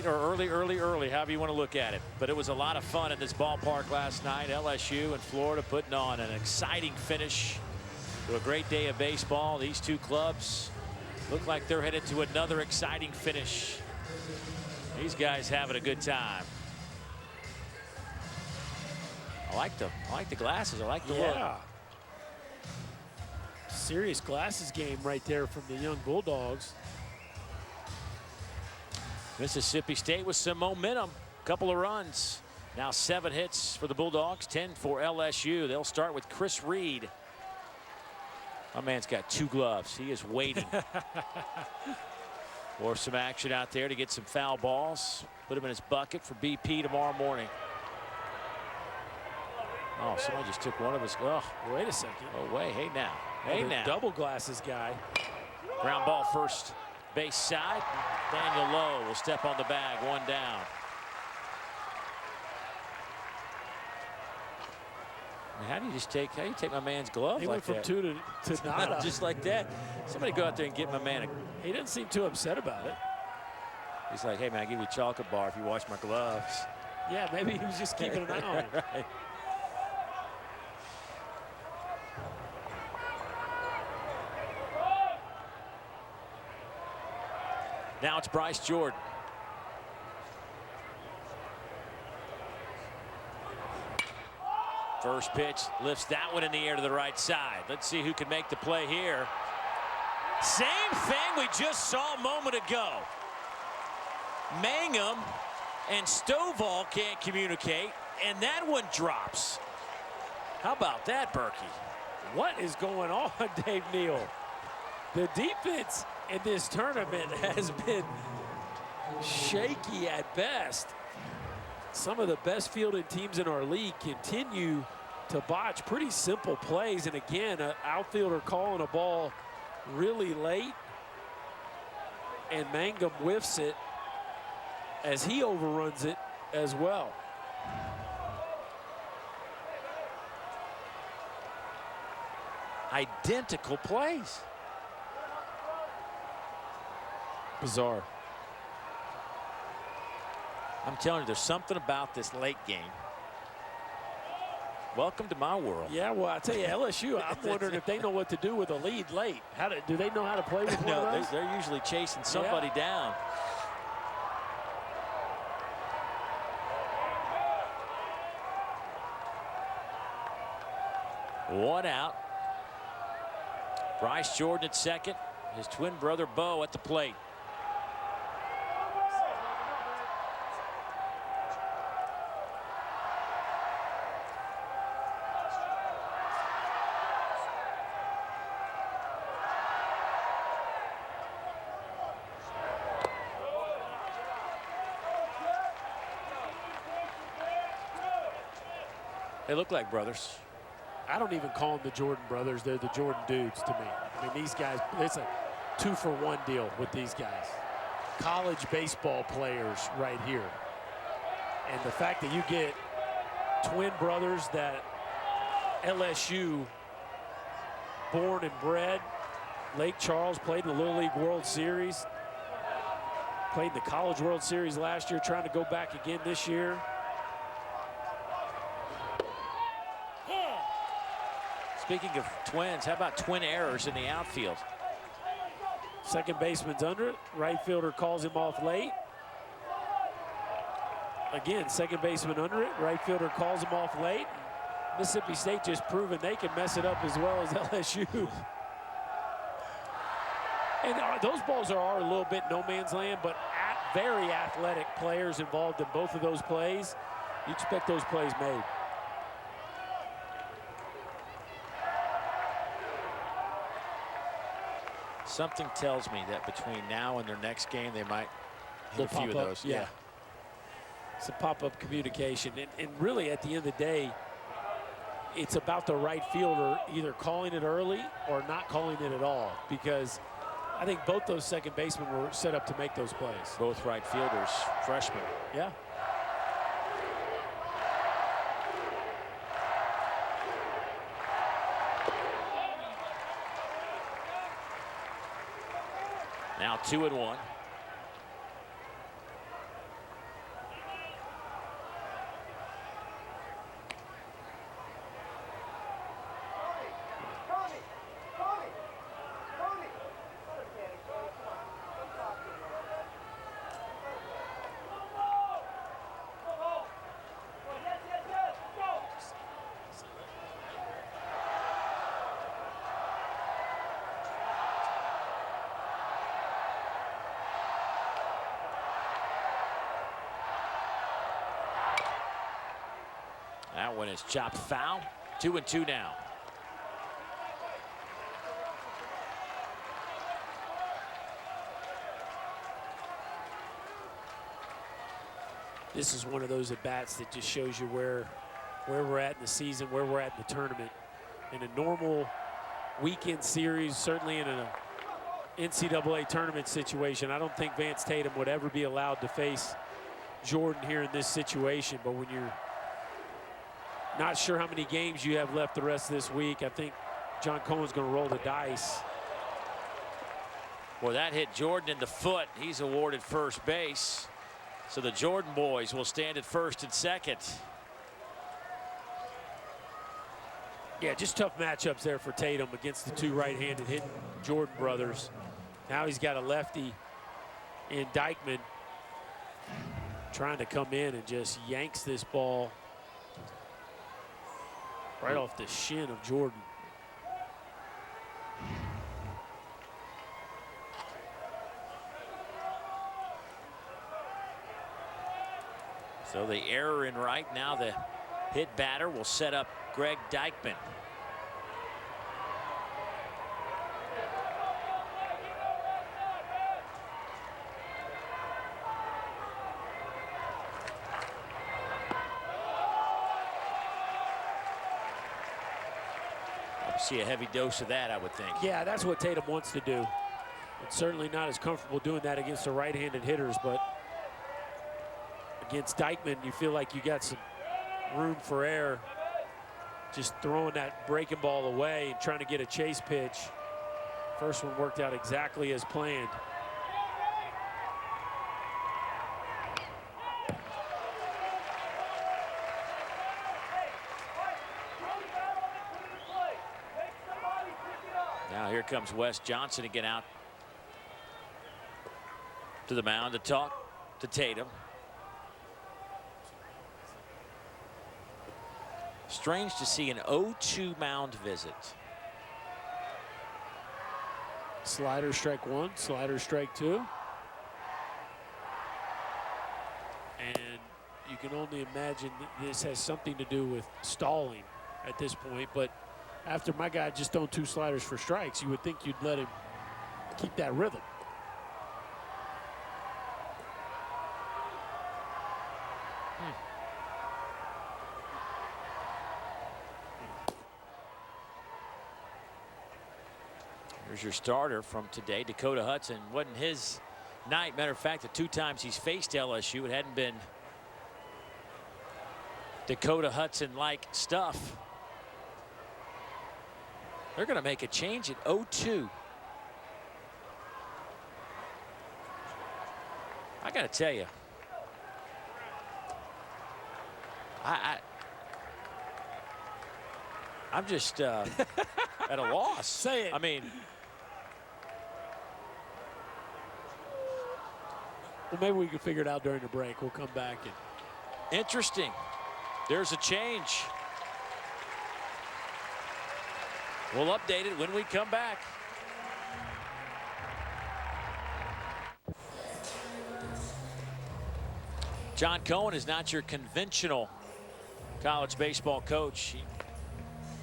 Or early, however you want to look at it. But it was a lot of fun in this ballpark last night. LSU and Florida putting on an exciting finish to a great day of baseball. These two clubs look like they're headed to another exciting finish. These guys having a good time. I like the glasses. I like the look. Serious glasses game right there from the young Bulldogs. Mississippi State with some momentum, couple of runs. Now 7 hits for the Bulldogs, 10 for LSU. They'll start with Chris Reed. My man's got 2 gloves. He is waiting for some action out there to get some foul balls. Put him in his bucket for BP tomorrow morning. Oh, somebody just took one of his. Oh, wait a second. Oh, wait. Hey, now. Hey, now. Double glasses guy. Ground ball first base side. Daniel Lowe will step on the bag, 1 down. How do you take my man's glove he like went from that? 2 to nada. Just like that. Somebody go out there and get my man. He didn't seem too upset about it. He's like, hey man, I'll give you a chocolate bar if you wash my gloves. Yeah, maybe he was just keeping an eye on it. Right. Now it's Bryce Jordan. First pitch lifts that one in the air to the right side. Let's see who can make the play here. Same thing we just saw a moment ago. Mangum and Stovall can't communicate, and that one drops. How about that, Berkey? What is going on, Dave Neal? The defense in this tournament has been shaky at best. Some of the best fielded teams in our league continue to botch pretty simple plays. And again, an outfielder calling a ball really late, and Mangum whiffs it as he overruns it as well. Identical plays. Bizarre. I'm telling you, there's something about this late game. Welcome to my world. Yeah, well, I tell you, LSU, I'm wondering if they know what to do with a lead late. Do they know how to play with one of those? They're usually chasing somebody down. One out. Bryce Jordan at second. His twin brother Bo at the plate. They look like brothers. I don't even call them the Jordan brothers. They're the Jordan dudes to me. I mean, these guys, it's a 2-for-1 deal with these guys. College baseball players right here. And the fact that you get twin brothers that LSU born and bred. Lake Charles played in the Little League World Series. Played in the College World Series last year, trying to go back again this year. Speaking of twins, how about twin errors in the outfield? Second baseman's under it. Right fielder calls him off late. again, second baseman under it. Right fielder calls him off late. Mississippi State just proven they can mess it up as well as LSU. And those balls are a little bit no man's land, but very athletic players involved in both of those plays. You expect those plays made. Something tells me that between now and their next game, they might hit a few of those. Yeah. It's a pop-up communication. And really, at the end of the day, it's about the right fielder either calling it early or not calling it at all, because I think both those second basemen were set up to make those plays. Both right fielders, freshmen. Yeah. Now 2-1. That one is chopped foul. 2-2 now. This is one of those at-bats that just shows you where we're at in the season, where we're at in the tournament. In a normal weekend series, certainly in an NCAA tournament situation, I don't think Vance Tatum would ever be allowed to face Jordan here in this situation. But when you're not sure how many games you have left the rest of this week, I think John Cohen's going to roll the dice. Well, that hit Jordan in the foot. He's awarded first base. So the Jordan boys will stand at first and second. Yeah, just tough matchups there for Tatum against the two right-handed hitting Jordan brothers. Now he's got a lefty in Dykeman trying to come in and just yanks this ball right off the shin of Jordan. So the error in right. Now the hit batter will set up Greg Dykeman. See a heavy dose of that, I would think. Yeah, that's what Tatum wants to do. It's certainly not as comfortable doing that against the right-handed hitters, but against Dykeman, you feel like you got some room for error. Just throwing that breaking ball away and trying to get a chase pitch. First one worked out exactly as planned. Now here comes Wes Johnson to get out to the mound to talk to Tatum. Strange to see an 0-2 mound visit. Slider strike one, slider strike two. And you can only imagine that this has something to do with stalling at this point, but after my guy just throwing two sliders for strikes, you would think you'd let him keep that rhythm. Here's your starter from today, Dakota Hudson. Wasn't his night. Matter of fact, the two times he's faced LSU, it hadn't been Dakota Hudson-like stuff. They're going to make a change at 0-2. I got to tell you, I'm just at a loss. Say it. I mean, well, maybe we can figure it out during the break. We'll come back and Interesting. There's a change. We'll update it when we come back. John Cohen is not your conventional college baseball coach. He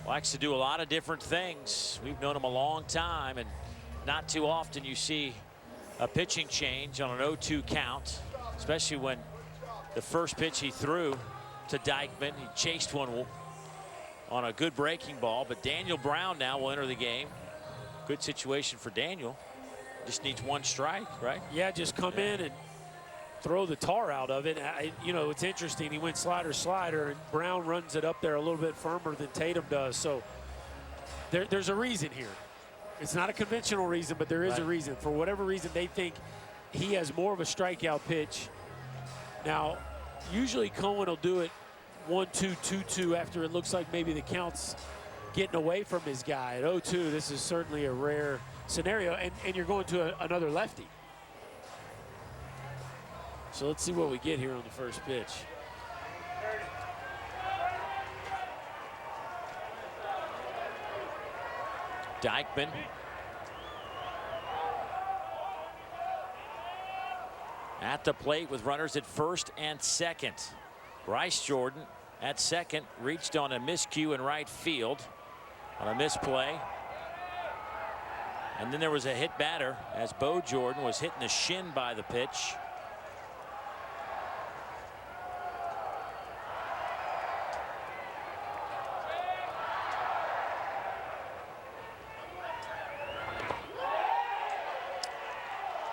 likes to do a lot of different things. We've known him a long time, and not too often you see a pitching change on an 0-2 count, especially when the first pitch he threw to Dykman, he chased one on a good breaking ball, but Daniel Brown now will enter the game. Good situation for Daniel. Just needs one strike, right? Yeah, just come in and throw the tar out of it. You know, it's interesting. He went slider, and Brown runs it up there a little bit firmer than Tatum does. So there's a reason here. It's not a conventional reason, but there is a reason. For whatever reason, they think he has more of a strikeout pitch. Now, usually Cohen will do it 1-2, 2-2 after it looks like maybe the count's getting away from his guy. At 0-2, this is certainly a rare scenario, and you're going to another lefty. So let's see what we get here on the first pitch. Dykman. At the plate with runners at first and second. Bryce Jordan at second reached on a miscue in right field on a misplay. And then there was a hit batter as Bo Jordan was hit in the shin by the pitch.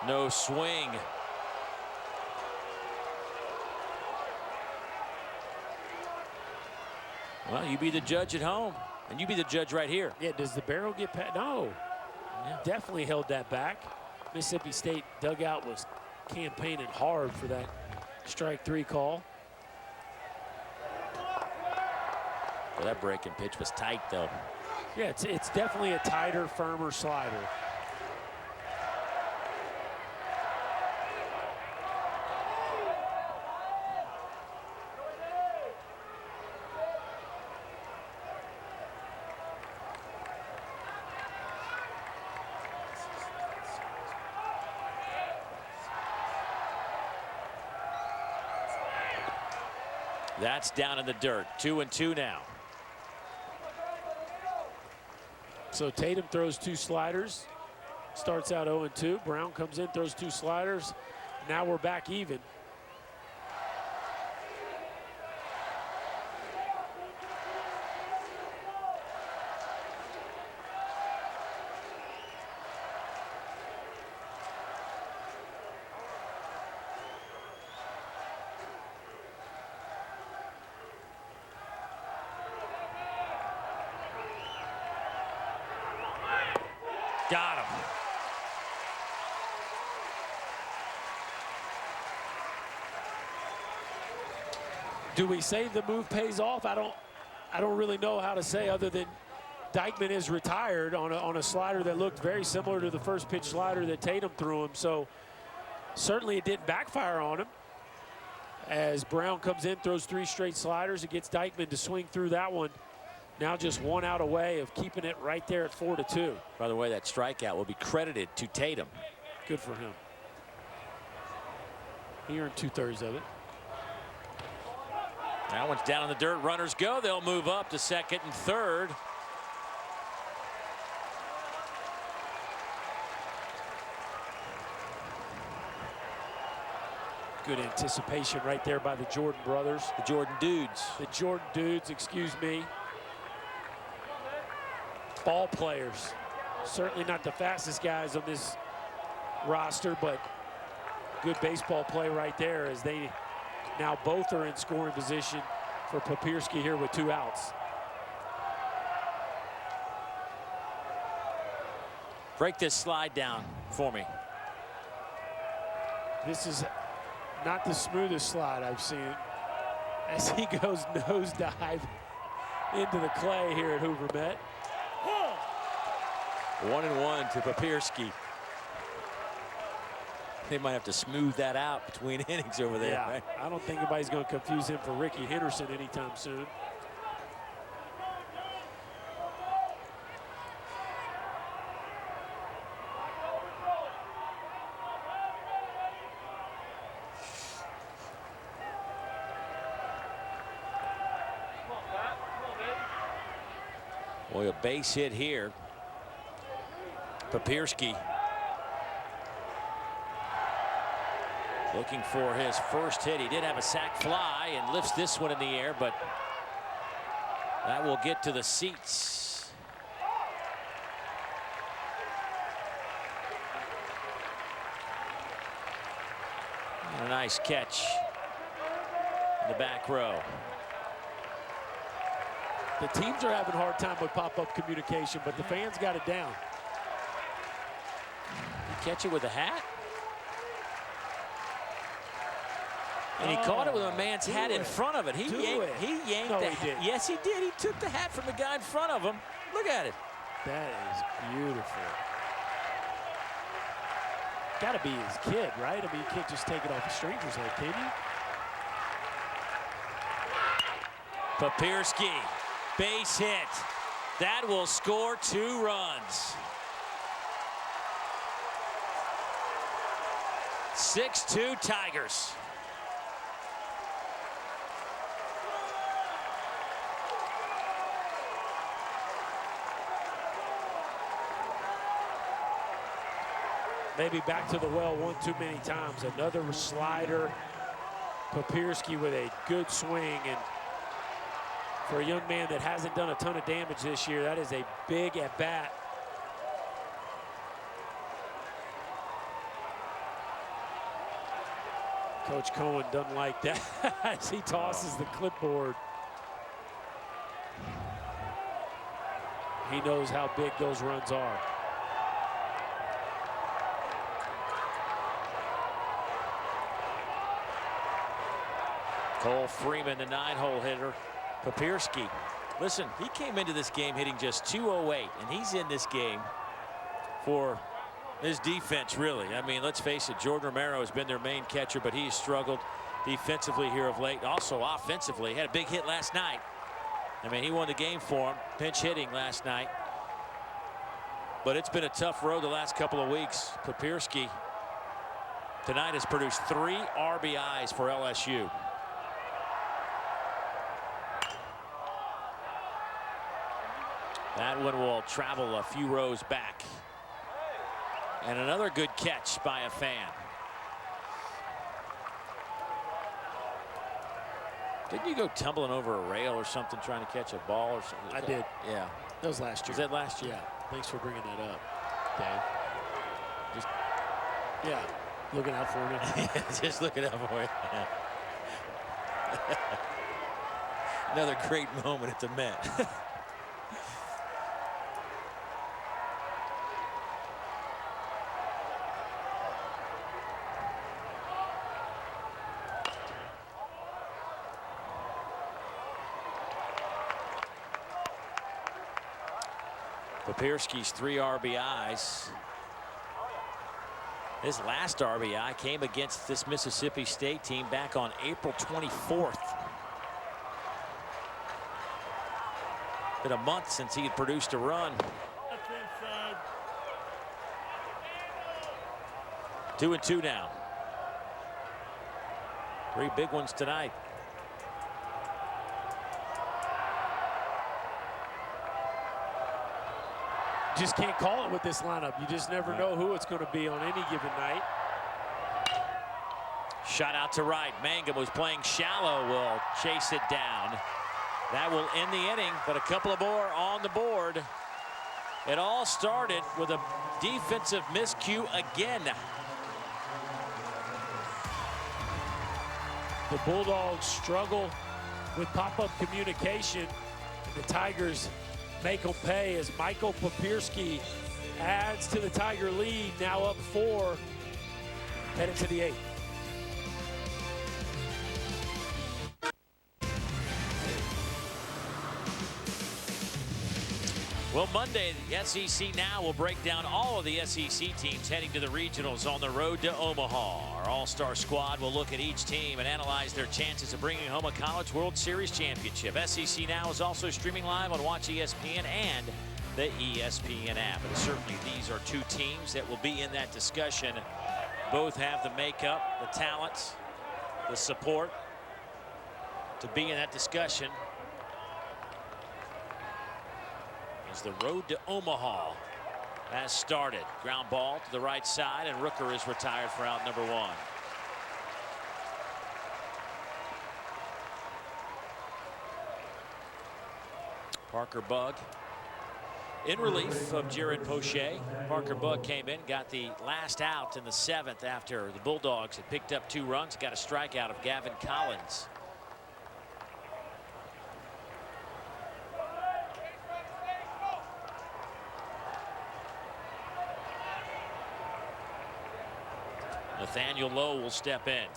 No swing. Well, you be the judge at home, and you be the judge right here. Yeah, does the barrel get past? No. Yeah. Definitely held that back. Mississippi State dugout was campaigning hard for that strike three call. Well, that breaking pitch was tight, though. Yeah, it's definitely a tighter, firmer slider. That's down in the dirt. 2-2 now. So Tatum throws two sliders. Starts out 0-2. Brown comes in, throws two sliders. Now we're back even. Got him. Do we say the move pays off? I don't really know how to say other than Dykman is retired on a slider that looked very similar to the first pitch slider that Tatum threw him. So certainly it didn't backfire on him. As Brown comes in, throws three straight sliders, it gets Dykman to swing through that one. Now just one out away of keeping it right there at 4-2. By the way, that strikeout will be credited to Tatum. Good for him. He earned 2/3 of it. That one's down in the dirt. Runners go. They'll move up to second and third. Good anticipation right there by the Jordan brothers. The Jordan dudes. The Jordan dudes, excuse me. Ball players. Certainly not the fastest guys on this roster, but good baseball play right there as they now both are in scoring position for Papierski here with 2 outs. Break this slide down for me. This is not the smoothest slide I've seen as he goes nosedive into the clay here at Hoover Met. 1-1 to Papierski. They might have to smooth that out between innings over there. Yeah, right? I don't think anybody's going to confuse him for Ricky Henderson anytime soon. Boy, a base hit here. Papierski looking for his first hit. He did have a sac fly and lifts this one in the air, but that will get to the seats. And a nice catch in the back row. The teams are having a hard time with pop-up communication, but the fans got it down. You catch it with a hat? And he caught it with a man's hat in front of it. He yanked No, the he didn't. Yes, he did. He took the hat from the guy in front of him. Look at it. That is beautiful. Got to be his kid, right? I mean, you can't just take it off a stranger's head, can you? Papierski, base hit. That will score 2 runs. 6-2 Tigers. Maybe back to the well one too many times. Another slider. Papierski with a good swing, and for a young man that hasn't done a ton of damage this year, that is a big at bat. Coach Cohen doesn't like that as he tosses the clipboard. He knows how big those runs are. Cole Freeman, the 9-hole hitter. Papierski, listen, he came into this game hitting just .208, and he's in this game for his defense, really. I mean, let's face it, Jordan Romero has been their main catcher, but he's struggled defensively here of late. Also offensively, had a big hit last night. I mean, he won the game for him, pinch hitting last night. But it's been a tough road the last couple of weeks. Papierski tonight has produced 3 RBIs for LSU. That one will travel a few rows back. And another good catch by a fan. Didn't you go tumbling over a rail or something trying to catch a ball or something? I did. Yeah. That was last year. Was that last year? Yeah. Thanks for bringing that up, Dave. Yeah. Looking out for me. Just looking out for you. Another great moment at the Met. Papierski's 3 RBIs. His last RBI came against this Mississippi State team back on April 24th. Been a month since he had produced a run. 2-2 now. 3 big ones tonight. Just can't call it with this lineup. You just never know who it's going to be on any given night. Shot out to right. Mangum was playing shallow, will chase it down. That will end the inning, but a couple of more on the board. It all started with a defensive miscue again. The Bulldogs struggle with pop-up communication. The Tigers make them pay as Michael Papierski adds to the Tiger lead, now up 4, headed to the 8th. Well, Monday, the SEC Now will break down all of the SEC teams heading to the regionals on the road to Omaha. Our all-star squad will look at each team and analyze their chances of bringing home a College World Series championship. SEC Now is also streaming live on Watch ESPN and the ESPN app. And certainly these are two teams that will be in that discussion. Both have the makeup, the talent, the support to be in that discussion. As the road to Omaha has started. Ground ball to the right side, and Rooker is retired for out number 1. Parker Bugg in relief of Jared Poche. Parker Bugg came in, got the last out in the 7th after the Bulldogs had picked up 2 runs, got a strikeout of Gavin Collins. Nathaniel Lowe will step in.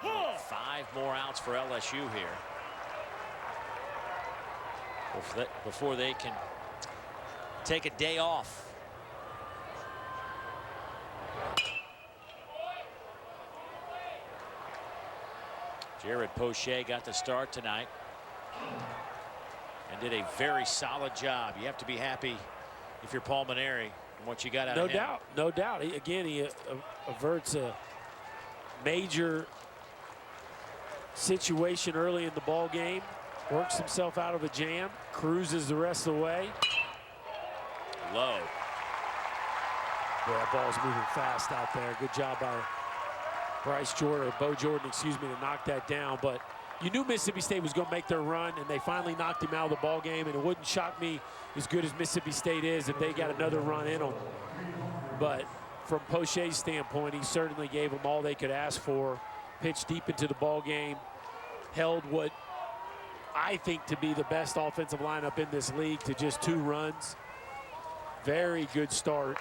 5 more outs for LSU here before they can take a day off. Jared Poche got the start tonight and did a very solid job. You have to be happy if you're Paul Mainieri and what you got out of him. No doubt, no doubt. He averts a major situation early in the ball game, works himself out of a jam, cruises the rest of the way. Low. Boy, that ball's moving fast out there. Good job by Bo Jordan, excuse me, to knock that down. But you knew Mississippi State was going to make their run, and they finally knocked him out of the ball game. And it wouldn't shock me, as good as Mississippi State is, if they got another run in them. But from Poche's standpoint, he certainly gave them all they could ask for. Pitched deep into the ball game, held what I think to be the best offensive lineup in this league to just 2 runs. Very good start.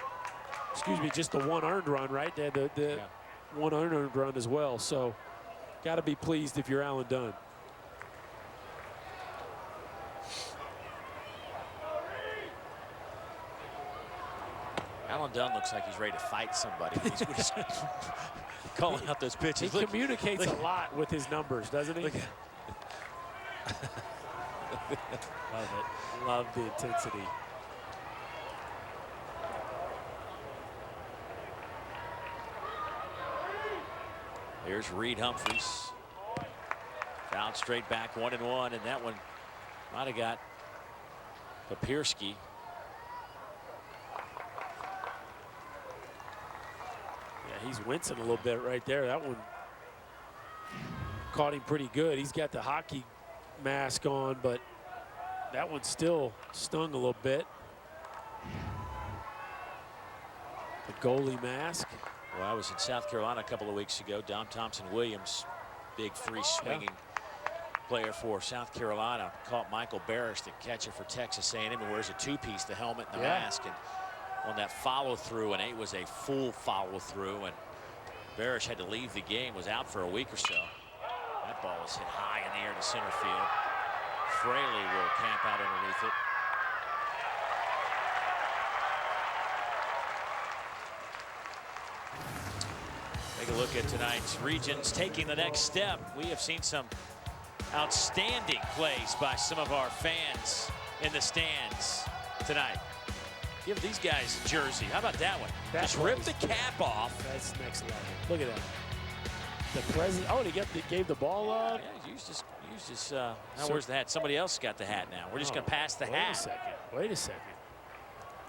Excuse me, just the 1 earned run, right? They had the 1 unearned run as well. So got to be pleased if you're Alan Dunn. Alan Dunn looks like he's ready to fight somebody. He's calling out those pitches. He communicates a lot with his numbers, doesn't he? Love it. Love the intensity. Here's Reed Humphreys. Fouled straight back, 1-1, and that one might have got Papirski. Yeah, he's wincing a little bit right there. That one caught him pretty good. He's got the hockey mask on, but that one still stung a little bit. The goalie mask. Well, I was in South Carolina a couple of weeks ago. Dom Thompson-Williams, big free swinging player for South Carolina, caught Michael Barish, the catcher for Texas A&M, and wears a 2-piece, the helmet and the mask. And on that follow-through, and it was a full follow-through, and Barish had to leave the game, was out for a week or so. That ball was hit high in the air to center field. Fraley will camp out underneath it. Take a look at tonight's regions taking the next step. We have seen some outstanding plays by some of our fans in the stands tonight. Give these guys a jersey. How about that one? Just rip the cap off. That's next level. Look at that. The president. Oh, and he gave the ball up. Yeah, use this. Now where's the hat? Somebody else got the hat now. We're just going to pass the hat. Wait a second.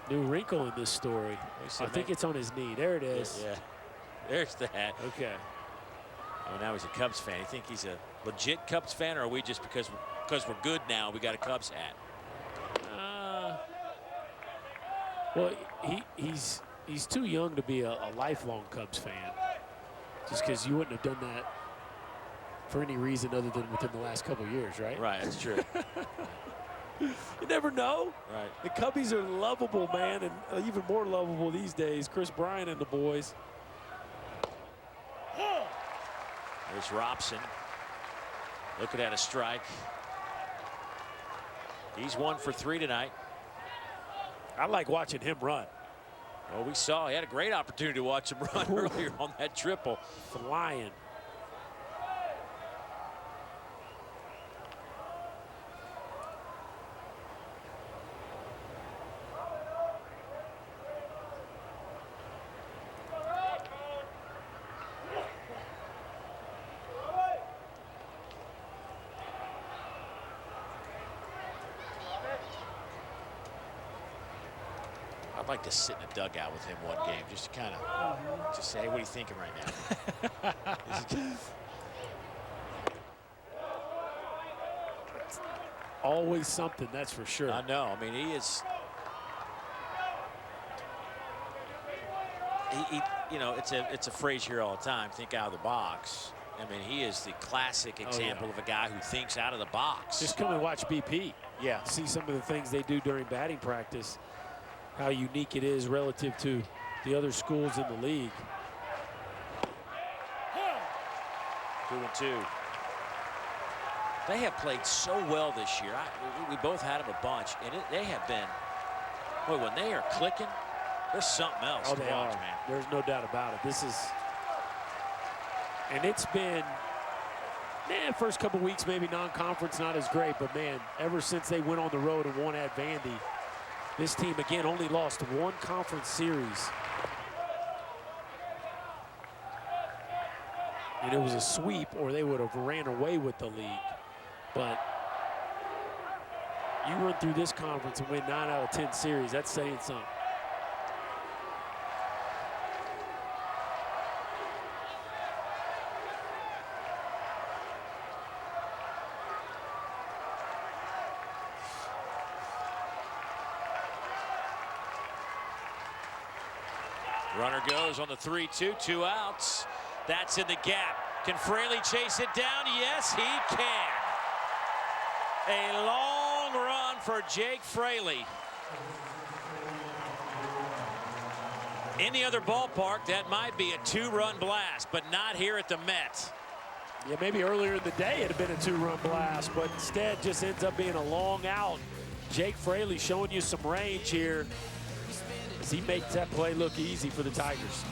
New wrinkle in this story. I think it's on his knee. There it is. Yeah. There's the hat. Okay. Oh, now he's a Cubs fan. You think he's a legit Cubs fan, or are we just because we're good now, we got a Cubs hat? Well, he's too young to be a lifelong Cubs fan. Just because you wouldn't have done that for any reason other than within the last couple of years, right? Right, that's true. You never know. Right. The Cubbies are lovable, man, and even more lovable these days. Chris Bryant and the boys. There's Robson looking at a strike. He's 1 for 3 tonight. I like watching him run. Well, we saw he had a great opportunity to watch him run earlier on that triple. Flying. I'd like to sit in a dugout with him one game just to kind of just say, hey, what are you thinking right now? Always something, that's for sure. I know. I mean, he is. You know, it's a phrase here all the time. Think out of the box. I mean, he is the classic example of a guy who thinks out of the box. Just come and watch BP. Yeah. See some of the things they do during batting practice. How unique it is relative to the other schools in the league. 2-2. They have played so well this year. We both had them a bunch, and they have been. Boy, when they are clicking, there's something else to watch, man. There's no doubt about it. This is, and it's been, man, first couple weeks maybe non-conference not as great, but man, ever since they went on the road and won at Vandy, this team again only lost 1 conference series. And it was a sweep, or they would have ran away with the league. But you run through this conference and win 9 out of 10 series, that's saying something. Runner goes on the 3-2, 2 outs. That's in the gap. Can Fraley chase it down? Yes, he can. A long run for Jake Fraley. Any other ballpark, that might be a 2-run blast, but not here at the Met. Yeah, maybe earlier in the day it'd have been a 2-run blast, but instead just ends up being a long out. Jake Fraley showing you some range here as he makes that play look easy for the Tigers.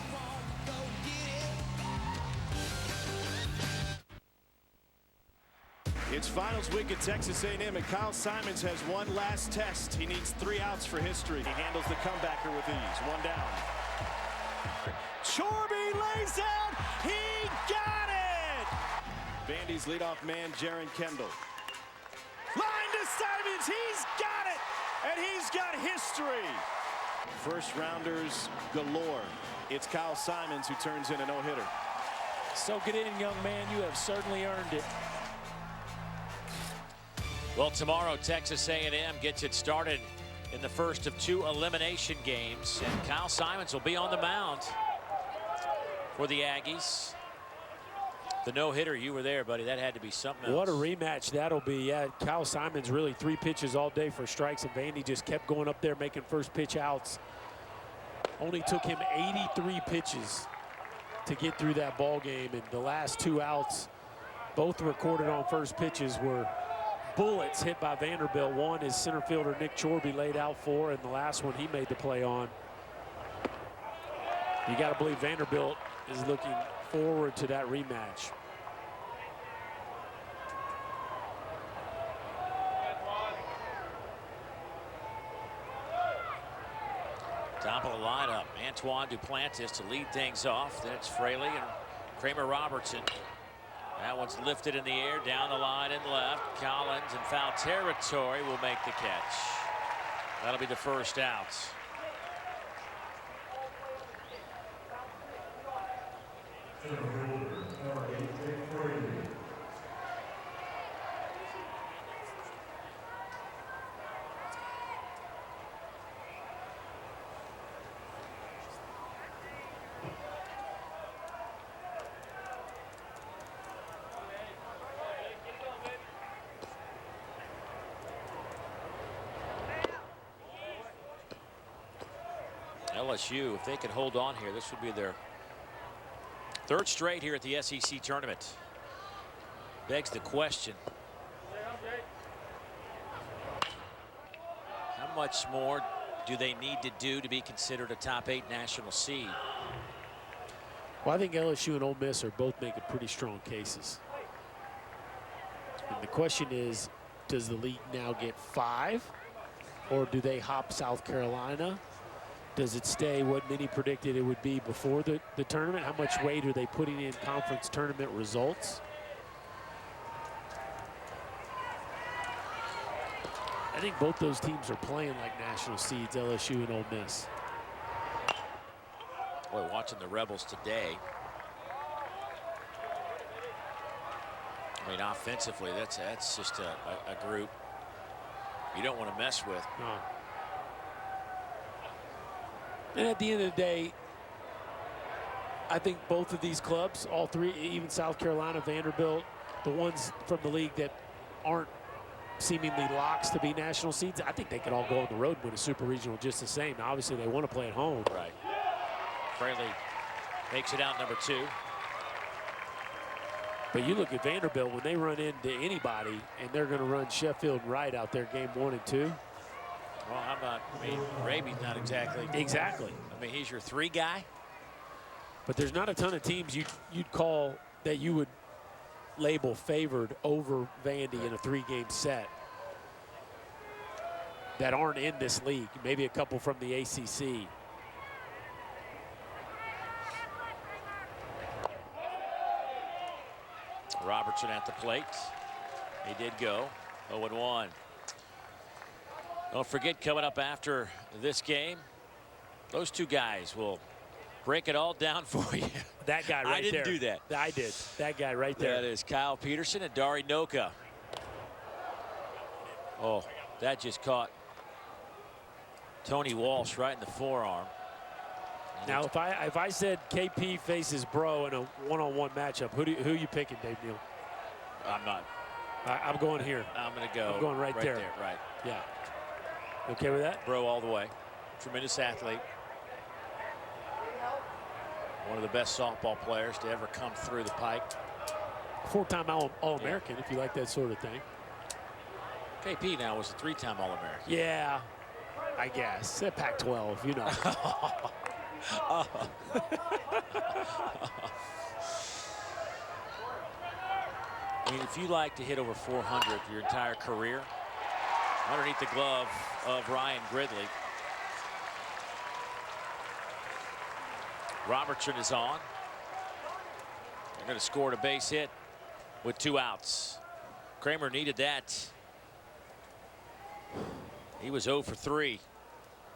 It's finals week at Texas A&M, and Kyle Simons has one last test. He needs 3 outs for history. He handles the comebacker with ease. 1 down. Chorby lays out. He got it! Vandy's leadoff man, Jaron Kendall. Line to Simons. He's got it! And he's got history. First rounders galore. It's Kyle Simons who turns in a no-hitter. Soak it in, young man. You have certainly earned it. Well, tomorrow Texas A&M gets it started in the first of 2 elimination games, and Kyle Simons will be on the mound for the Aggies. The no-hitter, you were there, buddy. That had to be something else. What a rematch that'll be. Yeah, Kyle Simons really 3 pitches all day for strikes, and Vandy just kept going up there making first pitch outs. Only took him 83 pitches to get through that ball game, and the last 2 outs, both recorded on first pitches, were bullets hit by Vanderbilt. One is center fielder Nick Chorby laid out for, and the last one he made the play on. You got to believe Vanderbilt is looking forward to that rematch. Top of the lineup, Antoine Duplantis to lead things off. Then it's Fraley and Kramer Robertson. That one's lifted in the air, down the line and left. Collins in foul territory will make the catch. That'll be the first out. LSU, if they could hold on here, this would be their 3rd straight here at the SEC tournament. Begs the question. much more do they need to do to be considered a top 8 national seed? Well, I think LSU and Ole Miss are both making pretty strong cases. And the question is, does the league now get 5? Or do they hop South Carolina? Does it stay what many predicted it would be before the tournament? How much weight are they putting in conference tournament results? I think both those teams are playing like national seeds, LSU and Ole Miss. Boy, watching the Rebels today. I mean, offensively, that's just a group you don't want to mess with. No. And at the end of the day, I think both of these clubs, all three, even South Carolina, Vanderbilt, the ones from the league that aren't seemingly locks to be national seeds, I think they could all go on the road and win a super regional just the same. Now, obviously, they want to play at home. Right. Fraley makes it out number 2. But you look at Vanderbilt, when they run into anybody, and they're going to run Sheffield and Wright out there game 1 and 2. Well, how about, I mean, Raby's not exactly. Exactly. I mean, he's your 3 guy. But there's not a ton of teams you'd call that you would label favored over Vandy in a 3-game set that aren't in this league. Maybe a couple from the ACC. Robertson at the plate. He did go 0-1. Don't forget, coming up after this game, those 2 guys will break it all down for you. That guy right there. I didn't do that. I did. That guy right there. That is Kyle Peterson and Dari Noka. Oh, that just caught Tony Walsh right in the forearm. Now, if I said KP faces Bro in a one-on-one matchup, who are you picking, Dave Neal? I'm not. I'm going here. I'm going to go. I'm going right there. Right. Yeah. Okay with that? Bro all the way. Tremendous athlete. One of the best softball players to ever come through the pipe. 4-time All-American, if you like that sort of thing. KP now was a 3-time All-American. Yeah, I guess. Pac-12, you know. I mean, if you like to hit over 400 your entire career, underneath the glove of Ryan Gridley. Robertson is on. They're going to score a base hit with 2 outs. Kramer needed that. He was 0 for 3.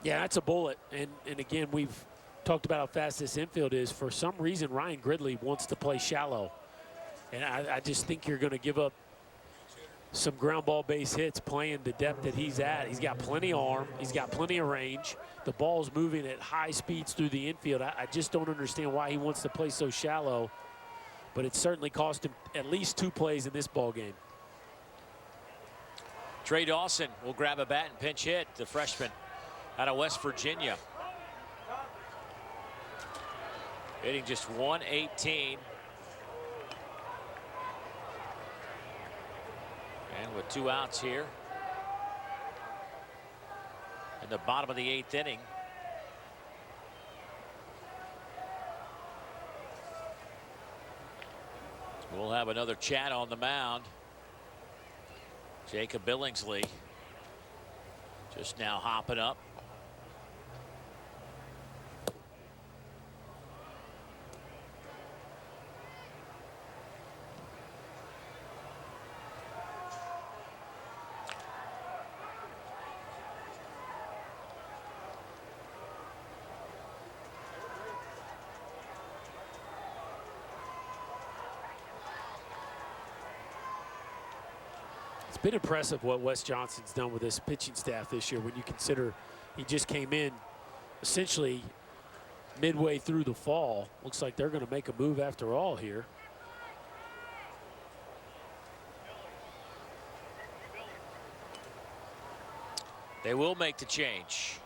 Yeah, that's a bullet. And again, we've talked about how fast this infield is. For some reason, Ryan Gridley wants to play shallow. And I just think you're going to give up some ground ball base hits playing the depth that he's at. He's got plenty of arm. He's got plenty of range. The ball's moving at high speeds through the infield. I just don't understand why he wants to play so shallow. But it certainly cost him at least 2 plays in this ball game. Trey Dawson will grab a bat and pinch hit, the freshman out of West Virginia. Hitting just 118. And with 2 outs here in the bottom of the 8th inning. We'll have another chat on the mound. Jacob Billingsley just now hopping up. It's been impressive what Wes Johnson's done with this pitching staff this year when you consider he just came in essentially midway through the fall. Looks like they're going to make a move after all here. They will make the change.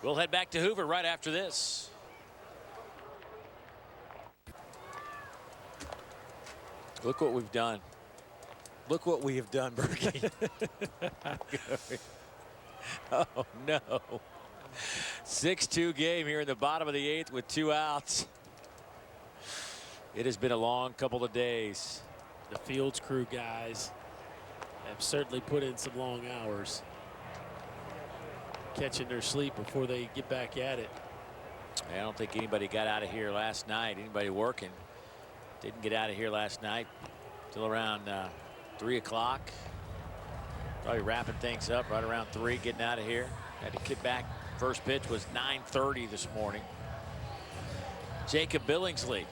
We'll head back to Hoover right after this. Look what we've done. Look what we have done, Berkey. Oh, no. 6-2 game here in the bottom of the 8th with 2 outs. It has been a long couple of days. The Fields crew guys have certainly put in some long hours, catching their sleep before they get back at it. I don't think anybody got out of here last night. Anybody working didn't get out of here last night till around 3 o'clock. Probably wrapping things up right around 3, getting out of here. Had to get back. First pitch was 9:30 this morning. Jacob Billingsley,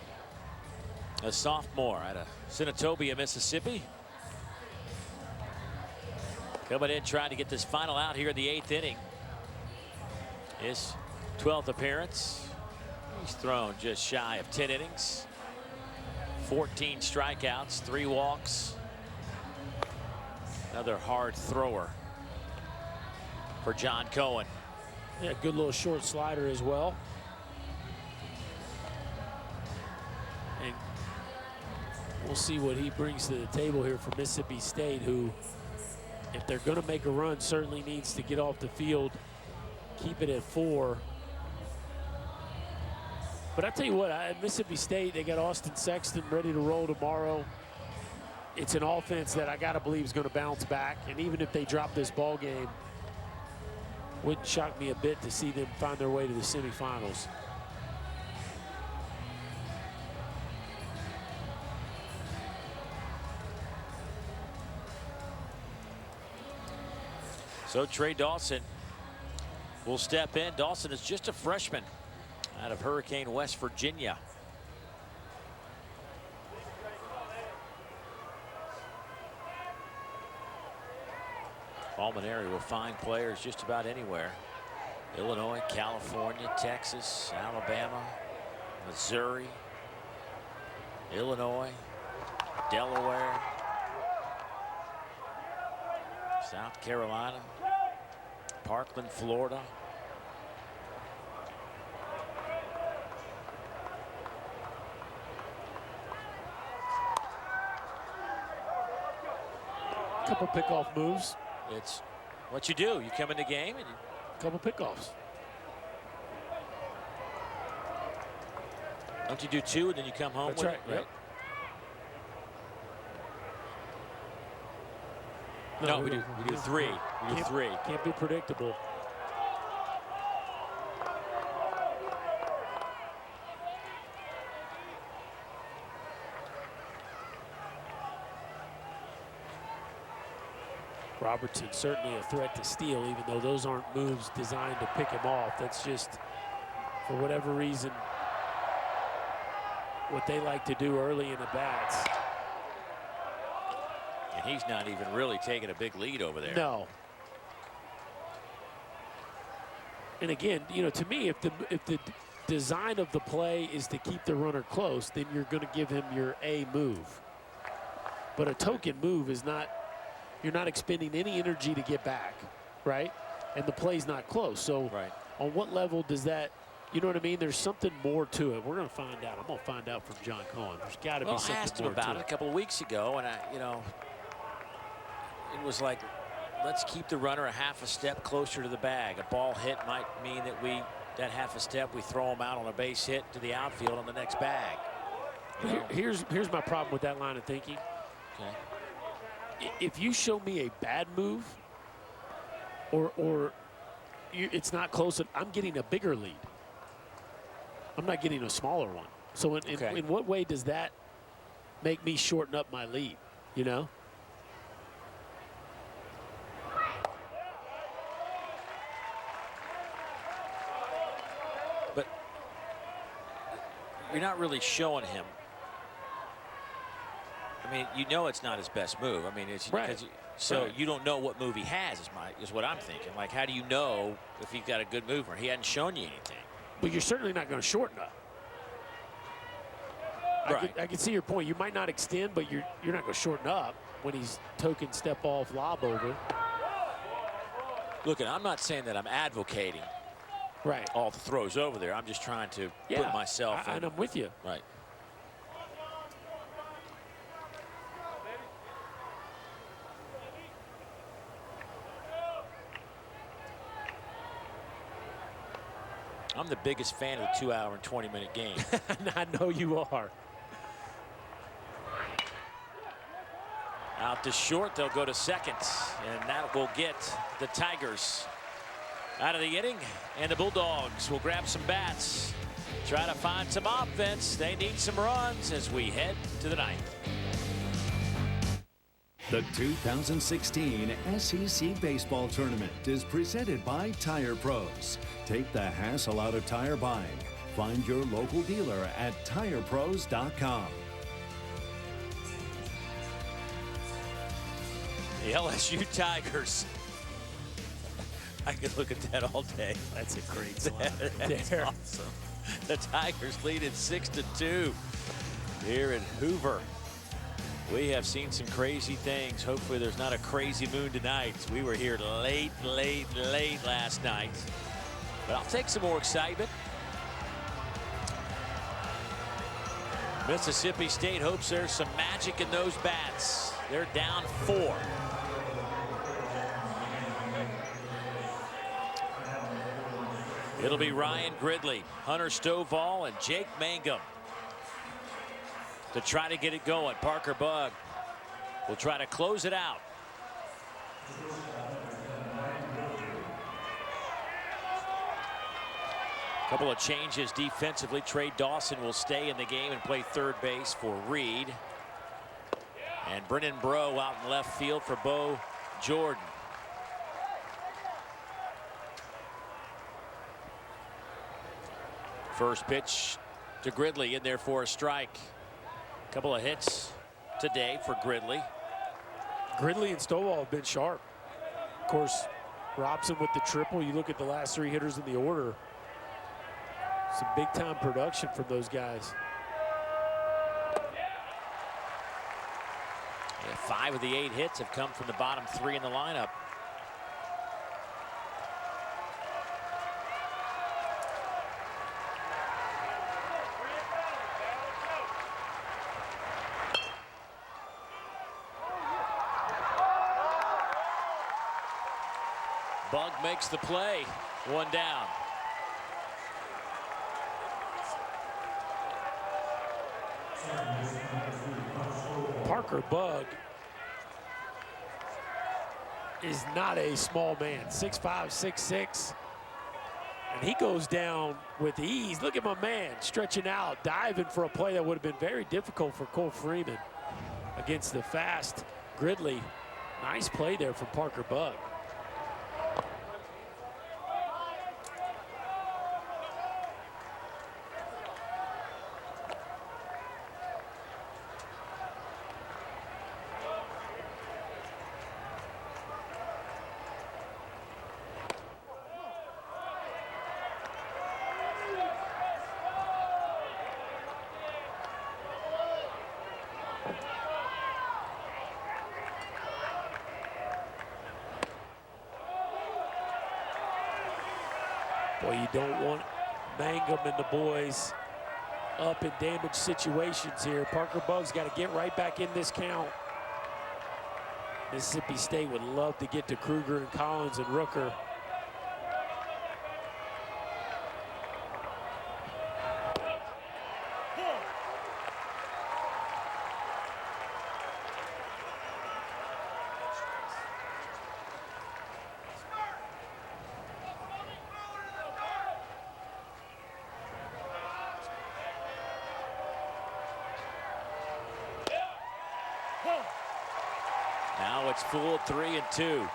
a sophomore out of Senatobia, Mississippi, coming in trying to get this final out here in the 8th inning. His 12th appearance. He's thrown just shy of 10 innings. 14 strikeouts, 3 walks. Another hard thrower for John Cohen. Yeah, good little short slider as well. And we'll see what he brings to the table here for Mississippi State, who, if they're going to make a run, certainly needs to get off the field, keep it at 4. But I tell you what, at Mississippi State, they got Austin Sexton ready to roll tomorrow. It's an offense that I got to believe is going to bounce back. And even if they drop this ball game, wouldn't shock me a bit to see them find their way to the semifinals. So Trey Dawson will step in. Dawson is just a freshman out of Hurricane, West Virginia. Palmineri will find players just about anywhere. Illinois, California, Texas, Alabama, Missouri, Illinois, Delaware, South Carolina, Parkland, Florida. Couple pickoff moves. It's what you do. You come in the game and couple pickoffs. Don't you do 2 and then you come home That's with right. it? Yep. No, we do 3. We do 3. Can't be predictable. Robertson certainly a threat to steal, even though those aren't moves designed to pick him off. That's just, for whatever reason, what they like to do early in the bats. And he's not even really taking a big lead over there. No. And again, you know, to me, if the design of the play is to keep the runner close, then you're going to give him your A move. But a token move is not. You're not expending any energy to get back, right? And the play's not close. So on what level does that, you know what I mean? There's something more to it. We're going to find out. I'm going to find out from John Cohen. There's got to be something more to it. I asked him about it a couple of weeks ago, and it was like, let's keep the runner a half a step closer to the bag. A ball hit might mean that that half a step, we throw him out on a base hit to the outfield on the next bag. Here's my problem with that line of thinking. Okay. If you show me a bad move or it's not close, I'm getting a bigger lead. I'm not getting a smaller one. So in what way does that make me shorten up my lead, you know? But you're not really showing him. I mean, you know it's not his best move. I mean, it's right. So you don't know what move he has is what I'm thinking. Like, how do you know if he's got a good move or he hadn't shown you anything? But you're certainly not going to shorten up. Right. I can see your point. You might not extend, but you're not going to shorten up when he's token step off lob over. Look, I'm not saying that I'm advocating all the throws over there. I'm just trying to put myself in. And I'm with you. Right. I'm the biggest fan of the 2-hour and 20-minute game. I know you are. Out to short, they'll go to second, and that will get the Tigers out of the inning, and the Bulldogs will grab some bats, try to find some offense. They need some runs as we head to the ninth. The 2016 SEC Baseball Tournament is presented by Tire Pros. Take the hassle out of tire buying. Find your local dealer at TirePros.com. The LSU Tigers. I could look at that all day. That's a great slide. That's awesome. The Tigers lead it 6-2 here in Hoover. We have seen some crazy things. Hopefully there's not a crazy moon tonight. We were here late last night. But I'll take some more excitement. Mississippi State hopes there's some magic in those bats. They're down 4. It'll be Ryan Gridley, Hunter Stovall, and Jake Mangum to try to get it going. Parker Bugg will try to close it out. Couple of changes defensively. Trey Dawson will stay in the game and play third base for Reed. And Brennan Breaux out in left field for Bo Jordan. First pitch to Gridley, in there for a strike. Couple of hits today for Gridley. Gridley and Stovall have been sharp. Of course, Robson with the triple. You look at the last 3 hitters in the order. Some big time production from those guys. Yeah, 5 of the 8 hits have come from the bottom 3 in the lineup. Bugg makes the play. 1 down. Parker Bugg is not a small man. 6'5", 6'6", and he goes down with ease. Look at my man stretching out, diving for a play that would have been very difficult for Cole Freeman against the fast Gridley. Nice play there from Parker Bugg. Boy, you don't want Mangum and the boys up in damaged situations here. Parker Bugg's got to get right back in this count. Mississippi State would love to get to Kruger and Collins and Rooker. Now it's full 3-2.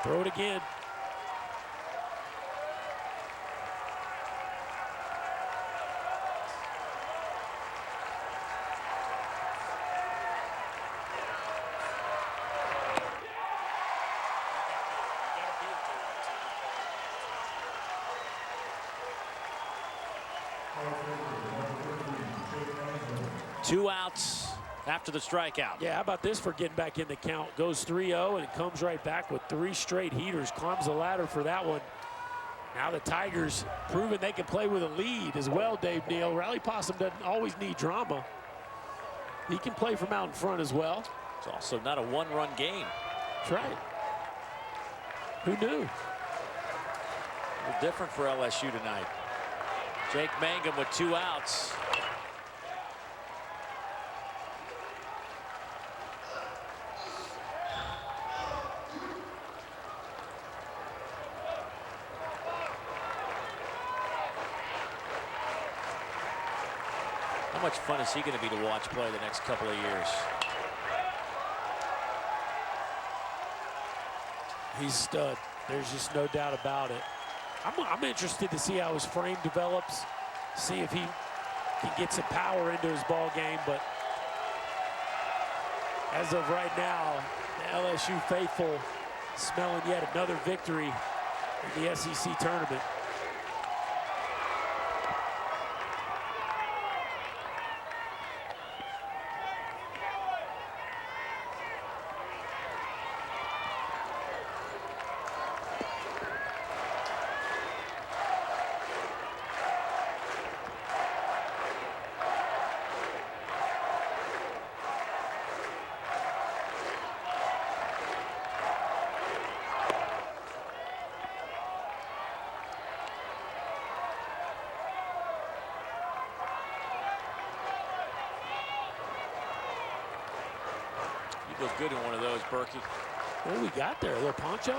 Throw it again. Two outs after the strikeout. Yeah, how about this for getting back in the count? Goes 3-0 and comes right back with 3 straight heaters. Climbs the ladder for that one. Now the Tigers proving they can play with a lead as well, Dave Neal. Rally Possum doesn't always need drama. He can play from out in front as well. It's also not a one-run game. That's right. Who knew? A little different for LSU tonight. Jake Mangum with 2 outs. How much fun is he going to be to watch play the next couple of years? He's a stud. There's just no doubt about it. I'm interested to see how his frame develops, see if he can get some power into his ball game. But as of right now, the LSU faithful smelling yet another victory in the SEC tournament. You look good in one of those, Berkey. What do we got there? A little poncho?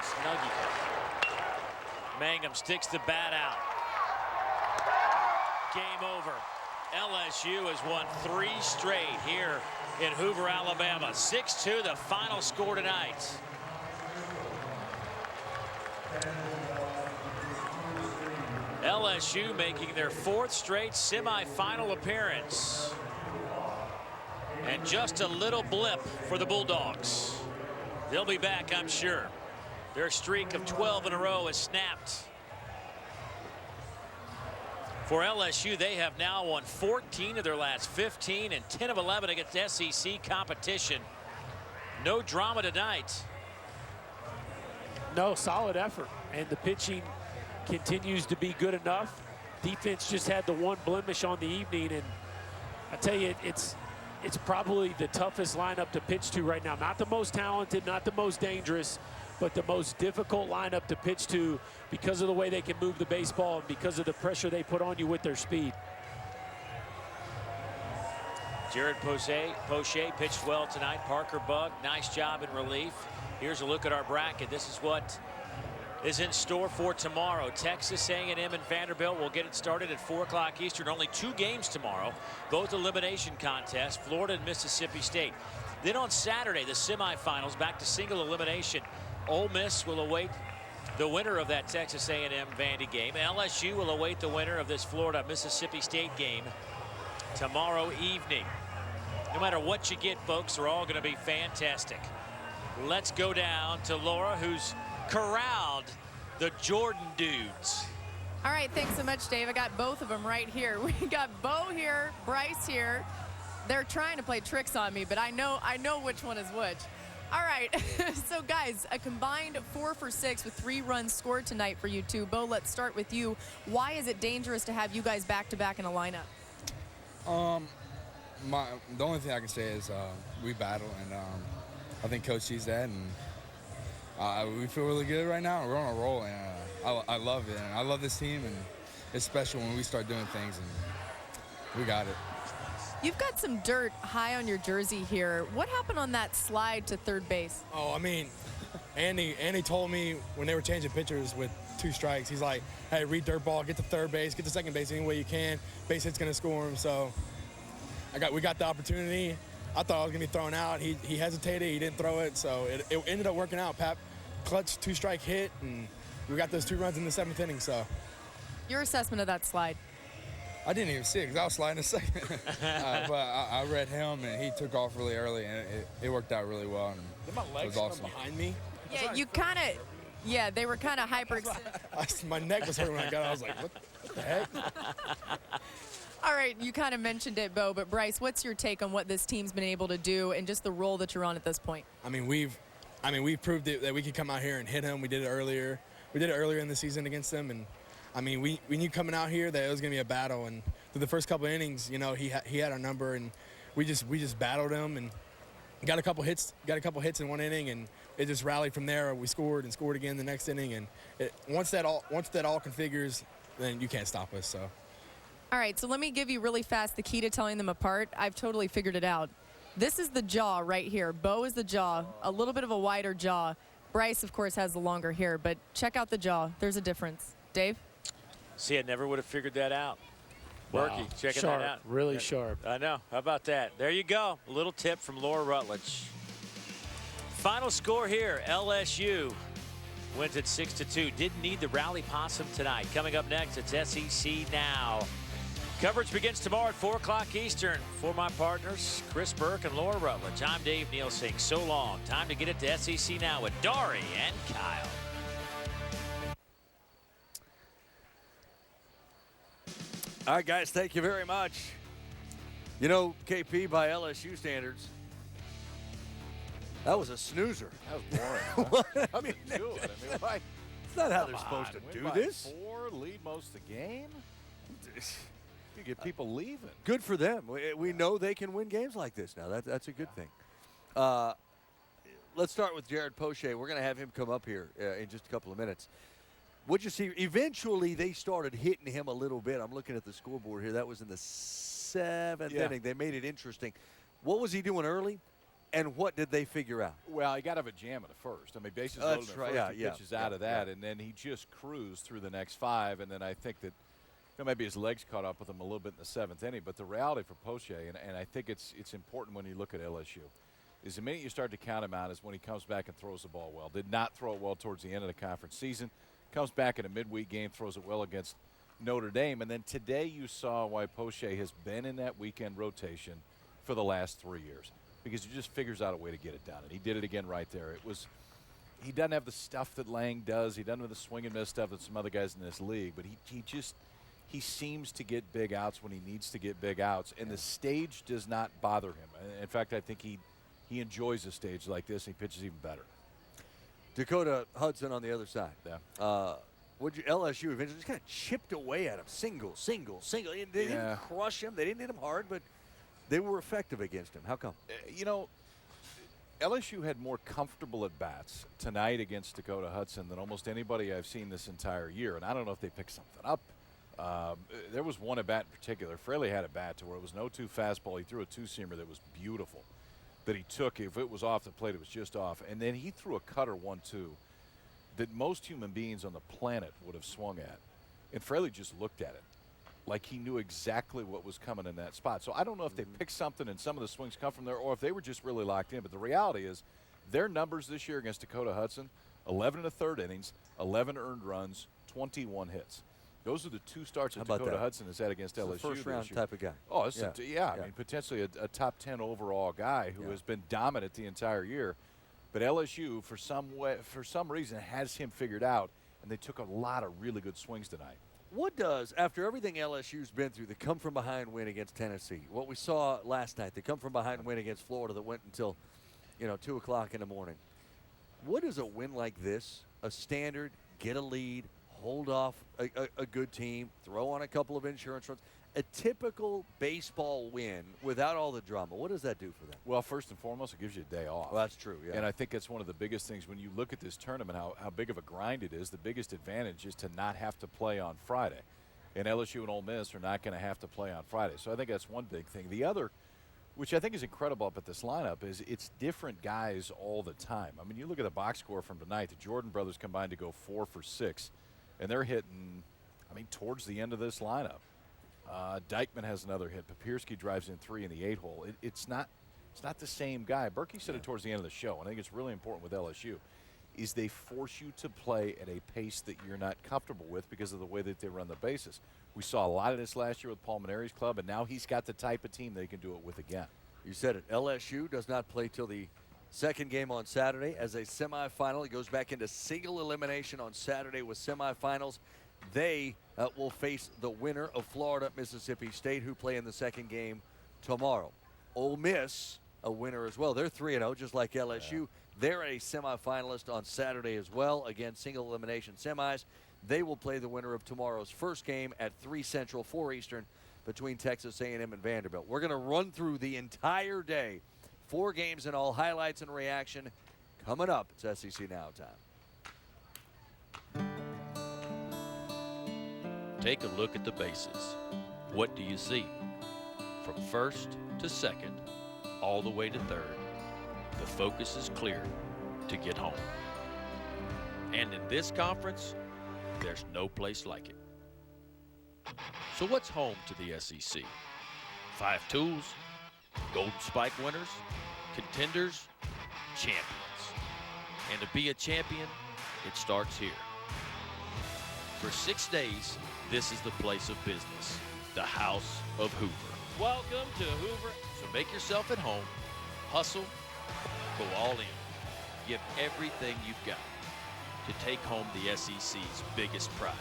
Snuggie. Mangum sticks the bat out. Game over. LSU has won 3 straight here in Hoover, Alabama. 6-2, the final score tonight. LSU making their 4th straight semifinal appearance. And just a little blip for the Bulldogs. They'll be back, I'm sure. Their streak of 12 in a row is snapped. For LSU, they have now won 14 of their last 15 and 10 of 11 against SEC competition. No drama tonight. No, solid effort. And the pitching continues to be good enough. Defense just had the one blemish on the evening. And I tell you, it's probably the toughest lineup to pitch to right now. Not the most talented, not the most dangerous, but the most difficult lineup to pitch to because of the way they can move the baseball and because of the pressure they put on you with their speed. Jared Poche pitched well tonight. Parker Bug, nice job in relief. Here's a look at our bracket. This is what is in store for tomorrow. Texas A&M and Vanderbilt will get it started at 4 o'clock Eastern. Only 2 games tomorrow, both elimination contests, Florida and Mississippi State. Then on Saturday, the semifinals, back to single elimination. Ole Miss will await the winner of that Texas A&M Vandy game. LSU will await the winner of this Florida Mississippi State game tomorrow evening. No matter what you get, folks, they're all going to be fantastic. Let's go down to Laura, who's corralled the Jordan dudes. All right, thanks so much, Dave. I got both of them right here. We got Bo here, Bryce here. They're trying to play tricks on me, but I know which one is which. All right, so guys, a combined 4 for 6 with 3 runs scored tonight for you two. Bo, let's start with you. Why is it dangerous to have you guys back-to-back in a lineup? The only thing I can say is we battle, and I think Coach sees that, and we feel really good right now. We're on a roll, and I love it. And I love this team, and it's special when we start doing things, and we got it. You've got some dirt high on your jersey here. What happened on that slide to third base? Oh, I mean, Andy told me when they were changing pitchers with 2 strikes, he's like, hey, read dirt ball, get to third base, get to second base any way you can. Base hit's going to score him. So we got the opportunity. I thought I was going to be thrown out. He hesitated. He didn't throw it. So it ended up working out. Pap clutch 2-strike hit, and we got those 2 runs in the 7th inning. So your assessment of that slide? I didn't even see it because I was sliding a second. But I read him, and he took off really early, and it worked out really well. And did my legs it was awesome. behind me? Yeah, you kind of, they were kind of hyperextended. My neck was hurting when I got it. I was like, what the heck? All right, you kind of mentioned it, Bo, but Bryce, what's your take on what this team's been able to do and just the role that you're on at this point? I mean, we've proved it that we could come out here and hit him. We did it earlier. We did it earlier in the season against them, and I mean, we knew coming out here that it was going to be a battle, and through the first couple of innings, he had our number, and we just battled him, and got a couple hits in one inning, and it just rallied from there. We scored and scored again the next inning, and once that all configures, then you can't stop us. So. All right, so let me give you really fast the key to telling them apart. I've totally figured it out. This is the jaw right here. Bo is the jaw, a little bit of a wider jaw. Bryce, of course, has the longer hair, but check out the jaw. There's a difference. Dave? See, I never would have figured that out. Wow. Berkey, checking Sharp, that out. really sharp. I know. How about that? There you go. A little tip from Laura Rutledge. Final score here, LSU wins at 6-2. Didn't need the rally possum tonight. Coming up next, it's SEC Now. Coverage begins tomorrow at 4 o'clock Eastern. For my partners, Chris Burke and Laura Rutledge, I'm Dave Nielsing. So long. Time to get it to SEC Now with Dari and Kyle. All right, guys, thank you very much. You know, KP, by LSU standards, that was a snoozer. That was boring. Huh? I mean, do it. I mean, why? It's not how they're supposed to do this. 4, lead most of the game. You get people leaving. Good for them. We know they can win games like this now. That's a good thing. Let's start with Jared Poche. We're going to have him come up here in just a couple of minutes. What'd you see? Eventually, they started hitting him a little bit. I'm looking at the scoreboard here. That was in the 7th inning. They made it interesting. What was he doing early, and what did they figure out? Well, he got out of a jam at the first. I mean, bases loaded at first. He pitches out of that, and then he just cruised through the next 5, and then I think that maybe his legs caught up with him a little bit in the 7th inning. But the reality for Poche, and I think it's important when you look at LSU, is the minute you start to count him out is when he comes back and throws the ball well. Did not throw it well towards the end of the conference season. Comes back in a midweek game, throws it well against Notre Dame. And then today you saw why Poche has been in that weekend rotation for the last 3 years, because he just figures out a way to get it done. And he did it again right there. He doesn't have the stuff that Lang does. He doesn't have the swing and miss stuff that some other guys in this league. But he seems to get big outs when he needs to get big outs. And the stage does not bother him. In fact, I think he enjoys a stage like this, and he pitches even better. Dakota Hudson on the other side. Yeah. LSU eventually just kind of chipped away at him. Single. They didn't crush him. They didn't hit him hard, but they were effective against him. How come? You know, LSU had more comfortable at-bats tonight against Dakota Hudson than almost anybody I've seen this entire year. And I don't know if they picked something up. There was one at-bat in particular. Fraley had a bat to where it was an 0-2 fastball. He threw a two-seamer that was beautiful that he took. If it was off the plate, it was just off. And then he threw a cutter 1-2 that most human beings on the planet would have swung at. And Fraley just looked at it like he knew exactly what was coming in that spot. So I don't know if they picked something and some of the swings come from there, or if they were just really locked in. But the reality is their numbers this year against Dakota Hudson, 11 1/3 innings, 11 earned runs, 21 hits. Those are the 2 starts that Dakota Hudson has had against LSU. First-round type of guy. Oh, I mean, potentially a top 10 overall guy who has been dominant the entire year. But LSU, for some reason, has him figured out, and they took a lot of really good swings tonight. What does, after everything LSU's been through, the come-from-behind win against Tennessee, what we saw last night, the come-from-behind win against Florida that went until, 2 o'clock in the morning, what does a win like this, a standard, get a lead, hold off a good team, throw on a couple of insurance runs, a typical baseball win without all the drama, what does that do for them? Well, first and foremost, it gives you a day off. Well, that's true, yeah. And I think that's one of the biggest things when you look at this tournament, how big of a grind it is. The biggest advantage is to not have to play on Friday. And LSU and Ole Miss are not going to have to play on Friday. So I think that's one big thing. The other, which I think is incredible up at this lineup, is it's different guys all the time. I mean, you look at the box score from tonight. The Jordan brothers combined to go 4 for 6. And they're hitting, towards the end of this lineup. Dykeman has another hit. Papierski drives in 3 in the 8-hole. It's not the same guy. Berkey said it towards the end of the show, and I think it's really important with LSU, is they force you to play at a pace that you're not comfortable with because of the way that they run the bases. We saw a lot of this last year with Paul Maneri's club, and now he's got the type of team that he can do it with again. You said it. LSU does not play till the second game on Saturday as a semifinal. It goes back into single elimination on Saturday with semifinals. They will face the winner of Florida, Mississippi State, who play in the second game tomorrow. Ole Miss, a winner as well. They're 3-0, just like LSU. Yeah. They're a semifinalist on Saturday as well. Again, single elimination semis. They will play the winner of tomorrow's first game at 3 Central, 4 Eastern, between Texas A&M and Vanderbilt. We're going to run through the entire day 4 games in all, highlights and reaction coming up. It's SEC Now time. Take a look at the bases. What do you see? From first to second, all the way to third, the focus is clear to get home. And in this conference, there's no place like it. So what's home to the SEC? 5 tools, Golden Spike winners, contenders, champions. And to be a champion, it starts here. For 6 days, this is the place of business, the House of Hoover. Welcome to Hoover. So make yourself at home, hustle, go all in, give everything you've got to take home the SEC's biggest prize.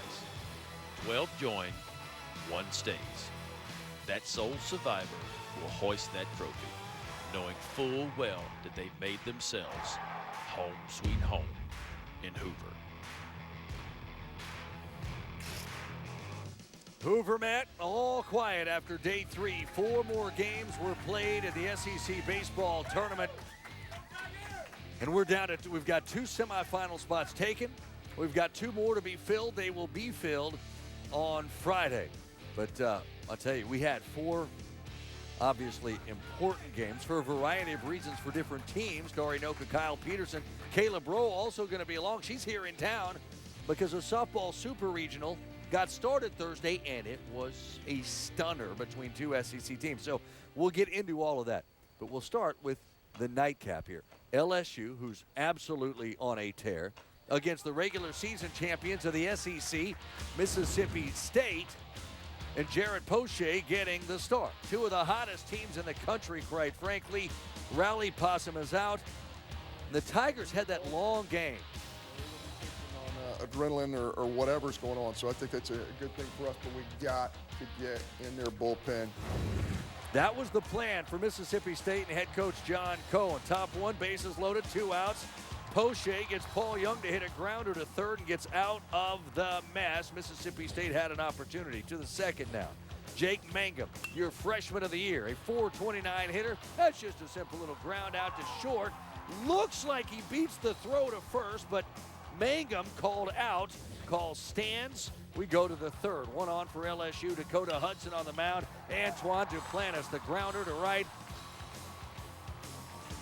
12 join, 1 stays. That sole survivor will hoist that trophy, knowing full well that they've made themselves home sweet home in Hoover. Hoover, Matt, all quiet after day 3. 4 more games were played at the SEC baseball tournament. And we've got 2 semifinal spots taken. We've got 2 more to be filled. They will be filled on Friday. But I'll tell you, we had 4 obviously important games for a variety of reasons for different teams. Dari Noka, Kyle Peterson, Caleb Rowe also going to be along. She's here in town because the softball super regional got started Thursday, and it was a stunner between 2 SEC teams. So we'll get into all of that. But we'll start with the nightcap here. LSU, who's absolutely on a tear, against the regular season champions of the SEC, Mississippi State, and Jared Poche getting the start. 2 of the hottest teams in the country, quite frankly. Rowley Possum is out. The Tigers had that long game. On adrenaline or whatever's going on, so I think that's a good thing for us, but we got to get in their bullpen. That was the plan for Mississippi State and head coach John Cohen. Top 1, bases loaded, 2 outs. Poche gets Paul Young to hit a grounder to third and gets out of the mess. Mississippi State had an opportunity. To the second now. Jake Mangum, your freshman of the year, a 429 hitter. That's just a simple little ground out to short. Looks like he beats the throw to first, but Mangum called out. Call stands. We go to the third. 1 on for LSU. Dakota Hudson on the mound. Antoine Duplantis, the grounder to right.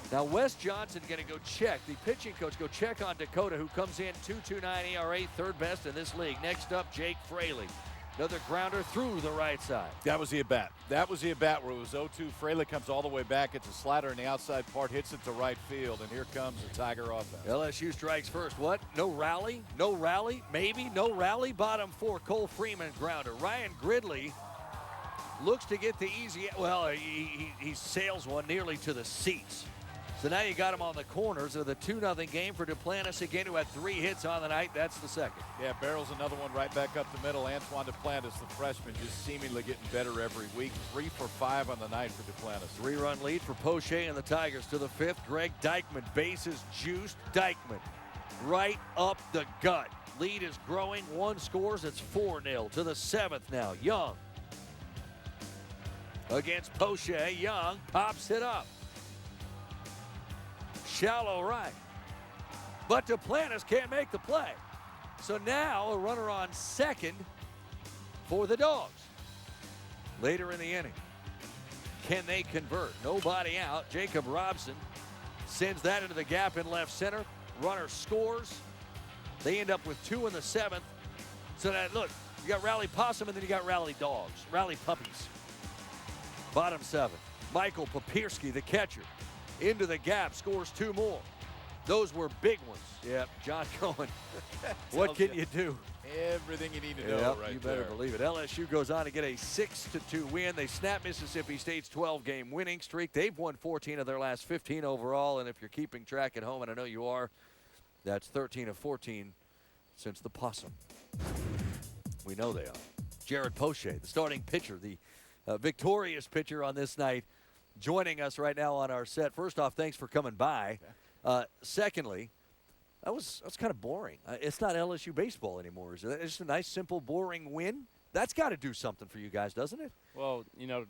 Now Wes Johnson going to go check. The pitching coach go check on Dakota, who comes in 2.29 ERA, 3rd best in this league. Next up, Jake Fraley. Another grounder through the right side. That was the at-bat. That was the at-bat where it was 0-2. Fraley comes all the way back. It's a slider in the outside part, hits it to right field, and here comes the Tiger offense. LSU strikes first. What? No rally? No rally? Maybe no rally? Bottom 4, Cole Freeman grounder. Ryan Gridley looks to get the easy, well, he sails one nearly to the seats. So now you got him on the corners of the 2-0 game for Duplantis again, who had 3 hits on the night. That's the second. Yeah, barrels another one right back up the middle. Antoine Duplantis, the freshman, just seemingly getting better every week. 3 for 5 on the night for Duplantis. 3-run lead for Poche and the Tigers. To the 5th, Greg Dykman, bases juiced. Dykman right up the gut. Lead is growing. 1 scores. It's 4-0. To the 7th now, Young against Poche. Young pops it up. Shallow right. But Duplantis can't make the play. So now a runner on second for the Dogs. Later in the inning, can they convert? Nobody out. Jacob Robson sends that into the gap in left center. Runner scores. They end up with 2 in the 7th. So that, look, you got Rowley Possum and then you got Rowley Dogs, Rowley Puppies. Bottom 7, Michael Papierski, the catcher, into the gap, scores 2 more. Those were big ones. Yep, John Cohen. What can you do? Everything you need to know right there. You better believe it. LSU goes on to get a 6-2 win. They snap Mississippi State's 12-game winning streak. They've won 14 of their last 15 overall, and if you're keeping track at home, and I know you are, that's 13 of 14 since the Possum. We know they are. Jared Poche, the starting pitcher, the victorious pitcher on this night, joining us right now on our set. First off, thanks for coming by. Secondly, that was kind of boring. It's not LSU baseball anymore, is it? It's just a nice, simple, boring win. That's got to do something for you guys, doesn't it? Well, you know,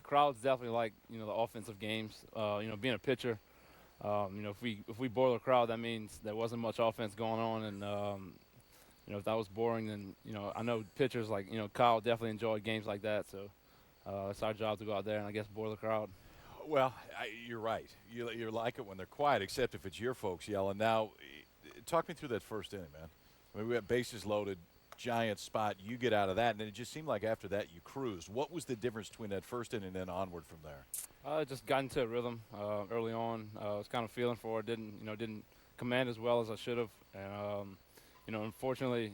crowds definitely like, you know, the offensive games. You know, being a pitcher, you know, if we boil a crowd, that means there wasn't much offense going on, and you know, if that was boring, then, you know, I know pitchers like, you know, Kyle definitely enjoy games like that. So it's our job to go out there and I guess boil the crowd. Well, you're right. You like it when they're quiet, except if it's your folks yelling. Now, talk me through that first inning, man. I mean, we had bases loaded, giant spot. You get out of that, and then it just seemed like after that you cruised. What was the difference between that first inning and then onward from there? I just got into a rhythm early on. I was kind of feeling for it. Didn't command as well as I should have, and you know, unfortunately,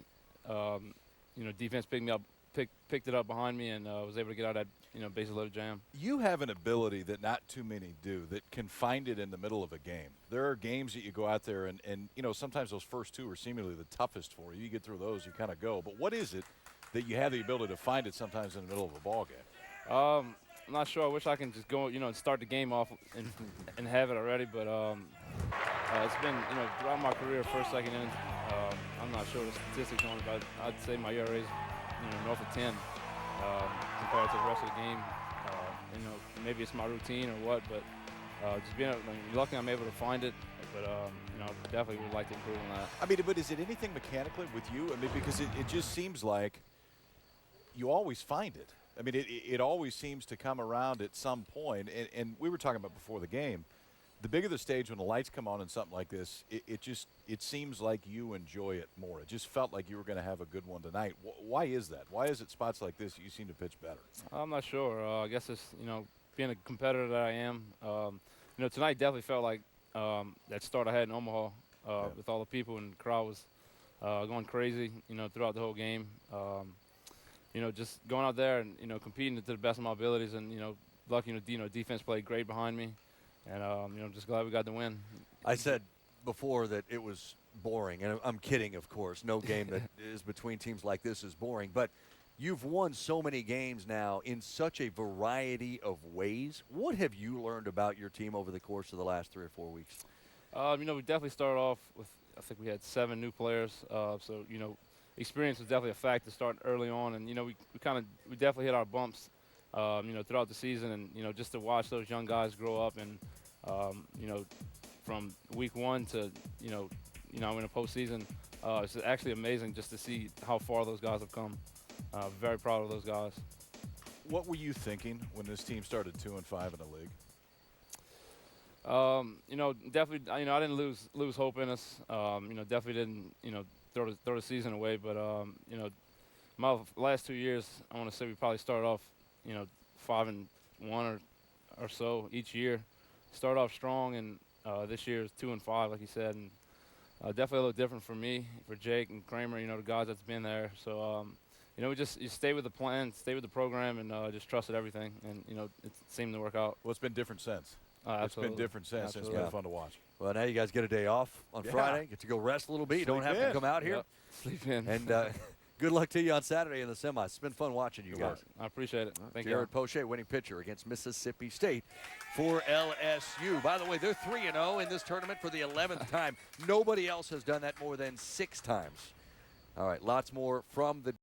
you know, defense picked it up behind me, and was able to get out of that, you know, bases loaded jam. You have an ability that not too many do, that can find it in the middle of a game. There are games that you go out there and you know, sometimes those first two are seemingly the toughest for you. You get through those, you kind of go. But what is it that you have the ability to find it sometimes in the middle of a ball game? I'm not sure. I wish I can just go, you know, and start the game off and have it already. But it's been, you know, throughout my career, first, second inning. I'm not sure the statistics on it, but I'd say my ERA is, you know, north of 10 compared to the rest of the game. You know, maybe it's my routine or what, but just being lucky I'm able to find it. But you know, definitely would like to improve on that. I mean, but is it anything mechanically with you? I mean, because it just seems like you always find it. I mean, it always seems to come around at some point. And we were talking about before the game, the bigger the stage when the lights come on in something like this, it seems like you enjoy it more. It just felt like you were going to have a good one tonight. Why is that? Why is it spots like this you seem to pitch better? I'm not sure. I guess it's, you know, being a competitor that I am. You know, tonight definitely felt like that start I had in Omaha with all the people, and the crowd was going crazy, you know, throughout the whole game. You know, just going out there and, you know, competing to the best of my abilities, and, you know, lucky, you know, defense played great behind me. And, you know, I'm just glad we got the win. I said before that it was boring, and I'm kidding, of course. No game that is between teams like this is boring. But you've won so many games now in such a variety of ways. What have you learned about your team over the course of the last 3 or 4 weeks? You know, we definitely started off with, I think we had 7 new players. So, you know, experience was definitely a factor starting early on. And, you know, we definitely hit our bumps, you know, throughout the season. And, you know, just to watch those young guys grow up and, you know, from week 1 to, you know, in a postseason, it's actually amazing just to see how far those guys have come. Very proud of those guys. What were you thinking when this team started 2-5 in the league? You know, definitely, you know, I didn't lose hope in us. You know, definitely didn't, you know, throw the season away. But, you know, my last 2 years, I want to say we probably started off, you know, 5-1 or so each year. Started off strong, and this year is 2-5, like you said, and definitely a little different for me, for Jake and Kramer, you know, the guys that's been there. So, you know, you stay with the plan, stay with the program, and just trusted everything, and, you know, it seemed to work out. Well, it's been different since. It's been different since. It's been fun to watch. Well, now you guys get a day off on Friday. Get to go rest a little bit. You don't have to come out here. Yep. Sleep in. And good luck to you on Saturday in the semis. It's been fun watching you guys. I appreciate it. Thank you. Jared Poche, winning pitcher against Mississippi State for LSU. By the way, they're 3-0 in this tournament for the 11th time. Nobody else has done that more than 6 times. All right, lots more from the